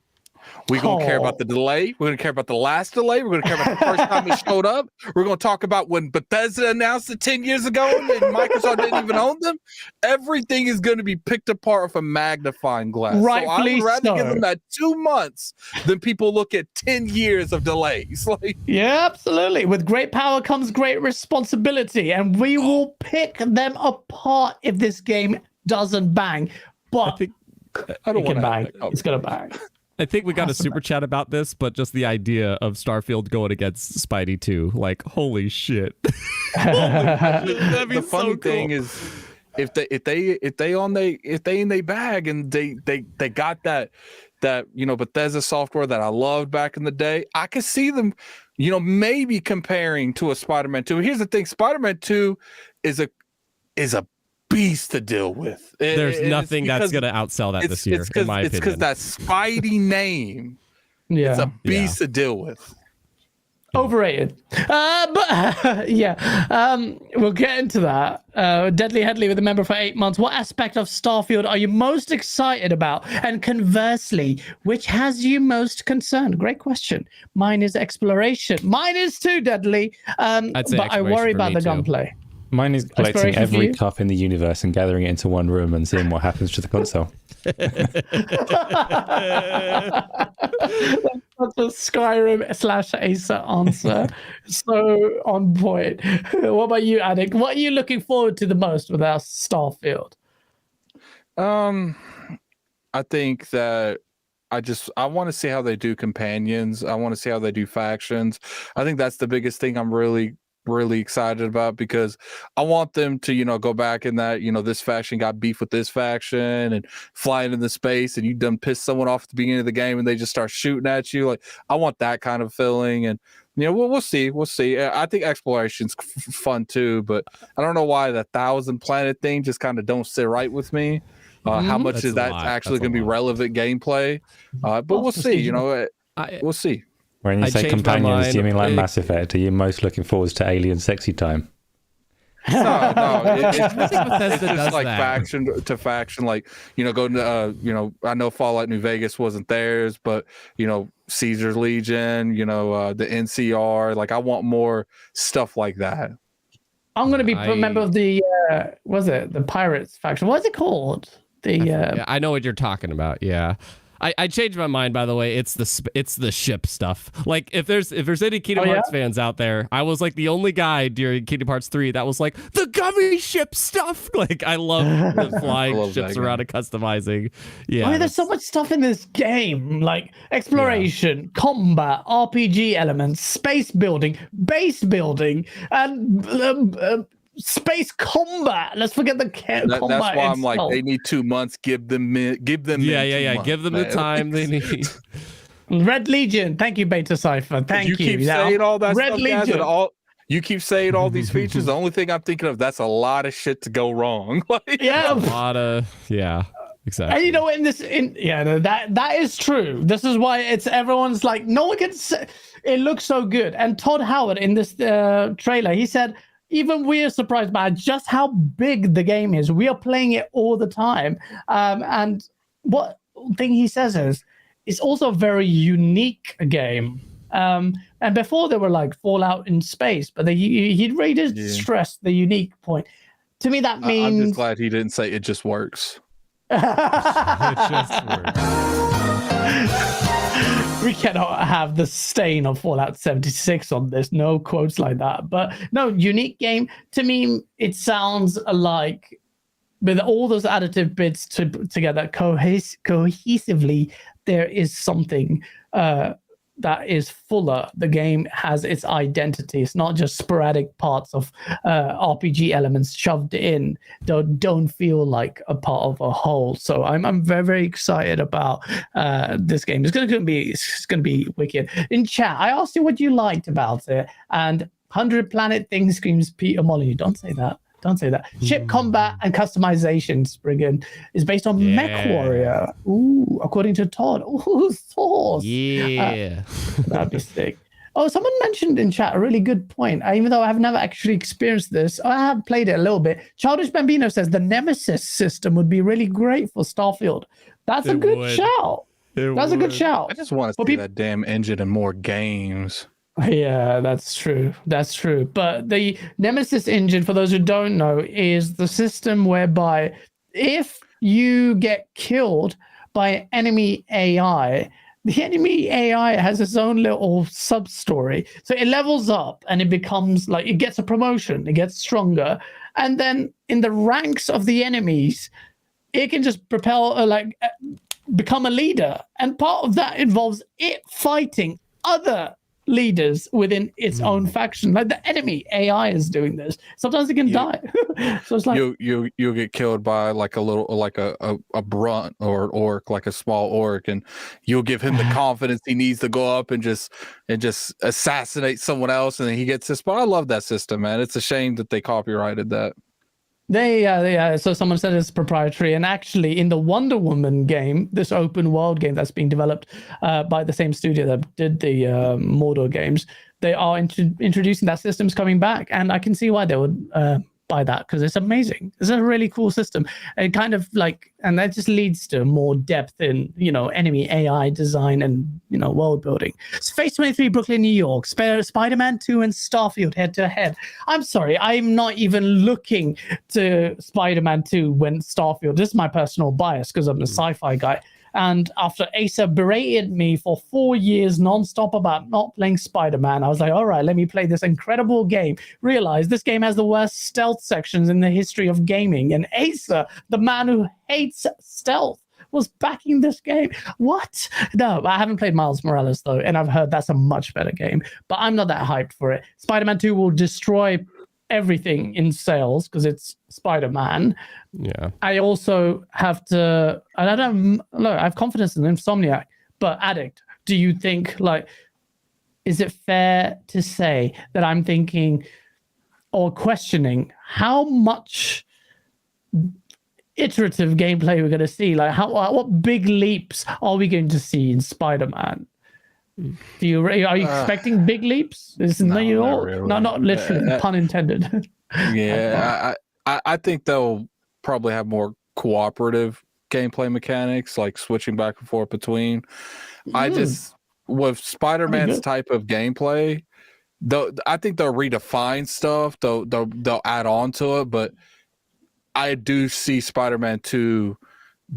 we're going to care about the delay. We're going to care about the last delay. We're going to care about the first time it showed up. We're going to talk about when Bethesda announced it 10 years ago and Microsoft didn't even own them. Everything is going to be picked apart with a magnifying glass. Rightfully so I would rather give them that 2 months than people look at 10 years of delays. Yeah, absolutely. With great power comes great responsibility, and we will pick them apart if this game doesn't bang. But I don't want to bang. It's going to bang. I think we got a super chat about this, but just the idea of Starfield going against Spidey 2, like, holy shit. That'd be the funny thing is, if they in they bag and they got that Bethesda software that I loved back in the day, I could see them, maybe comparing to a Spider-Man 2. Here's the thing: Spider-Man 2 is a beast to deal with. There's nothing that's going to outsoutsell that this year, in my opinion. It's because that Spidey name, it's a beast to deal with. Overrated. But we'll get into that. Deadly Headley with a member for 8 months. What aspect of Starfield are you most excited about? And conversely, which has you most concerned? Great question. Mine is exploration. Mine is too, Deadly. I'd say but I worry about the gunplay. Mine is collecting every cup in the universe and gathering it into one room and seeing what happens to the console. That's a Skyrim/Acer answer. So on point. What about you, Addict? What are you looking forward to the most with our Starfield? I think that I want to see how they do companions. I want to see how they do factions. I think that's the biggest thing I'm really excited about, because I want them to, go back in that, this faction got beef with this faction and flying into space and you done pissed someone off at the beginning of the game and they just start shooting at you. Like, I want that kind of feeling. And, we'll see. I think exploration's fun too, but I don't know why the 1,000 planet thing just kind of don't sit right with me. How much is that actually going to be relevant gameplay? But we'll see, we'll see. When you say companions, do you mean like Mass Effect? Are you most looking forward to Alien Sexy Time? No. It's just like faction to faction. Like, go to, I know Fallout New Vegas wasn't theirs, but, Caesar's Legion, the NCR. Like, I want more stuff like that. I'm going to be a member of the, the Pirates faction. What's it called? I know what you're talking about. Yeah. I changed my mind, by the way. It's the ship stuff. Like, if there's any Kingdom Hearts fans out there, I was like the only guy during Kingdom Hearts 3 that was like, the gummy ship stuff. Like, I love the flying ships around and customizing. Yeah. There's so much stuff in this game, like exploration, combat, RPG elements, space building, base building, and space combat. Let's forget the combat. That's why I'm like, they need 2 months. Give them months. Give them the time they need. Red Legion. Thank you, Beta Cypher. Thank you. You keep saying all that Red stuff, Legion. guys, you keep saying all these features. The only thing I'm thinking of, that's a lot of shit to go wrong. Yeah, a lot of exactly. And that is true. This is why everyone's like, no one can say it looks so good. And Todd Howard in this trailer, he said, even we're surprised by just how big the game is. We are playing it all the time. And what thing he says is, it's also a very unique game. And before they were like Fallout in space, but he really did stress the unique point. To me, that means I'm just glad he didn't say it just works. It just works. We cannot have the stain of Fallout 76 on this. No quotes like that. But no, unique game. To me, it sounds like with all those additive bits together cohesively, there is something that is fuller. The game has its identity. It's not just sporadic parts of RPG elements shoved in. Don't feel like a part of a whole. So I'm very, very excited about this game. It's gonna be wicked. In chat, I asked you what you liked about it, and 100 Planet Thing screams Peter Molyneux. Don't say that. Don't say that. Ship combat and customization, Spriggan, is based on MechWarrior. Ooh, according to Todd. Ooh, Source. Yeah. That'd be sick. Oh, someone mentioned in chat a really good point. Even though I have never actually experienced this, I have played it a little bit. Childish Bambino says the Nemesis system would be really great for Starfield. That's a good shout. That's a good shout. I just want to see that damn engine in more games. Yeah, that's true. That's true. But the Nemesis engine, for those who don't know, is the system whereby if you get killed by enemy AI, the enemy AI has its own little sub-story. So it levels up and it becomes like, it gets a promotion, it gets stronger. And then in the ranks of the enemies, it can just become a leader. And part of that involves it fighting other leaders within its own faction. Like the enemy AI is doing this. Sometimes it can die. So it's like you'll get killed by like a brunt or an orc, like a small orc, and you'll give him the confidence he needs to go up and just assassinate someone else, and then he gets this. But I love that system, man. It's a shame that they copyrighted that. So someone said it's proprietary, and actually in the Wonder Woman game, this open world game that's being developed by the same studio that did the Mordor games, they are introducing that system's coming back, and I can see why they would buy that, because it's amazing. It's a really cool system. It kind of like, and that just leads to more depth in, enemy AI design and, world building. Space 23, Brooklyn, New York, Spider-Man 2 and Starfield head to head. I'm sorry, I'm not even looking to Spider-Man 2 when Starfield. This is my personal bias because I'm a sci-fi guy. And after Asa berated me for 4 years nonstop about not playing Spider-Man, I was like, all right, let me play this incredible game. Realize this game has the worst stealth sections in the history of gaming. And Asa, the man who hates stealth, was backing this game. What? No, I haven't played Miles Morales, though, and I've heard that's a much better game. But I'm not that hyped for it. Spider-Man 2 will destroy everything in sales because it's Spider-Man. Yeah. I also have to, and I don't look, I have confidence in Insomniac, but Addict, do you think, is it fair to say that I'm thinking or questioning how much iterative gameplay we're going to see? Like, what big leaps are we going to see in Spider-Man? Are you expecting big leaps? Not really. Not literally, pun intended. Yeah, I think they'll probably have more cooperative gameplay mechanics, like switching back and forth between. I just, with Spider-Man's type of gameplay, I think they'll redefine stuff. They'll add on to it, but I do see Spider-Man 2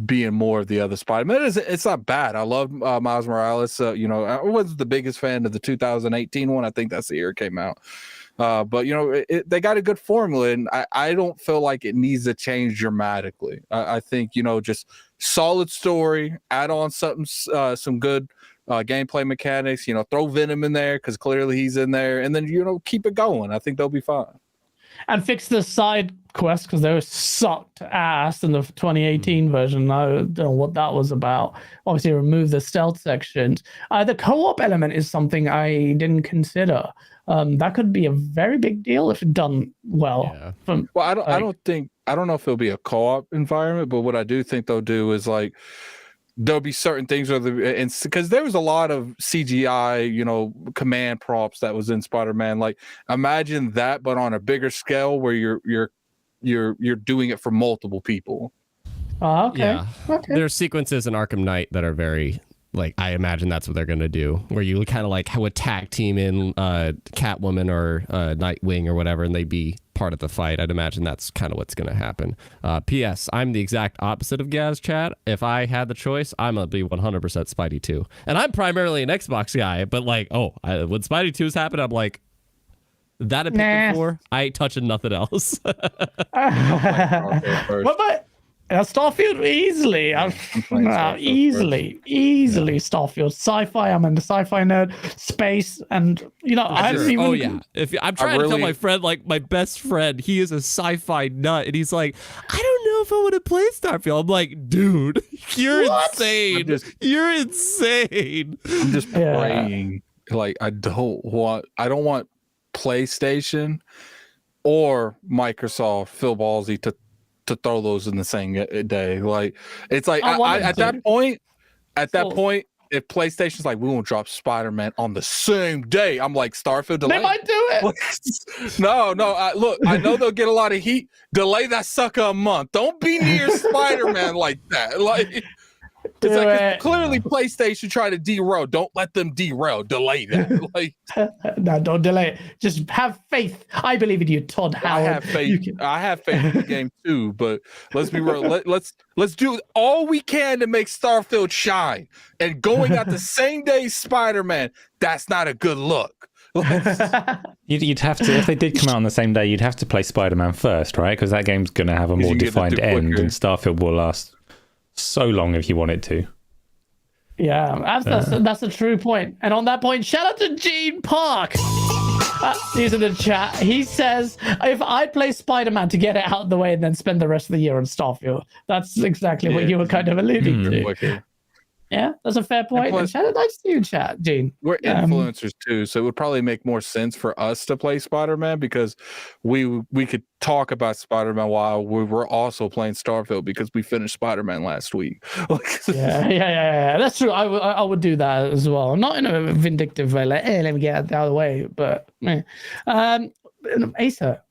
being more of the other Spider-Man. It's not bad. I love Miles Morales. I wasn't the biggest fan of the 2018 one. I think that's the year it came out. But they got a good formula, and I don't feel like it needs to change dramatically. I think just solid story, add on something, some good gameplay mechanics. Throw Venom in there because clearly he's in there, and then keep it going. I think they'll be fine. And fix the side quests because they were sucked ass in the 2018 version. I don't know what that was about. Obviously, remove the stealth sections. The co-op element is something I didn't consider. That could be a very big deal if done well. Yeah. I don't know if it'll be a co-op environment, but what I do think they'll do is there'll be certain things because there was a lot of CGI, command prompts that was in Spider-Man. Like, imagine that, but on a bigger scale where you're doing it for multiple people. Okay. Yeah. Okay. There are sequences in Arkham Knight that are very like I imagine that's what they're gonna do, where you kind of like would tag team in Catwoman or Nightwing or whatever, and they'd be part of the fight. I'd imagine that's kind of what's gonna happen. P.S. I'm the exact opposite of Gaz, chat. If I had the choice, I'm gonna be 100% Spidey 2, and I'm primarily an Xbox guy. But like, when Spidey 2's happened, I'm like, that I picked it for. I ain't touching nothing else. What about Starfield? Easily, easily Starfield. Sci-fi. I'm into sci-fi nerd. Space, and I haven't even. Oh yeah. If I'm trying to tell my friend, like my best friend, he is a sci-fi nut, and he's like, I don't know if I want to play Starfield. I'm like, dude, you're insane. You're insane. I'm just praying. Like I don't want PlayStation or Microsoft feel ballsy to throw those in the same day. Like it's like at that point, if PlayStation's like, we won't drop Spider-Man on the same day, I'm like, Starfield delay. They might do it. No. Look, I know they'll get a lot of heat. Delay that sucker a month. Don't be near Spider-Man like that. Like. It's like clearly PlayStation try to derail. Don't let them derail. Delay that. Like, no, don't delay it. Just have faith. I believe in you, Todd Howard. I have faith. I have faith in the game too. But let's be real. Let's do all we can to make Starfield shine. And going out the same day, Spider-Man. That's not a good look. You'd have to, if they did come out on the same day, you'd have to play Spider-Man first, right? Because that game's going to have a more defined end, and Starfield will last so long if you want it to. Yeah, that's a true point. And on that point, shout out to Gene Park. He's in the chat. He says, if I play Spider-Man to get it out of the way and then spend the rest of the year on Starfield. That's exactly what you were kind of alluding to. Okay. Yeah, that's a fair point. And shout out to you, chat, Gene. We're influencers too, so it would probably make more sense for us to play Spider-Man because we could talk about Spider-Man while we were also playing Starfield because we finished Spider-Man last week. yeah. That's true. I would do that as well. Not in a vindictive way, like, hey, let me get out of the way. But Asa,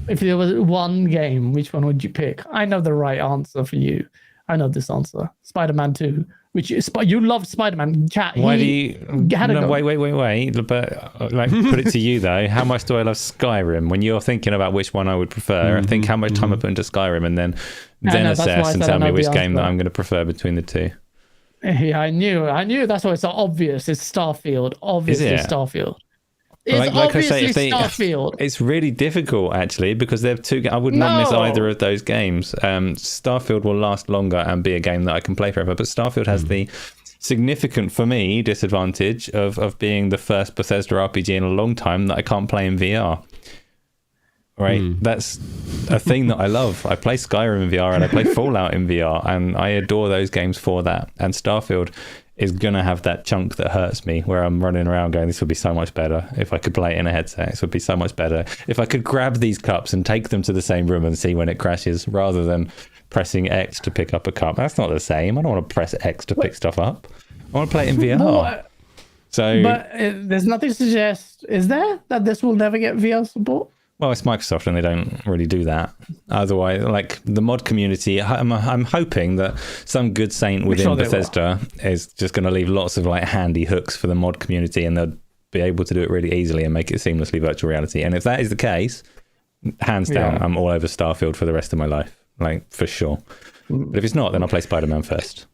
if there was one game, which one would you pick? I know the right answer for you. I know this answer. Spider-Man 2, which is, you love Spider-Man. Chat. Why do you? No, wait. But like, put it to you though. How much do I love Skyrim? When you're thinking about which one I would prefer, I think how much time I put into Skyrim, and then assess and tell me which game that I'm going to prefer between the two. Yeah, I knew. That's why it's so obvious. It's Starfield. Obviously, Starfield. It's like I say, Starfield. It's really difficult actually because they're two. I would not miss either of those games. Starfield will last longer and be a game that I can play forever, but Starfield has the significant, for me, disadvantage of being the first Bethesda RPG in a long time that I can't play in VR. Right, that's a thing that I love. I play Skyrim in VR and I play Fallout in VR, and I adore those games for that. And Starfield is going to have that chunk that hurts me where I'm running around going, this would be so much better if I could play it in a headset. This would be so much better if I could grab these cups and take them to the same room and see when it crashes rather than pressing X to pick up a cup. That's not the same. I don't want to press X to pick stuff up. I want to play it in VR. But there's nothing to suggest, is there, that this will never get VR support? Well, it's Microsoft and they don't really do that. Otherwise, like the mod community, I'm hoping that some good saint within Bethesda is just going to leave lots of like handy hooks for the mod community, and they'll be able to do it really easily and make it seamlessly virtual reality. And if that is the case, hands down, I'm all over Starfield for the rest of my life, like for sure. But if it's not, then I'll play Spider-Man first.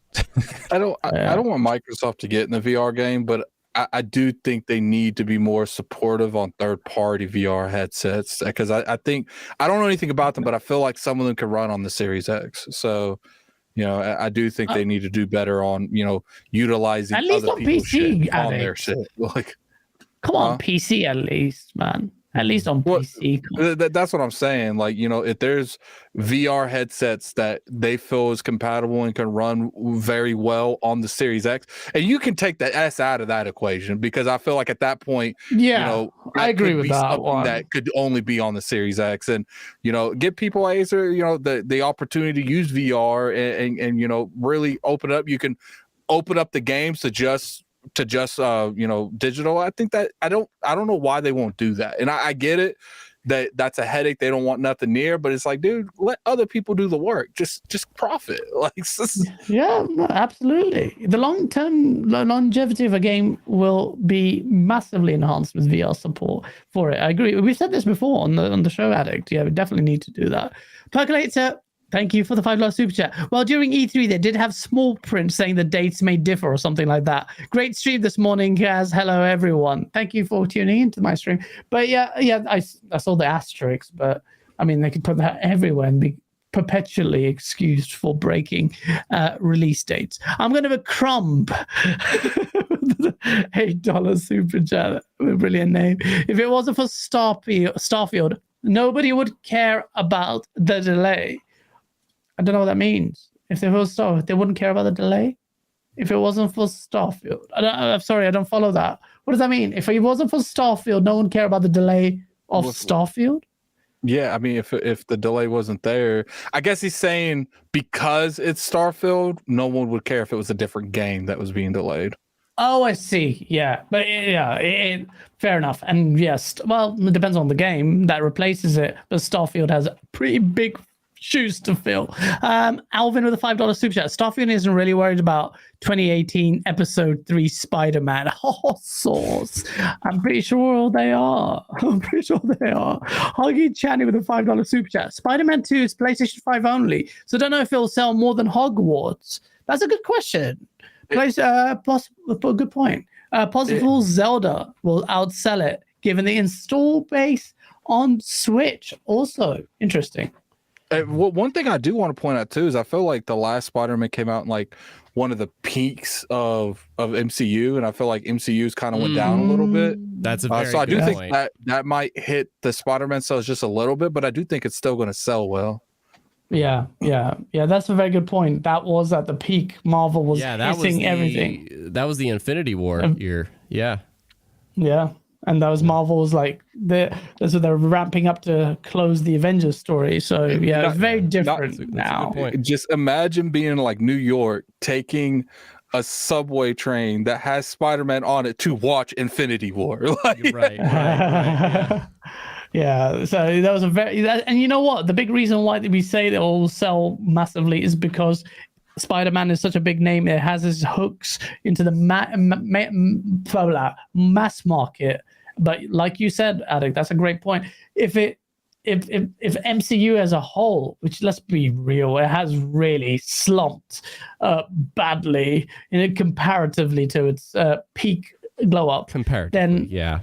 I don't want Microsoft to get in the VR game, but I do think they need to be more supportive on third-party VR headsets because I think I don't know anything about them, but I feel like some of them can run on the Series X. So, I do think they need to do better on utilizing at least other on people's PC shit on their shit. Like, come on, PC at least, man. At least on PC. That's what I'm saying. Like, if there's VR headsets that they feel is compatible and can run very well on the Series X, and you can take the S out of that equation because I feel like at that point, I agree with that one. That could only be on the Series X, and give people Acer, the opportunity to use VR and really open up. You can open up the games to just digital. I think that I don't know why they won't do that, and I get it. that's a headache they don't want nothing near. But it's like, dude, let other people do the work. Just profit. Like, yeah, absolutely. The long-term longevity of a game will be massively enhanced with VR support for it. I agree. We've said this before on the show, Addict. Yeah, we definitely need to do that. Percolator, thank you for the $5 super chat. Well, during E3, they did have small print saying the dates may differ or something like that. Great stream this morning, guys. Hello, everyone. Thank you for tuning into my stream. But yeah, I saw the asterisks, but I mean, they could put that everywhere and be perpetually excused for breaking release dates. I'm going to have a Crumb. $8 super chat. A brilliant name. If it wasn't for Starfield, nobody would care about the delay. I don't know what that means. If there was Starfield, they wouldn't care about the delay. If it wasn't for Starfield, I'm sorry, I don't follow that. What does that mean? If it wasn't for Starfield, no one would care about the delay of Starfield? Yeah, I mean, if the delay wasn't there, I guess he's saying because it's Starfield, no one would care if it was a different game that was being delayed. Oh, I see. Yeah, but yeah, fair enough. And yes, well, it depends on the game that replaces it. But Starfield has pretty big shoes to fill. Alvin with a $5 super chat. Starfield isn't really worried about 2018 Episode 3 Spider-Man. Oh, sauce. I'm pretty sure they are. Huggy Channy with a $5 super chat. Spider-Man 2 is PlayStation 5 only, so don't know if it'll sell more than Hogwarts. That's a good question. Good point. Possible Zelda will outsell it, given the install base on Switch. Also interesting. One thing I do want to point out too is I feel like the last Spider-Man came out in like one of the peaks of MCU, and I feel like MCU's kind of went down a little bit. That's a very so I do good think that might hit the Spider-Man sales just a little bit, but I do think it's still going to sell well. Yeah. That's a very good point. That was at the peak. Marvel was hitting everything. That was the Infinity War year. Yeah. Yeah. And that was Marvel's like they're ramping up to close the Avengers story. So yeah, it's very different now. Just imagine being in like New York, taking a subway train that has Spider-Man on it to watch Infinity War. Like, right. Yeah. Yeah, so that was and you know what? The big reason why we say that will sell massively is because Spider-Man is such a big name. It has its hooks into the mass market. But like you said, Addict, that's a great point. If MCU as a whole, which let's be real, it has really slumped badly comparatively to its peak glow up. Comparatively, yeah.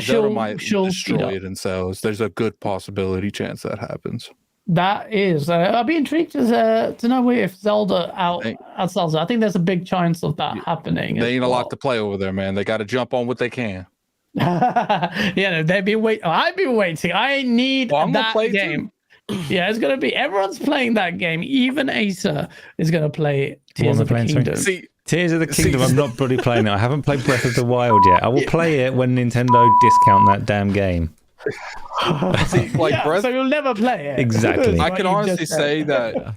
Zelda might destroy it in sales. There's a good possibility chance that happens. That is, I'd be intrigued to know if Zelda outsells it. I think there's a big chance of that happening. They ain't a lot to play over there, man. They got to jump on what they can. Yeah, they've been waiting. I've been waiting. I need that game. Yeah, it's gonna be. Everyone's playing that game. Even Acer is gonna play Tears of the Kingdom. Tears of the Kingdom. I'm not bloody playing it. I haven't played Breath of the Wild yet. I will play it when Nintendo discount that damn game. So you'll never play it. Exactly. I can honestly say that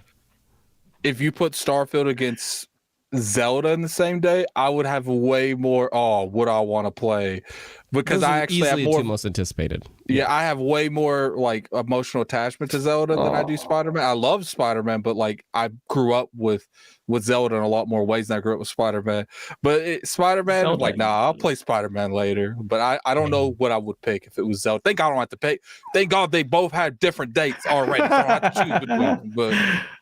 if you put Starfield against Zelda in the same day, I would have way more. Oh, what I want to play, because I actually have more. Most anticipated. Yeah, I have way more like emotional attachment to Zelda than I do Spider-Man. I love Spider-Man, but like I grew up with Zelda in a lot more ways than I grew up with Spider-Man. But Spider-Man, I'm like, nah, I'll play Spider-Man later. But I don't know what I would pick if it was Zelda. Thank God I don't have to pick. Thank God they both had different dates already, so I don't have to choose between them. But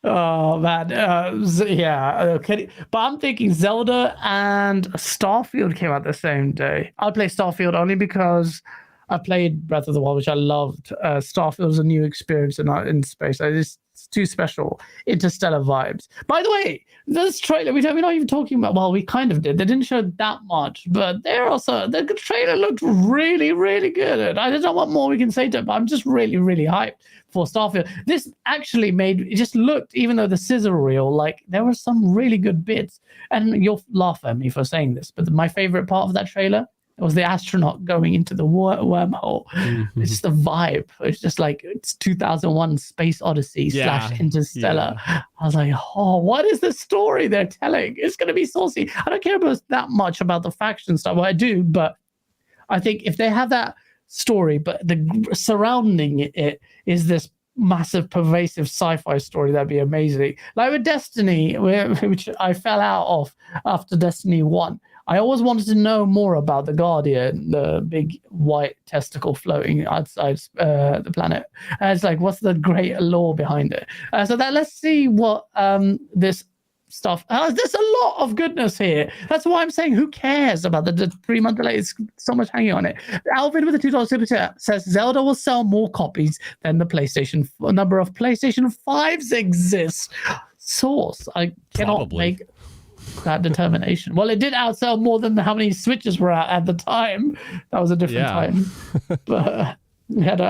oh man, okay. But I'm thinking Zelda and Starfield came out the same day. I'd play Starfield only because I played Breath of the Wild, which I loved. Starfield was a new experience in space. It's too special. Interstellar vibes. By the way, this trailer, we're not even talking about, well, we kind of did. They didn't show that much, but the trailer looked really, really good. I don't know what more we can say to it, but I'm just really, really hyped for Starfield. This actually it just looked, even though the sizzle reel, like there were some really good bits. And you'll laugh at me for saying this, but my favorite part of that trailer, it was the astronaut going into the wormhole. Mm-hmm. It's just the vibe. It's just like it's 2001 Space Odyssey / Interstellar. Yeah. I was like, oh, what is the story they're telling? It's going to be saucy. I don't care about that much about the faction stuff. Well, I do, but I think if they have that story, but the surrounding it is this massive, pervasive sci-fi story. That'd be amazing. Like with Destiny, which I fell out of after Destiny 1. I always wanted to know more about the Guardian, the big white testicle floating outside the planet. And it's like, what's the great lore behind it? So let's see what this stuff. There's a lot of goodness here. That's why I'm saying, who cares about the 3-month delay? It's so much hanging on it. Alvin with the $2 super chat says Zelda will sell more copies than the PlayStation. A number of PlayStation 5s exists. Source. I cannot make that determination. Well, it did outsell more than how many Switches were out at the time. That was a different time. But we had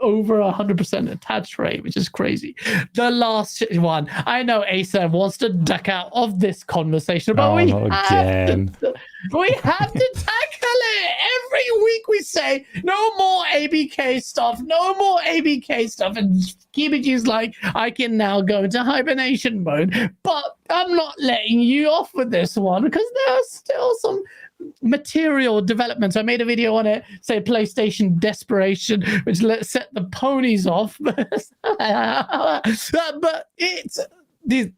over 100% attach rate, which is crazy. The last one. I know Asa wants to duck out of this conversation, but we have to tackle it. Every week we say, no more ABK stuff, no more ABK stuff. And Kibiji's like, I can now go into hibernation mode. But I'm not letting you off with this one because there are still some material developments. I made a video on it, say PlayStation Desperation, which set the ponies off. But it's these.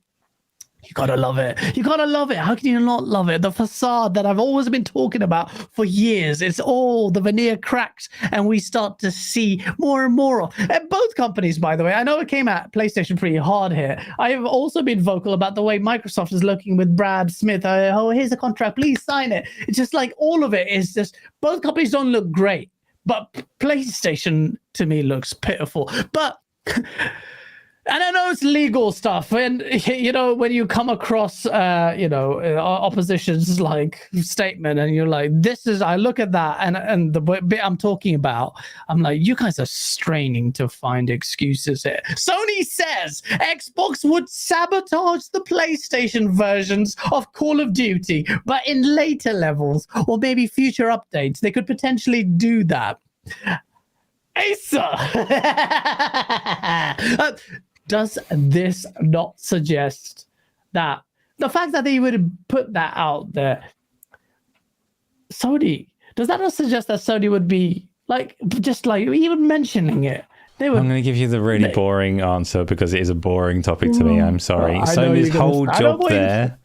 You gotta love it. You gotta love it. How can you not love it? The facade that I've always been talking about for years. It's all the veneer cracks, and we start to see more and more of. And both companies, by the way, I know it came at PlayStation pretty hard here. I have also been vocal about the way Microsoft is looking with Brad Smith. Oh, here's a contract. Please sign it. It's just like all of it is just both companies don't look great, but PlayStation to me looks pitiful. But and I know it's legal stuff, and you know when you come across opposition's like statement, and you're like, "This is." I look at that, and the bit I'm talking about, I'm like, "You guys are straining to find excuses here." Sony says Xbox would sabotage the PlayStation versions of Call of Duty, but in later levels or maybe future updates, they could potentially do that. Asa. Does this not suggest that the fact that they would put that out there, Sony, does that not suggest that Sony would be like, just like even mentioning it? I'm going to give you the really boring answer because it is a boring topic to me. I'm sorry. Sony's whole job there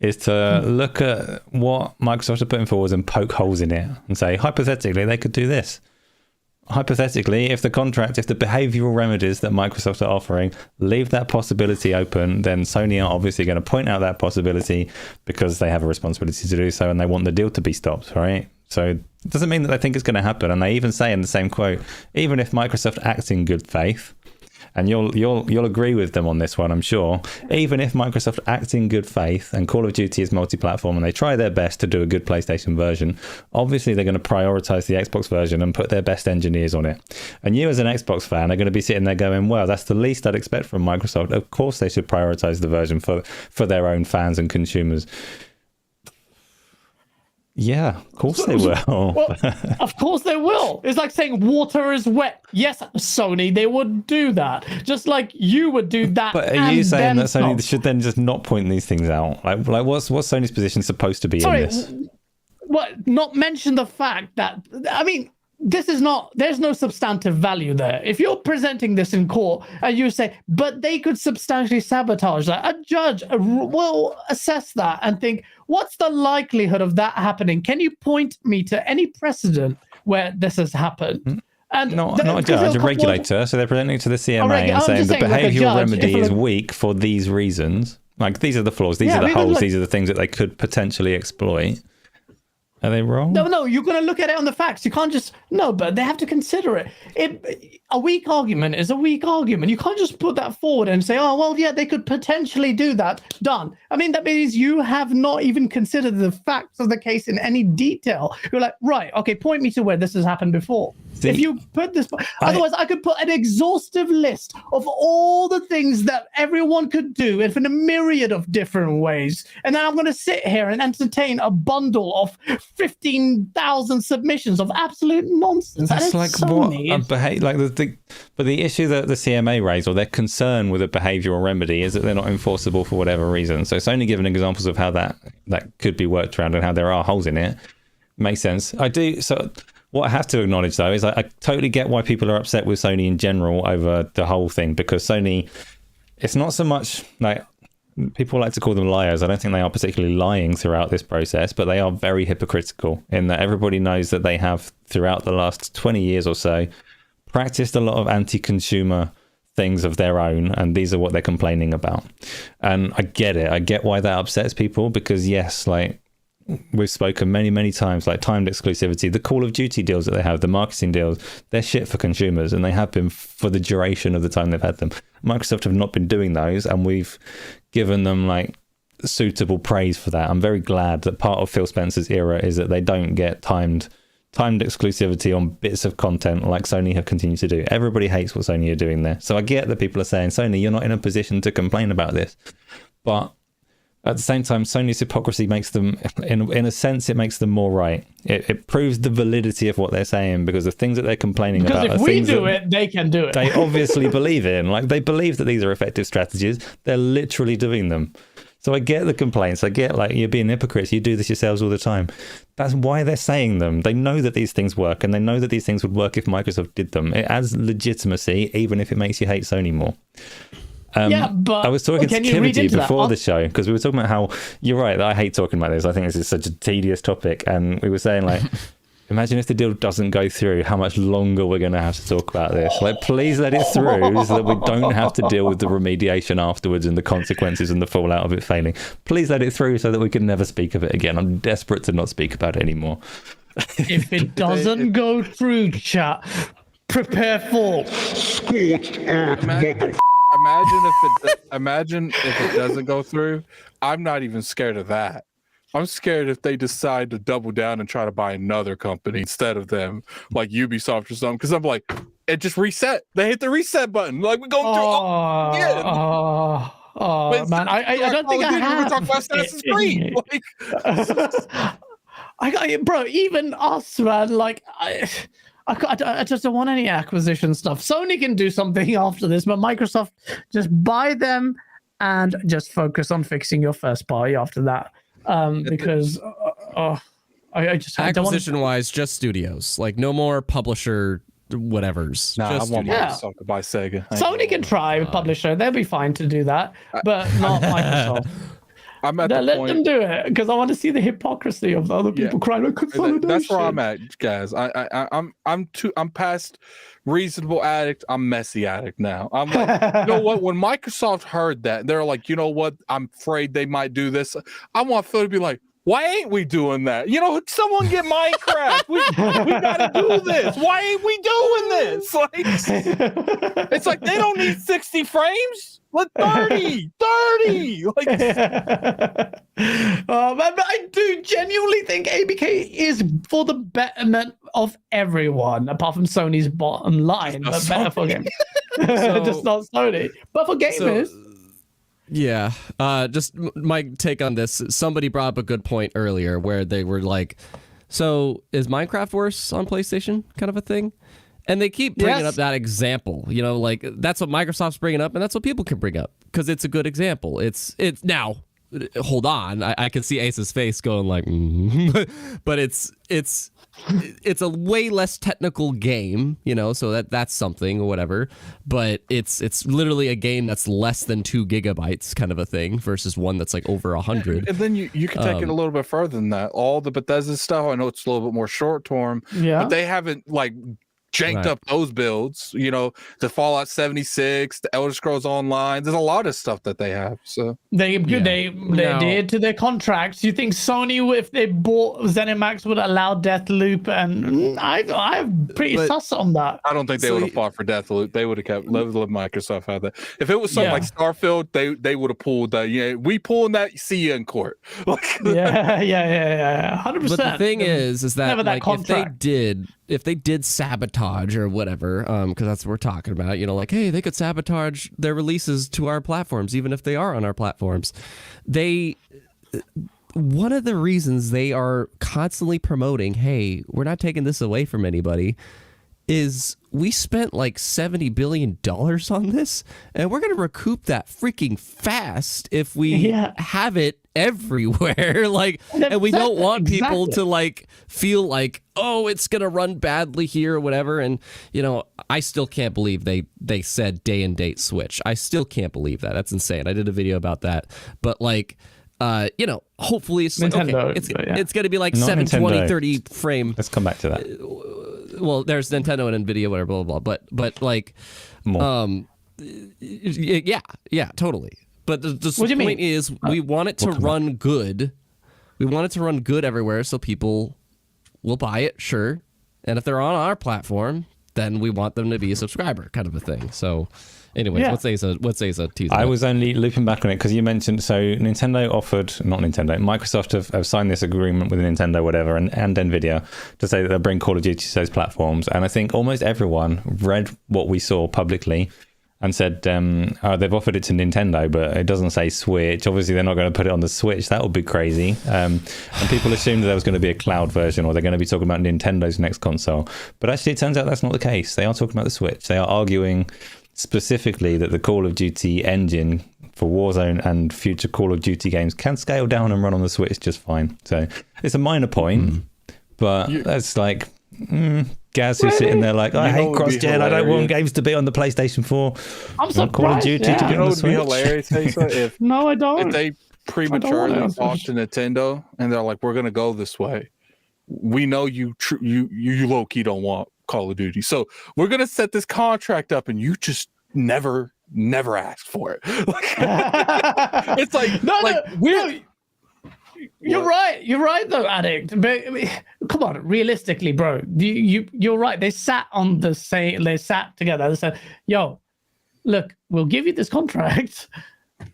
is to look at what Microsoft are putting forward and poke holes in it and say, hypothetically, they could do this. Hypothetically, if the behavioral remedies that Microsoft are offering leave that possibility open, then Sony are obviously going to point out that possibility because they have a responsibility to do so and they want the deal to be stopped, right? So it doesn't mean that they think it's going to happen. And they even say in the same quote, even if Microsoft acts in good faith, and you'll agree with them on this one, I'm sure. Even if Microsoft acts in good faith and Call of Duty is multi-platform and they try their best to do a good PlayStation version, obviously they're going to prioritize the Xbox version and put their best engineers on it. And you as an Xbox fan are going to be sitting there going, well, that's the least I'd expect from Microsoft. Of course they should prioritize the version for their own fans and consumers. Yeah, of course they will. Well, of course they will. It's like saying water is wet. Yes, Sony, they would do that. Just like you would do that. But are you saying that Sony should then just not point these things out? Like what's Sony's position supposed to be in this? What? Not mention the fact that, I mean, this is not, there's no substantive value there. If you're presenting this in court and you say, but they could substantially sabotage that, a judge will assess that and think, what's the likelihood of that happening? Can you point me to any precedent where this has happened? And not a judge, a regulator. So they're presenting to the CMA and saying the behavioural remedy is weak for these reasons. Like, these are the flaws, these are the holes, these are the things that they could potentially exploit. Are they wrong? No, you're going to look at it on the facts. You can't just, no, but they have to consider it. A weak argument is a weak argument. You can't just put that forward and say, oh, well, yeah, they could potentially do that. Done. I mean, that means you have not even considered the facts of the case in any detail. You're like, right, okay, point me to where this has happened before. See, if you put this, otherwise I could put an exhaustive list of all the things that everyone could do in a myriad of different ways. And then I'm going to sit here and entertain a bundle of 15,000 submissions of absolute nonsense. That's like Sony. But the issue that the CMA raised, or their concern with a behavioural remedy, is that they're not enforceable for whatever reason. So it's only given examples of how that could be worked around and how there are holes in it. Makes sense. I do. So What I have to acknowledge, though, is I totally get why people are upset with Sony in general over the whole thing, because Sony, it's not so much like people like to call them liars. I don't think they are particularly lying throughout this process, but they are very hypocritical in that everybody knows that they have, throughout the last 20 years or so, practiced a lot of anti-consumer things of their own, and these are what they're complaining about. And I get it. I get why that upsets people, because yes, like, we've spoken many times, like timed exclusivity, the Call of Duty deals that they have, the marketing deals, they're shit for consumers, and they have been for the duration of the time they've had them. Microsoft have not been doing those, and we've given them like suitable praise for that. I'm very glad that part of Phil Spencer's era is that they don't get timed exclusivity on bits of content like Sony have continued to do. Everybody hates what Sony are doing there. So I get that people are saying, Sony, you're not in a position to complain about this. But at the same time, Sony's hypocrisy makes them, in a sense, it makes them more right. It proves the validity of what they're saying, because the things that they're complaining about are things that if we do it, they can do it. They obviously believe in. Like, they believe that these are effective strategies. They're literally doing them. So I get the complaints. I get, like, you're being hypocrites. You do this yourselves all the time. That's why they're saying them. They know that these things work, and they know that these things would work if Microsoft did them. It adds legitimacy, even if it makes you hate Sony more. But I was talking to Kimberly before the show, because we were talking about how, you're right, I hate talking about this. I think this is such a tedious topic. And we were saying, like, imagine if the deal doesn't go through, how much longer we're going to have to talk about this. Like, please let it through so that we don't have to deal with the remediation afterwards and the consequences and the fallout of it failing. Please let it through so that we can never speak of it again. I'm desperate to not speak about it anymore. If it doesn't go through, chat, prepare for Imagine if it doesn't go through. I'm not even scared of that. I'm scared if they decide to double down and try to buy another company instead of them, like Ubisoft or something. Because I'm like, it just reset. They hit the reset button. Like, we're going through again. Man, I don't think I have. We're talking about Assassin's Creed. Bro, even us, man. Like, I just don't want any acquisition stuff. Sony can do something after this, but Microsoft, just buy them and just focus on fixing your first party after that. Because I just acquisition-wise, just studios. Like, no more publisher whatevers. Nah, just I want Microsoft to buy Sega. Sony can try publisher; they'll be fine to do that, but not Microsoft. Let them do it, because I want to see the hypocrisy of the other people crying like consolidation. That's where I'm at, guys. I'm past reasonable addict. I'm messy addict now. I'm like, you know what? When Microsoft heard that, they're like, you know what? I'm afraid they might do this. I want Phil to be like, why ain't we doing that? You know, someone get Minecraft. We gotta do this. Why ain't we doing this? Like, it's like they don't need 60 frames. Like 30. Like, man, but I do genuinely think ABK is for the betterment of everyone, apart from Sony's bottom line, but better for games. Just not Sony, but for gamers. Yeah, just my take on this. Somebody brought up a good point earlier where they were like, so is Minecraft worse on PlayStation, kind of a thing? And they keep bringing up that example, you know, like that's what Microsoft's bringing up, and that's what people can bring up because it's a good example. It's now, hold on, I can see Ace's face going like, but it's a way less technical game, you know, so that's something or whatever. But it's literally a game that's less than 2 gigabytes, kind of a thing, versus one that's like over 100. And then you can take it a little bit further than that. All the Bethesda stuff, I know it's a little bit more short term, but they haven't like janked up those builds, you know, the Fallout 76, the Elder Scrolls Online. There's a lot of stuff that they have. So they adhered to their contracts. You think Sony, if they bought ZeniMax, would allow Deathloop? And I'm pretty sus on that. I don't think they would have fought for Deathloop. They would have kept. Let Microsoft have that. If it was something like Starfield, they would have pulled that. Yeah, we pulling that. See you in court. 100%. But the thing is that like if they did sabotage or whatever, because that's what we're talking about, you know, like, hey, they could sabotage their releases to our platforms, even if they are on our platforms. One of the reasons they are constantly promoting, hey, we're not taking this away from anybody, is we spent like $70 billion on this, and we're going to recoup that freaking fast if we have it everywhere. Like, and we don't want people to like feel like, oh, it's going to run badly here or whatever. And, you know, I still can't believe they said day and date switch. I still can't believe that. That's insane. I did a video about that. But like, you know, hopefully it's Nintendo, like, okay, it's going to be like 720, 30 frame. Let's come back to that. Well, there's Nintendo and Nvidia, whatever, blah, blah, blah. But like, yeah, totally. But the point is, we want it to run good. We want it to run good everywhere, so people will buy it, sure. And if they're on our platform, then we want them to be a subscriber, kind of a thing. So, anyways, let's say it's a teaser. I was only looping back on it because you mentioned, so Microsoft have signed this agreement with Nintendo, whatever, and Nvidia to say that they'll bring Call of Duty to those platforms. And I think almost everyone read what we saw publicly and said, they've offered it to Nintendo, but it doesn't say Switch. Obviously, they're not going to put it on the Switch. That would be crazy. And people assumed that there was going to be a cloud version, or they're going to be talking about Nintendo's next console. But actually, it turns out that's not the case. They are talking about the Switch. They are arguing specifically that the Call of Duty engine for Warzone and future Call of Duty games can scale down and run on the Switch just fine. So it's a minor point, but that's like... Gaz who's sitting there like, I hate cross-gen, I don't want games to be on the PlayStation 4. I'm surprised. Call of Duty to be on the Switch. It would be hilarious, if no, I don't. If they prematurely talk to Nintendo and they're like, we're going to go this way. We know you low-key don't want Call of Duty. So we're going to set this contract up and you just never asked for it. It's like, no. You're right though, Addict. But I mean, come on, realistically, bro. You're right. They sat together. They said, "Yo, look, we'll give you this contract.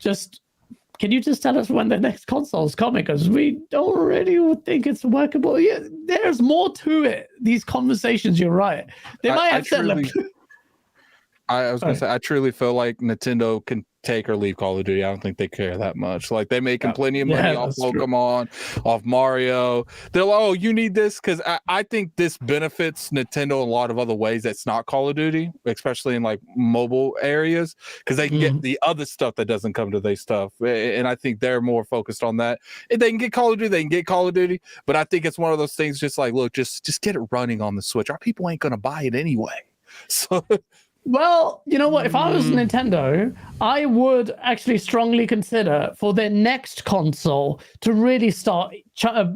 Can you just tell us when the next console's coming? Because we don't really think it's workable." Yeah, there's more to it. These conversations. You're right. They might have said, "Look." I was going to say, I truly feel like Nintendo can take or leave Call of Duty. I don't think they care that much. Like, they're making plenty of money off Pokemon, off Mario. They're like, oh, you need this? Because I think this benefits Nintendo in a lot of other ways that's not Call of Duty, especially in, like, mobile areas, because they can get the other stuff that doesn't come to their stuff. And I think they're more focused on that. If they can get Call of Duty, they can get Call of Duty. But I think it's one of those things just like, look, just get it running on the Switch. Our people ain't going to buy it anyway. So... Well, you know what? If I was Nintendo, I would actually strongly consider for their next console to really start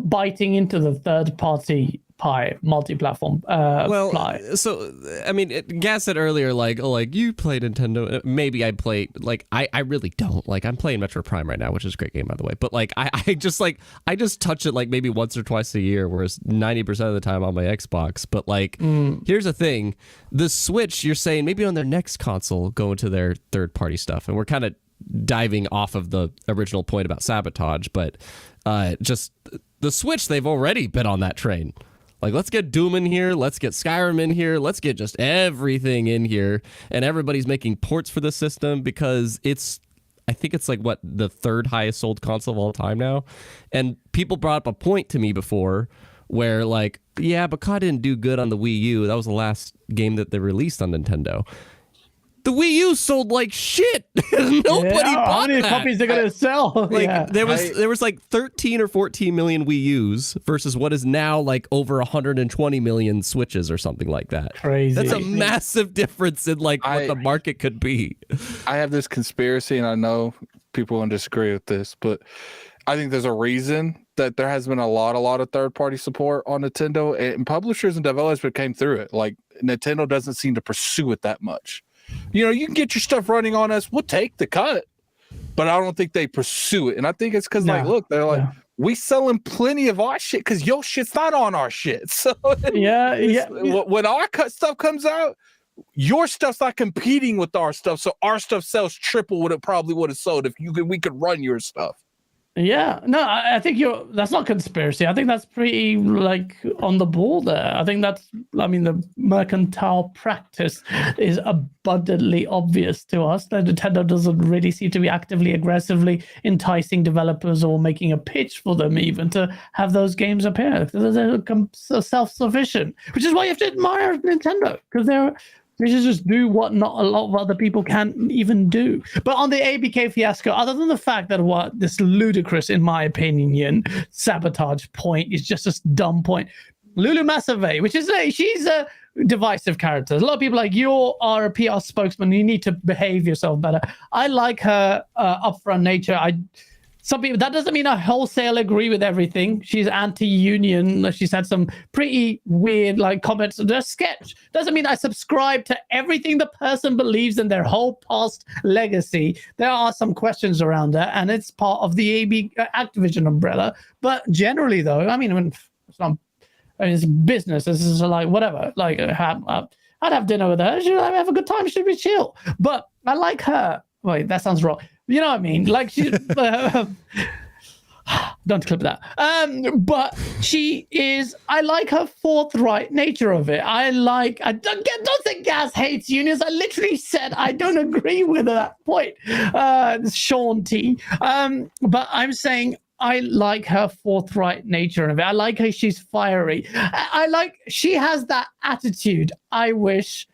biting into the third-party pie, multi-platform pie. So, I mean, Gaz said earlier, like, you play Nintendo. Maybe I play, like, I really don't. Like, I'm playing Metro Prime right now, which is a great game, by the way. But, like, I just touch it, like, maybe once or twice a year, whereas 90% of the time on my Xbox. But, like, here's the thing. The Switch, you're saying maybe on their next console, go into their third-party stuff. And we're kind of diving off of the original point about sabotage. But just the Switch, they've already been on that train. Like, let's get Doom in here, let's get Skyrim in here, let's get just everything in here. And everybody's making ports for the system because I think it's like, what, the third highest sold console of all time now? And people brought up a point to me before where, like, yeah, but COD didn't do good on the Wii U. That was the last game that they released on Nintendo. The Wii U sold like shit. Nobody bought how many that. copies they're gonna sell? Like there was like 13 or 14 million Wii U's versus what is now like over 120 million Switches or something like that. Crazy. That's a massive difference in like what the market could be. I have this conspiracy, and I know people will disagree with this, but I think there's a reason that there has been a lot of third-party support on Nintendo, and publishers and developers came through it. Like, Nintendo doesn't seem to pursue it that much. You know, you can get your stuff running on us. We'll take the cut, but I don't think they pursue it. And I think it's because, like, look, they're like, we selling plenty of our shit because your shit's not on our shit. So when our stuff comes out, your stuff's not competing with our stuff. So our stuff sells triple what it probably would have sold if we could run your stuff. Yeah, no, I think that's not conspiracy. I think that's pretty like on the ball there. I think the mercantile practice is abundantly obvious to us that Nintendo doesn't really seem to be actively, aggressively enticing developers or making a pitch for them even to have those games appear. They're self-sufficient, which is why you have to admire Nintendo, because they should just do what not a lot of other people can even do. But on the ABK fiasco, other than the fact that this ludicrous, in my opinion, sabotage point is just a dumb point. Lulu Massave, she's a divisive character. A lot of people are like, you are a PR spokesman. You need to behave yourself better. I like her upfront nature. Some people, that doesn't mean I wholesale agree with everything. She's anti-union. She's had some pretty weird comments. They're sketch. Doesn't mean I subscribe to everything the person believes in their whole past legacy. There are some questions around that, and it's part of the Activision umbrella. But generally, though, it's business. This is whatever. I'd have dinner with her. She'd have a good time. She'd be chill. But I like her. Wait, that sounds wrong. You know what I mean? She don't clip that. But she is. I like her forthright nature of it. Don't think Gaz hates unions. I literally said I don't agree with that point. Sean T. But I'm saying I like her forthright nature of it. I like how she's fiery. She has that attitude I wish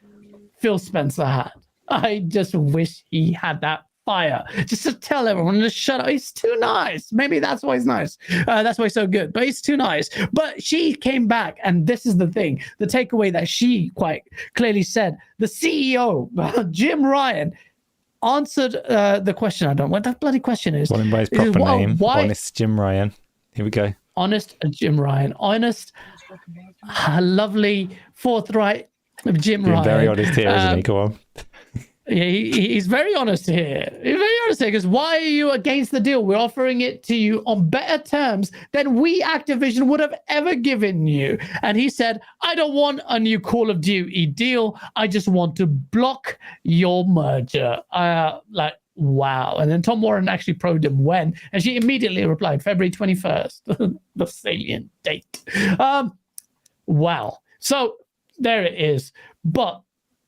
Phil Spencer had. I just wish he had that fire just to tell everyone to shut up. He's too nice. Maybe that's why he's nice. That's why he's so good. But he's too nice. But she came back, and this is the thing. The takeaway that she quite clearly said. The CEO, Jim Ryan, answered the question. I don't know what that bloody question is. Well, by his proper name, Honest Jim Ryan. Here we go. Honest Jim Ryan. Honest, lovely, forthright Jim Ryan. Very honest here, isn't he? Go on. Yeah, he's very honest here. He's very honest here, because why are you against the deal? We're offering it to you on better terms than we, Activision, would have ever given you. And he said, I don't want a new Call of Duty deal. I just want to block your merger. Wow. And then Tom Warren actually probed him when, and she immediately replied, February 21st, the salient date. Wow. So there it is. But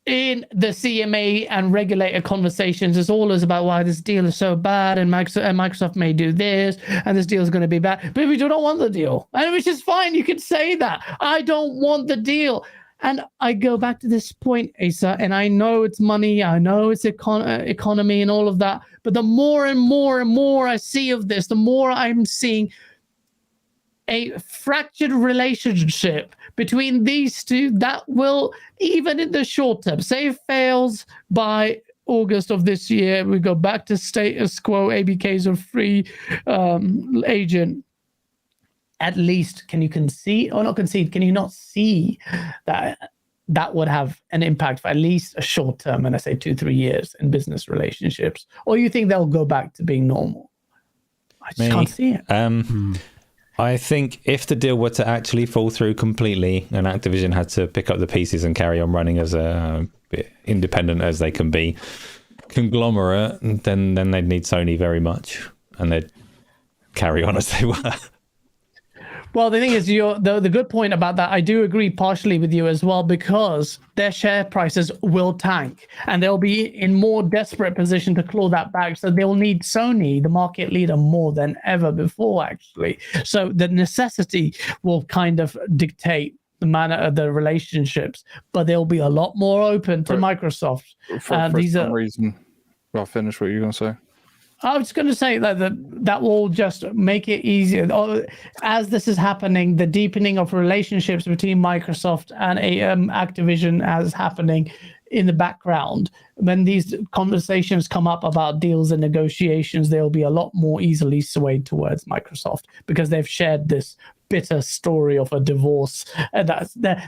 in the CMA and regulator conversations, it's always about why this deal is so bad, and Microsoft may do this, and this deal is going to be bad. But we don't want the deal, and which is fine. You can say that. I don't want the deal. And I go back to this point, Asa, and I know it's money, I know it's economy and all of that, but the more and more and more I see of this, the more I'm seeing a fractured relationship between these two that will, even in the short term, say it fails by August of this year, we go back to status quo, ABKs are free agent. At least, can you concede or not concede? Can you not see that would have an impact for at least a short term, and I say 2-3 years in business relationships? Or you think they'll go back to being normal? I just can't see it. I think if the deal were to actually fall through completely and Activision had to pick up the pieces and carry on running as independent as they can be, conglomerate, then they'd need Sony very much, and they'd carry on as they were. Well, the thing is, the good point about that, I do agree partially with you as well, because their share prices will tank, and they'll be in more desperate position to claw that back. So they'll need Sony, the market leader, more than ever before, actually. So the necessity will kind of dictate the manner of the relationships, but they'll be a lot more open to Microsoft. For some reason, I'll finish what you're going to say. I was going to say that will just make it easier. As this is happening, the deepening of relationships between Microsoft and Activision is happening in the background. When these conversations come up about deals and negotiations, they'll be a lot more easily swayed towards Microsoft, because they've shared this bitter story of a divorce.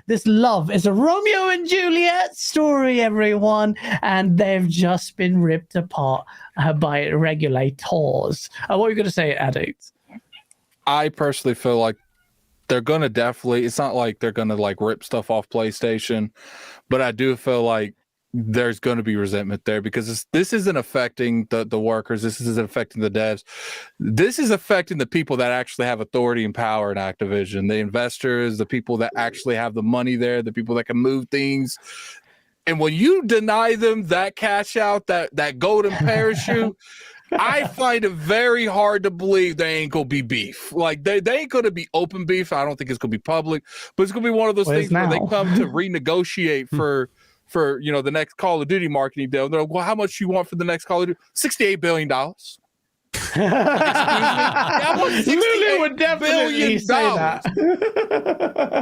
This love is a Romeo and Juliet story, everyone, and they've just been ripped apart by regulators. What are you going to say, Addict? I personally feel like they're going to it's not like they're going to rip stuff off PlayStation, but I do feel like there's going to be resentment there, because this isn't affecting the workers. This isn't affecting the devs. This is affecting the people that actually have authority and power in Activision, the investors, the people that actually have the money there, the people that can move things. And when you deny them that cash out, that golden parachute, I find it very hard to believe they ain't gonna be beef. Like they ain't gonna be open beef. I don't think it's gonna be public, but it's gonna be one of those things where they come to renegotiate for the next Call of Duty marketing deal. They're like, well, how much you want for the next Call of Duty? $68 billion. Lulu would definitely say that.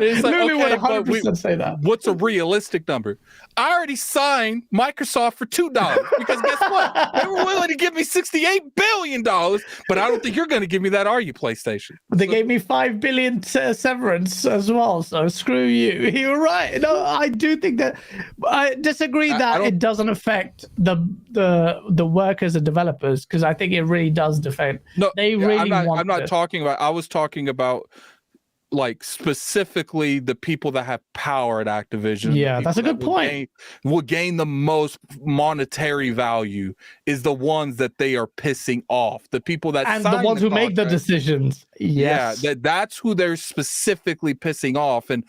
It's like, Lulu would okay, 100% say that. What's a realistic number? I already signed Microsoft for $2 because guess what? They were willing to give me $68 billion, but I don't think you're going to give me that, are you, PlayStation? They gave me $5 billion severance as well, so screw you. You're right. No, I do think that I disagree that it doesn't affect the workers and developers, because I think it really does defend. No, they really I'm not talking about. I was talking about like specifically the people that have power at Activision. Yeah, that's a good point. Will gain the most monetary value is the ones that they are pissing off. The people that and the ones who make the decisions. Yes. Yeah, that's who they're specifically pissing off. And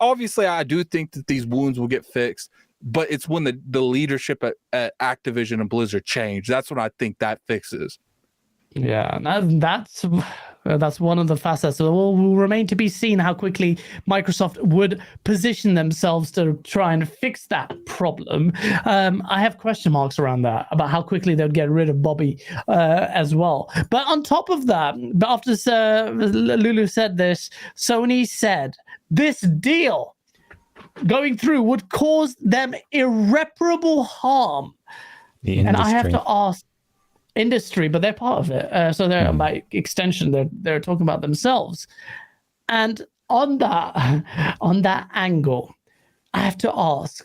obviously, I do think that these wounds will get fixed. But it's when the leadership at Activision and Blizzard change. That's when I think that fixes. Yeah, that's one of the facets. So it will remain to be seen how quickly Microsoft would position themselves to try and fix that problem. I have question marks around that, about how quickly they'll get rid of Bobby as well. But on top of that, after Lulu said this, Sony said this deal going through would cause them irreparable harm. And I have to ask, industry, but they're part of it. So they're by extension, they're talking about themselves. And on that angle, I have to ask,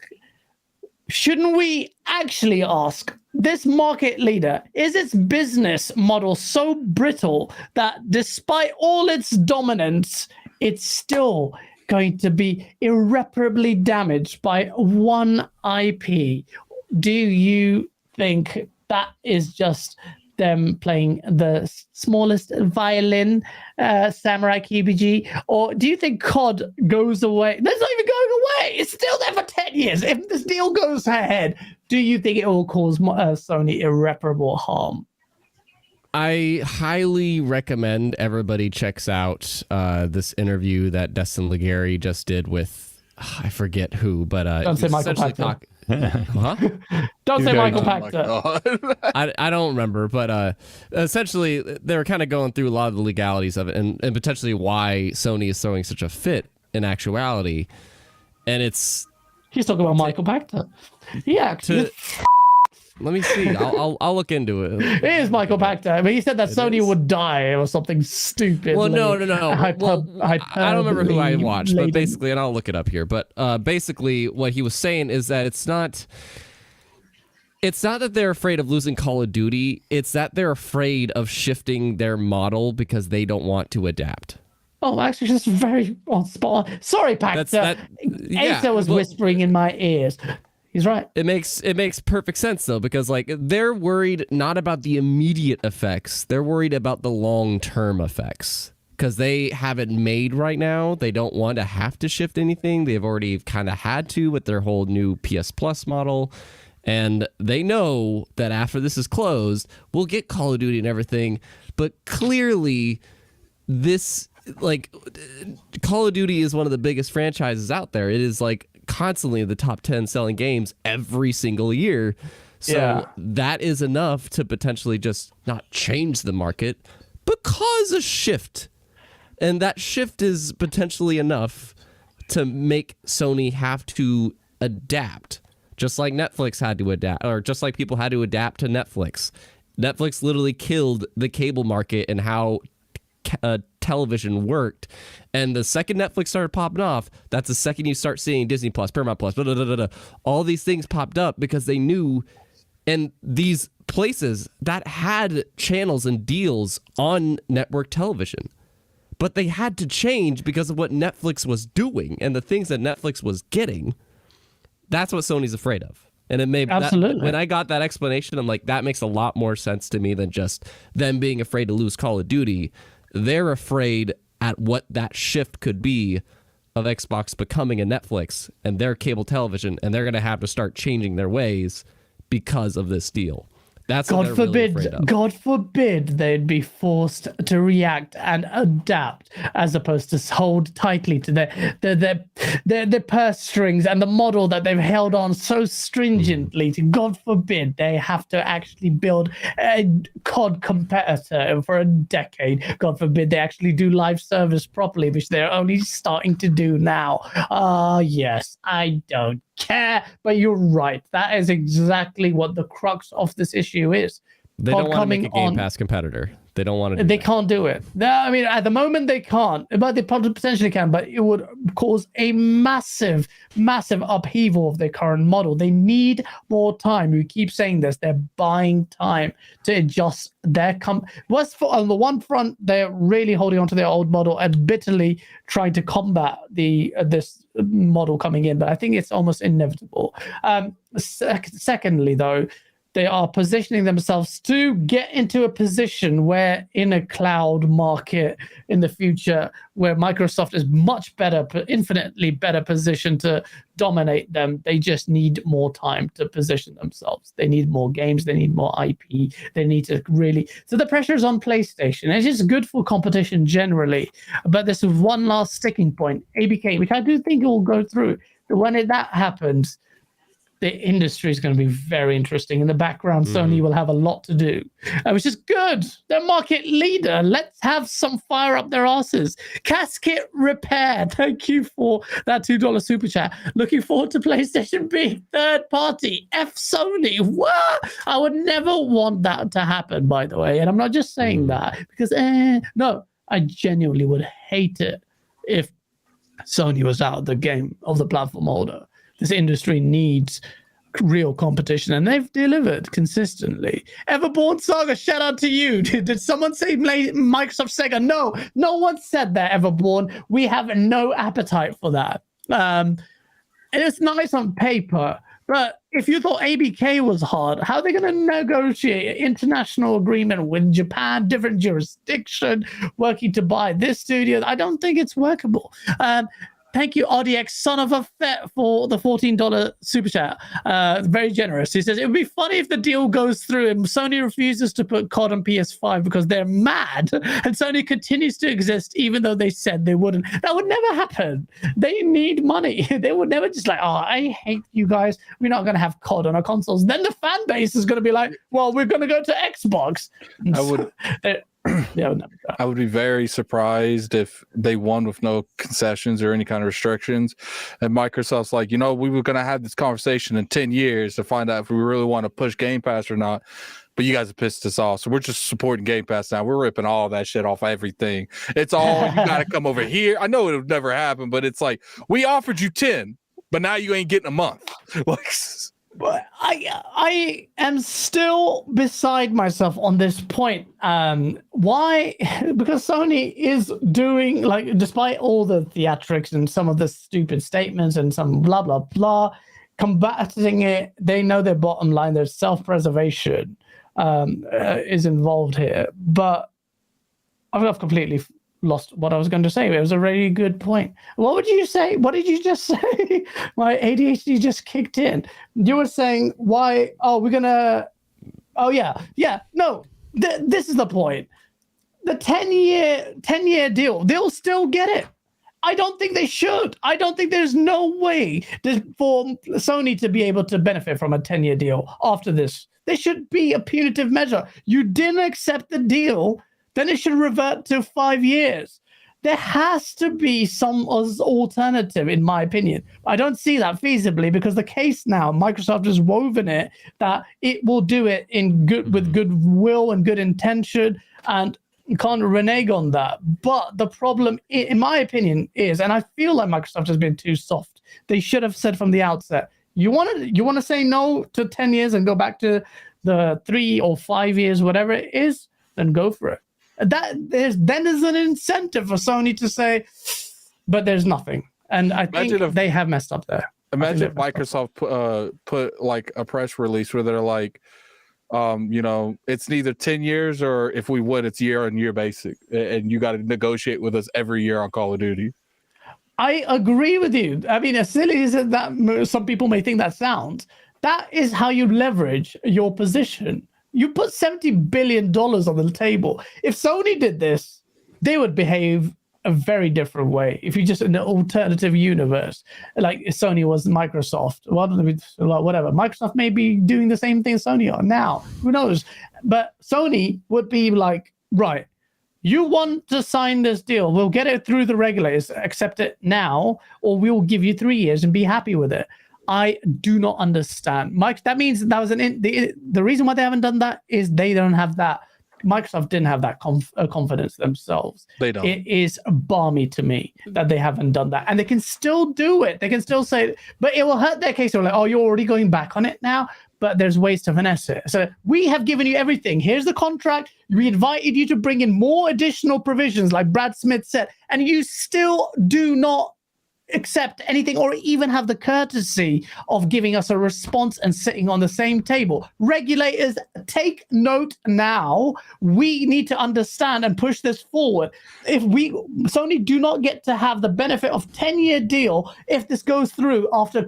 shouldn't we actually ask this market leader, is its business model so brittle that despite all its dominance, it's still going to be irreparably damaged by one IP? Do you think that is just them playing the smallest violin, Samurai KBG? Or do you think COD goes away? That's not even going away. It's still there for 10 years. If this deal goes ahead, do you think it will cause Sony irreparable harm? I highly recommend everybody checks out this interview that Destin Legary just did with, I forget who, but don't say Michael Pachter. Don't say Michael Pachter. I don't remember, but essentially they were kind of going through a lot of the legalities of it, and potentially why Sony is throwing such a fit in actuality. And he's talking about Michael Pachter. Yeah. Let me see. I'll look into it. It is Michael Pachter. I mean, he said that Sony would die or something stupid. Well, no. I don't remember who I watched, but basically, and I'll look it up here. But basically, what he was saying is that it's not that they're afraid of losing Call of Duty. It's that they're afraid of shifting their model because they don't want to adapt. Oh, actually, just very on spot. Sorry, Pachter. Asa was whispering in my ears. He's right. It makes perfect sense though, because like they're worried not about the immediate effects, they're worried about the long-term effects, because they have it made right now. They don't want to have to shift anything. They've already kind of had to with their whole new PS Plus model, and they know that after this is closed, we'll get Call of Duty and everything. But clearly, this Call of Duty is one of the biggest franchises out there. It is like constantly the top 10 selling games every single year. So that is enough to potentially just not change the market, but cause a shift. And that shift is potentially enough to make Sony have to adapt, just like Netflix had to adapt, or just like people had to adapt to Netflix. Netflix literally killed the cable market and how television worked. And the second Netflix started popping off, that's the second you start seeing Disney Plus, Paramount Plus, blah, blah, blah, blah, blah. All these things popped up because they knew, and these places that had channels and deals on network television, but they had to change because of what Netflix was doing and the things that Netflix was getting. That's what Sony's afraid of. And it may absolutely. When I got that explanation, I'm like, that makes a lot more sense to me than just them being afraid to lose Call of Duty. They're afraid at what that shift could be of Xbox becoming a Netflix and their cable television, and they're going to have to start changing their ways because of this deal. That's what they're really afraid of. God forbid they'd be forced to react and adapt as opposed to hold tightly to their purse strings and the model that they've held on so stringently to. God forbid they have to actually build a COD competitor for a decade. God forbid they actually do live service properly, which they're only starting to do now. Yes, I don't care, but you're right. That is exactly what the crux of this issue is. They don't want to make a Game Pass competitor. They don't want to. They can't do it. I mean, at the moment they can't, but they potentially can. But it would cause a massive, massive upheaval of their current model. They need more time. We keep saying this. They're buying time to adjust their on the one front, they're really holding on to their old model and bitterly trying to combat this model coming in. But I think it's almost inevitable. Secondly, though, they are positioning themselves to get into a position where in a cloud market in the future, where Microsoft is much better, infinitely better positioned to dominate them. They just need more time to position themselves. They need more games. They need more IP. They need to really... So the pressure is on PlayStation. It's just good for competition generally. But this is one last sticking point, ABK, which I do think it will go through. When that happens, the industry is going to be very interesting. In the background, Sony will have a lot to do, which is good. They're market leader. Let's have some fire up their asses. Casket Repair, thank you for that $2 super chat. Looking forward to PlayStation being third party. F Sony. What? I would never want that to happen, by the way. And I'm not just saying that because, no, I genuinely would hate it if Sony was out of the game of the platform holder. This industry needs real competition, and they've delivered consistently. Everborn Saga, shout out to you. Did someone say Microsoft Sega? No, no one said that, Everborn. We have no appetite for that. And it's nice on paper, but if you thought ABK was hard, how are they going to negotiate an international agreement with Japan, different jurisdiction, working to buy this studio? I don't think it's workable. Thank you, RDX, son of a fet, for the $14 super chat. Very generous. He says, it would be funny if the deal goes through and Sony refuses to put COD on PS5 because they're mad and Sony continues to exist even though they said they wouldn't. That would never happen. They need money. They would never just like, I hate you guys. We're not going to have COD on our consoles. Then the fan base is going to be like, well, we're going to go to Xbox. I would be very surprised if they won with no concessions or any kind of restrictions. And Microsoft's like, we were going to have this conversation in 10 years to find out if we really want to push Game Pass or not. But you guys have pissed us off. So we're just supporting Game Pass now. We're ripping all that shit off everything. It's all, you got to come over here. I know it would never happen, but it's like, we offered you 10, but now you ain't getting a month. But I am still beside myself on this point. Why? Because Sony is doing, despite all the theatrics and some of the stupid statements and some blah, blah, blah, combating it, they know their bottom line, their self-preservation is involved here. But I've completely lost what I was going to say. It was a really good point. What would you say? What did you just say? My ADHD just kicked in. You were saying why? Oh, no. This is the point. The 10-year deal. They'll still get it. I don't think they should. I don't think there's no way for Sony to be able to benefit from a 10-year deal after this. There should be a punitive measure. You didn't accept the deal, then it should revert to 5 years. There has to be some alternative, in my opinion. I don't see that feasibly because the case now, Microsoft has woven it that it will do it with goodwill and good intention, and you can't renege on that. But the problem, in my opinion, is, and I feel like Microsoft has been too soft. They should have said from the outset, you want to say no to 10 years and go back to the 3 or 5 years, whatever it is, then go for it. There's an incentive for Sony to say, but there's nothing. And I think they have messed up there. Imagine if Microsoft put like a press release where they're like, it's neither 10 years or if we would, it's year-on-year basic, and you got to negotiate with us every year on Call of Duty. I agree with you. I mean, as silly as that some people may think that sounds, that is how you leverage your position. You put $70 billion on the table. If Sony did this, they would behave a very different way. If you just in an alternative universe, like Sony was Microsoft, whatever. Microsoft may be doing the same thing Sony are now. Who knows? But Sony would be like, right, you want to sign this deal, we'll get it through the regulators, accept it now, or we'll give you 3 years and be happy with it. I do not understand. Mike, that means that was the reason why they haven't done that is they don't have that. Microsoft didn't have that confidence themselves. They don't. It is balmy to me that they haven't done that. And they can still do it. They can still say, but it will hurt their case. They're like, oh, you're already going back on it now? But there's ways to finesse it. So we have given you everything. Here's the contract. We invited you to bring in more additional provisions, like Brad Smith said, and you still do not accept anything or even have the courtesy of giving us a response and sitting on the same table. Regulators, take note now. We need to understand and push this forward. If Sony do not get to have the benefit of 10-year deal if this goes through after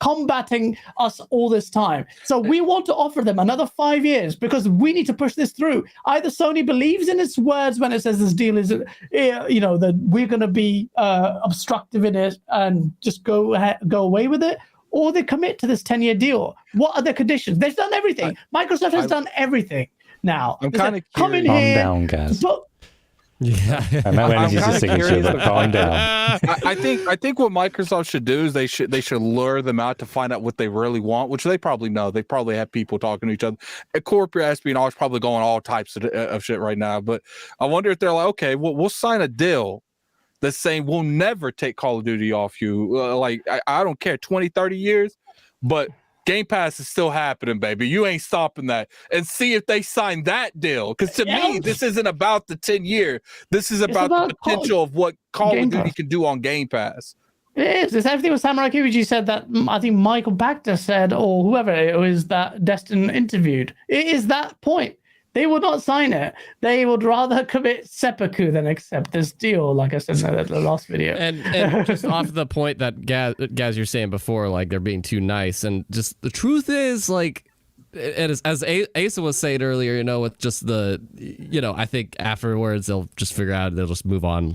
combating us all this time. So we want to offer them another 5 years because we need to push this through. Either Sony believes in its words when it says this deal is, that we're going to be obstructive in it and just go away with it, or they commit to this 10-year deal. What are the conditions? They've done everything. Microsoft has done everything now. I'm kind of curious. Calm down, guys. Yeah, and that energy is a signature. But calm down. I think what Microsoft should do is they should lure them out to find out what they really want, which they probably know. They probably have people talking to each other. Corporate espionage is probably going all types of shit right now. But I wonder if they're like, okay, we'll sign a deal that's saying we'll never take Call of Duty off you. I don't care, 20, 30 years, but Game Pass is still happening, baby. You ain't stopping that. And see if they sign that deal. Because to me, this isn't about the 10-year. This is about the potential of what Call of Duty can do on Game Pass. It is. It's everything what Samurai Kibuji said that I think Michael Bacter said, or whoever it was that Destin interviewed. It is that point. They would not sign it. They would rather commit seppuku than accept this deal, like I said in the last video. And just off the point that Gaz, you're saying before, like they're being too nice, and just the truth is, like, as Asa was saying earlier, with just the, I think afterwards they'll just figure out, they'll just move on.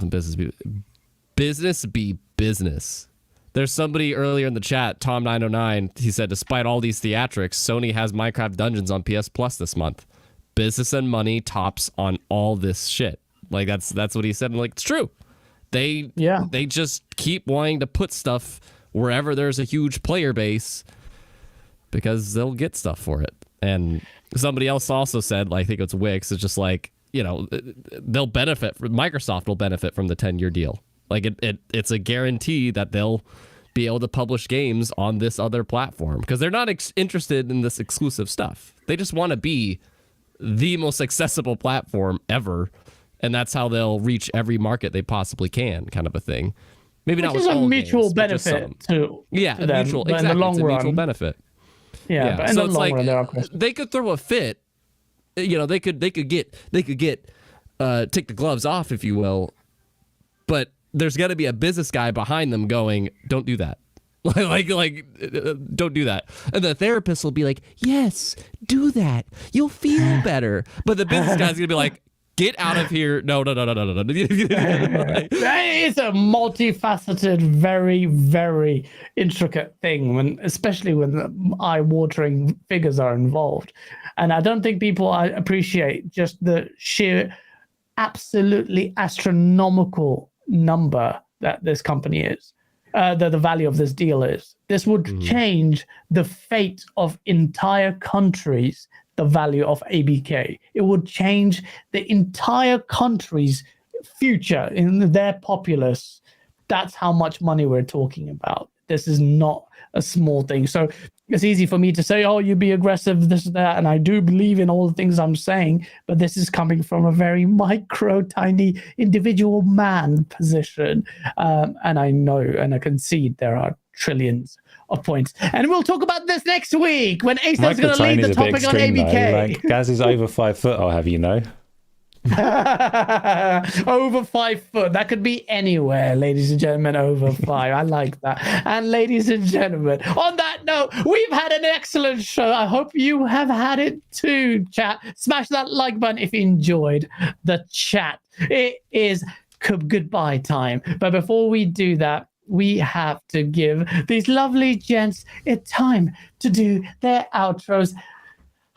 Business be business. There's somebody earlier in the chat, Tom909, he said, despite all these theatrics, Sony has Minecraft Dungeons on PS Plus this month. Business and money tops on all this shit. Like that's what he said. And like, it's true. They just keep wanting to put stuff wherever there's a huge player base because they'll get stuff for it. And somebody else also said, like, I think it's Wix, it's just like, they'll benefit from, Microsoft will benefit from the 10-year deal. Like it's a guarantee that they'll be able to publish games on this other platform because they're not interested in this exclusive stuff. They just want to be the most accessible platform ever, and that's how they'll reach every market they possibly can, kind of a thing. Maybe not with all mutual games, benefit to them, mutual, but exactly. In the long it's a run, mutual benefit. Yeah, but in so the long run, there are questions. They could throw a fit. They could take the gloves off, if you will, but there's got to be a business guy behind them going, "Don't do that." Don't do that. And the therapist will be like, yes, do that. You'll feel better. But the business guy's going to be like, get out of here. No. That is a multifaceted, very, very intricate thing, especially when the eye-watering figures are involved. And I don't think people appreciate just the sheer, absolutely astronomical number that this company is. The value of this deal is. This would change the fate of entire countries, the value of ABK. It would change the entire country's future in their populace. That's how much money we're talking about. This is not a small thing. So it's easy for me to say, oh, you be aggressive, this, that, and I do believe in all the things I'm saying, but this is coming from a very micro, tiny, individual man position. And I know and I concede there are trillions of points. And we'll talk about this next week when Asa's Michael going to lead the Tony's a bit topic on extreme, ABK. though. Like, Gaz is over 5 foot, I'll have you know. Over 5 foot. That could be anywhere, ladies and gentlemen. Over 5. I like that. And ladies and gentlemen, on that note, we've had an excellent show. I hope you have had it too, chat. Smash that like button if you enjoyed the chat. It is goodbye time. But before we do that, we have to give these lovely gents time to do their outros.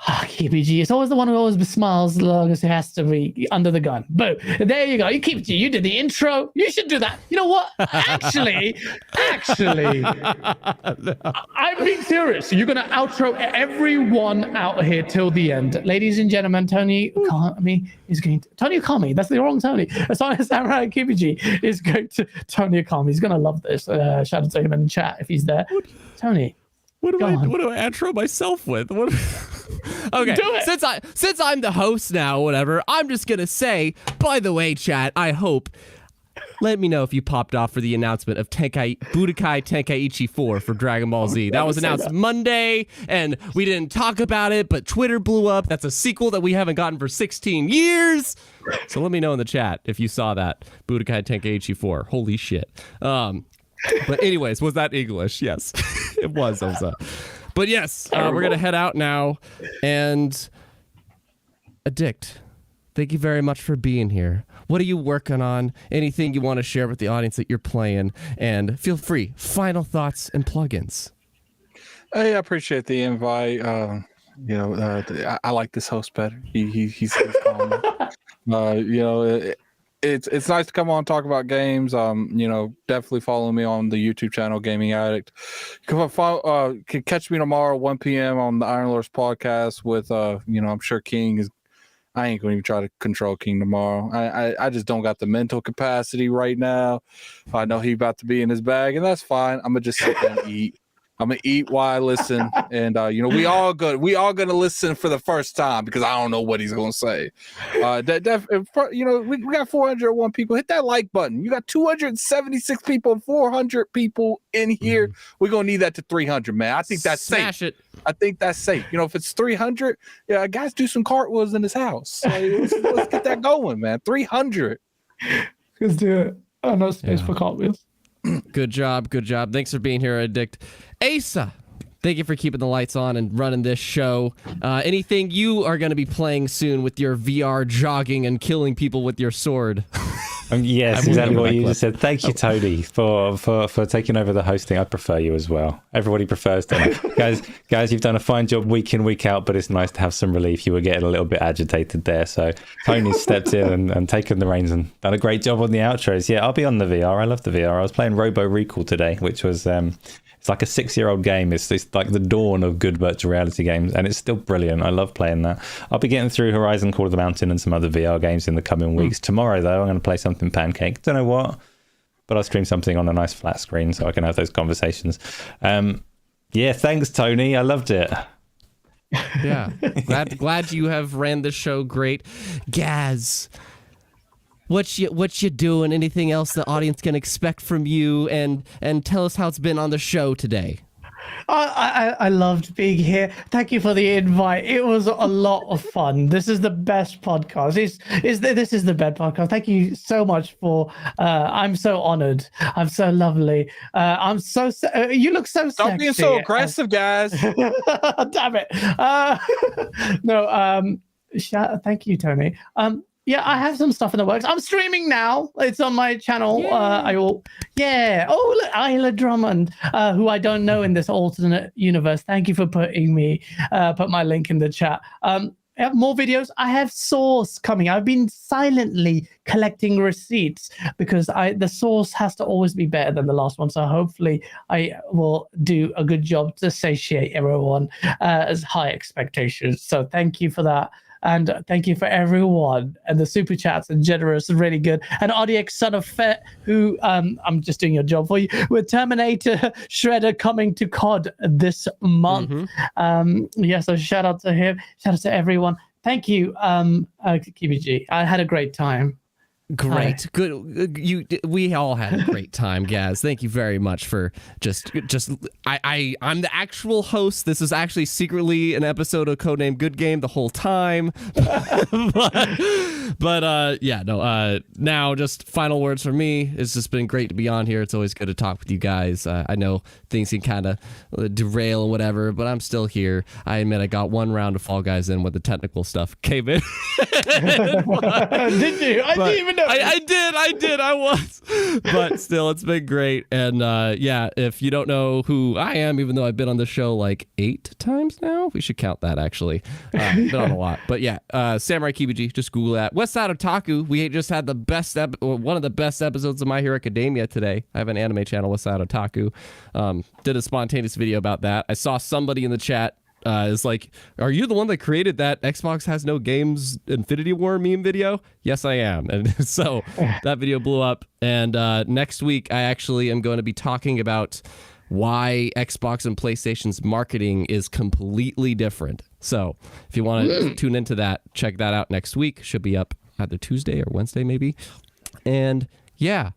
KBG, it's always the one who always smiles the longest, who has to be under the gun. Boom. There you go. You keep it. You did the intro. You should do that. You know what? Actually, I'm being serious. You're going to outro everyone out here till the end. Ladies and gentlemen, Tony Akami is going to... Tony Akami, that's the wrong Tony. Samurai KBG is going to... Tony Akami, he's going to love this. Shout out to him in the chat if he's there. Tony. What do I outro myself with? Okay, since I'm the host now, whatever, I'm just gonna say, by the way, chat, I hope, let me know if you popped off for the announcement of Budokai Tenkaichi 4 for Dragon Ball Z. That was announced Monday, and we didn't talk about it, but Twitter blew up. That's a sequel that we haven't gotten for 16 years. So let me know in the chat if you saw that, Budokai Tenkaichi 4. Holy shit. But anyways, was that English? Yes, it was. But yes, we're going to head out now. And Addict, thank you very much for being here. What are you working on? Anything you want to share with the audience that you're playing? And feel free. Final thoughts and plugins. Hey, I appreciate the invite. I like this host better. He's calm. It's nice to come on and talk about games. Definitely follow me on the YouTube channel, Gaming Addict. You can catch me tomorrow, 1 p.m. on the Iron Lords podcast with, I'm sure King is. I ain't gonna even try to control King tomorrow. I just don't got the mental capacity right now. I know he about to be in his bag, and that's fine. I'm gonna just sit there and eat. I'm gonna eat while I listen, and we all gonna listen for the first time because I don't know what he's gonna say. We got 401 people. Hit that like button. You got 276 people, 400 people in here. We're gonna need that to 300, man. I think that's Smash safe. It. I think that's safe. If it's 300, guys, do some cartwheels in his house. Let's get that going, man. 300. Let's do it. Oh, no space for cartwheels. Good job. Thanks for being here, Addict. Asa, thank you for keeping the lights on and running this show. Anything you are going to be playing soon with your VR jogging and killing people with your sword? Yes, exactly what you just said. Thank you, Tony, for taking over the hosting. I prefer you as well. Everybody prefers Tony. Guys, you've done a fine job week in, week out, but it's nice to have some relief. You were getting a little bit agitated there, so Tony stepped in and taken the reins and done a great job on the outros. Yeah, I'll be on the VR. I love the VR. I was playing Robo Recall today, which was it's like a 6-year-old game. It's like the dawn of good virtual reality games, and it's still brilliant. I love playing that. I'll be getting through Horizon Call of the Mountain and some other VR games in the coming weeks. Tomorrow, though, I'm going to play something Pancake. Don't know what, but I'll stream something on a nice flat screen so I can have those conversations. Thanks, Tony. I loved it. Yeah, glad you have ran the show great. Gaz, what you doing? Anything else the audience can expect from you? And tell us how it's been on the show today. I loved being here. Thank you for the invite. It was a lot of fun. This is the best podcast. This is the best podcast. Thank you so much for. I'm so honored. I'm so lovely. I'm so. You look so sexy. Don't be so aggressive, guys. Damn it. Thank you, Tony. Yeah, I have some stuff in the works. I'm streaming now. It's on my channel. Oh, look, Isla Drummond, who I don't know in this alternate universe. Thank you for put my link in the chat. I have more videos. I have Source coming. I've been silently collecting receipts because the Source has to always be better than the last one. So hopefully I will do a good job to satiate everyone as high expectations. So thank you for that. And thank you for everyone. And the super chats are generous and really good. And RDX Son of Fet, who I'm just doing your job for you, with Terminator Shredder coming to COD this month. So shout out to him. Shout out to everyone. Thank you, KBG. I had a great time. Great. Good. We all had a great time, Gaz. Thank you very much for I'm the actual host. This is actually secretly an episode of Codename Good Game the whole time. Now just final words from me. It's just been great to be on here. It's always good to talk with you guys. I know things can kind of derail or whatever, but I'm still here. I admit I got one round of Fall Guys in with the technical stuff came in. Did you? I didn't even know. I did. I was. But still, it's been great. And if you don't know who I am, even though I've been on the show like 8 times now, we should count that actually. Been on a lot. But yeah, Samurai Kibuji, just Google that. West Side Otaku, we just had the best, one of the best episodes of My Hero Academia today. I have an anime channel, West Side Otaku. Did a spontaneous video about that. I saw somebody in the chat is like, are you the one that created that Xbox has no games Infinity War meme video? Yes, I am. And so that video blew up. And next week, I actually am going to be talking about why Xbox and PlayStation's marketing is completely different. So if you want to tune into that, check that out next week. Should be up either Tuesday or Wednesday, maybe. And yeah,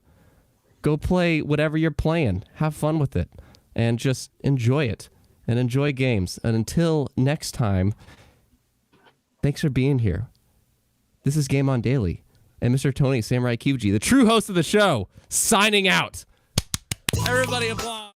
go play whatever you're playing. Have fun with it and just enjoy it. And enjoy games. And until next time, thanks for being here. This is GameOnDaily. And Mr. Tony Samurai Kibuji, the true host of the show, signing out. Everybody applaud.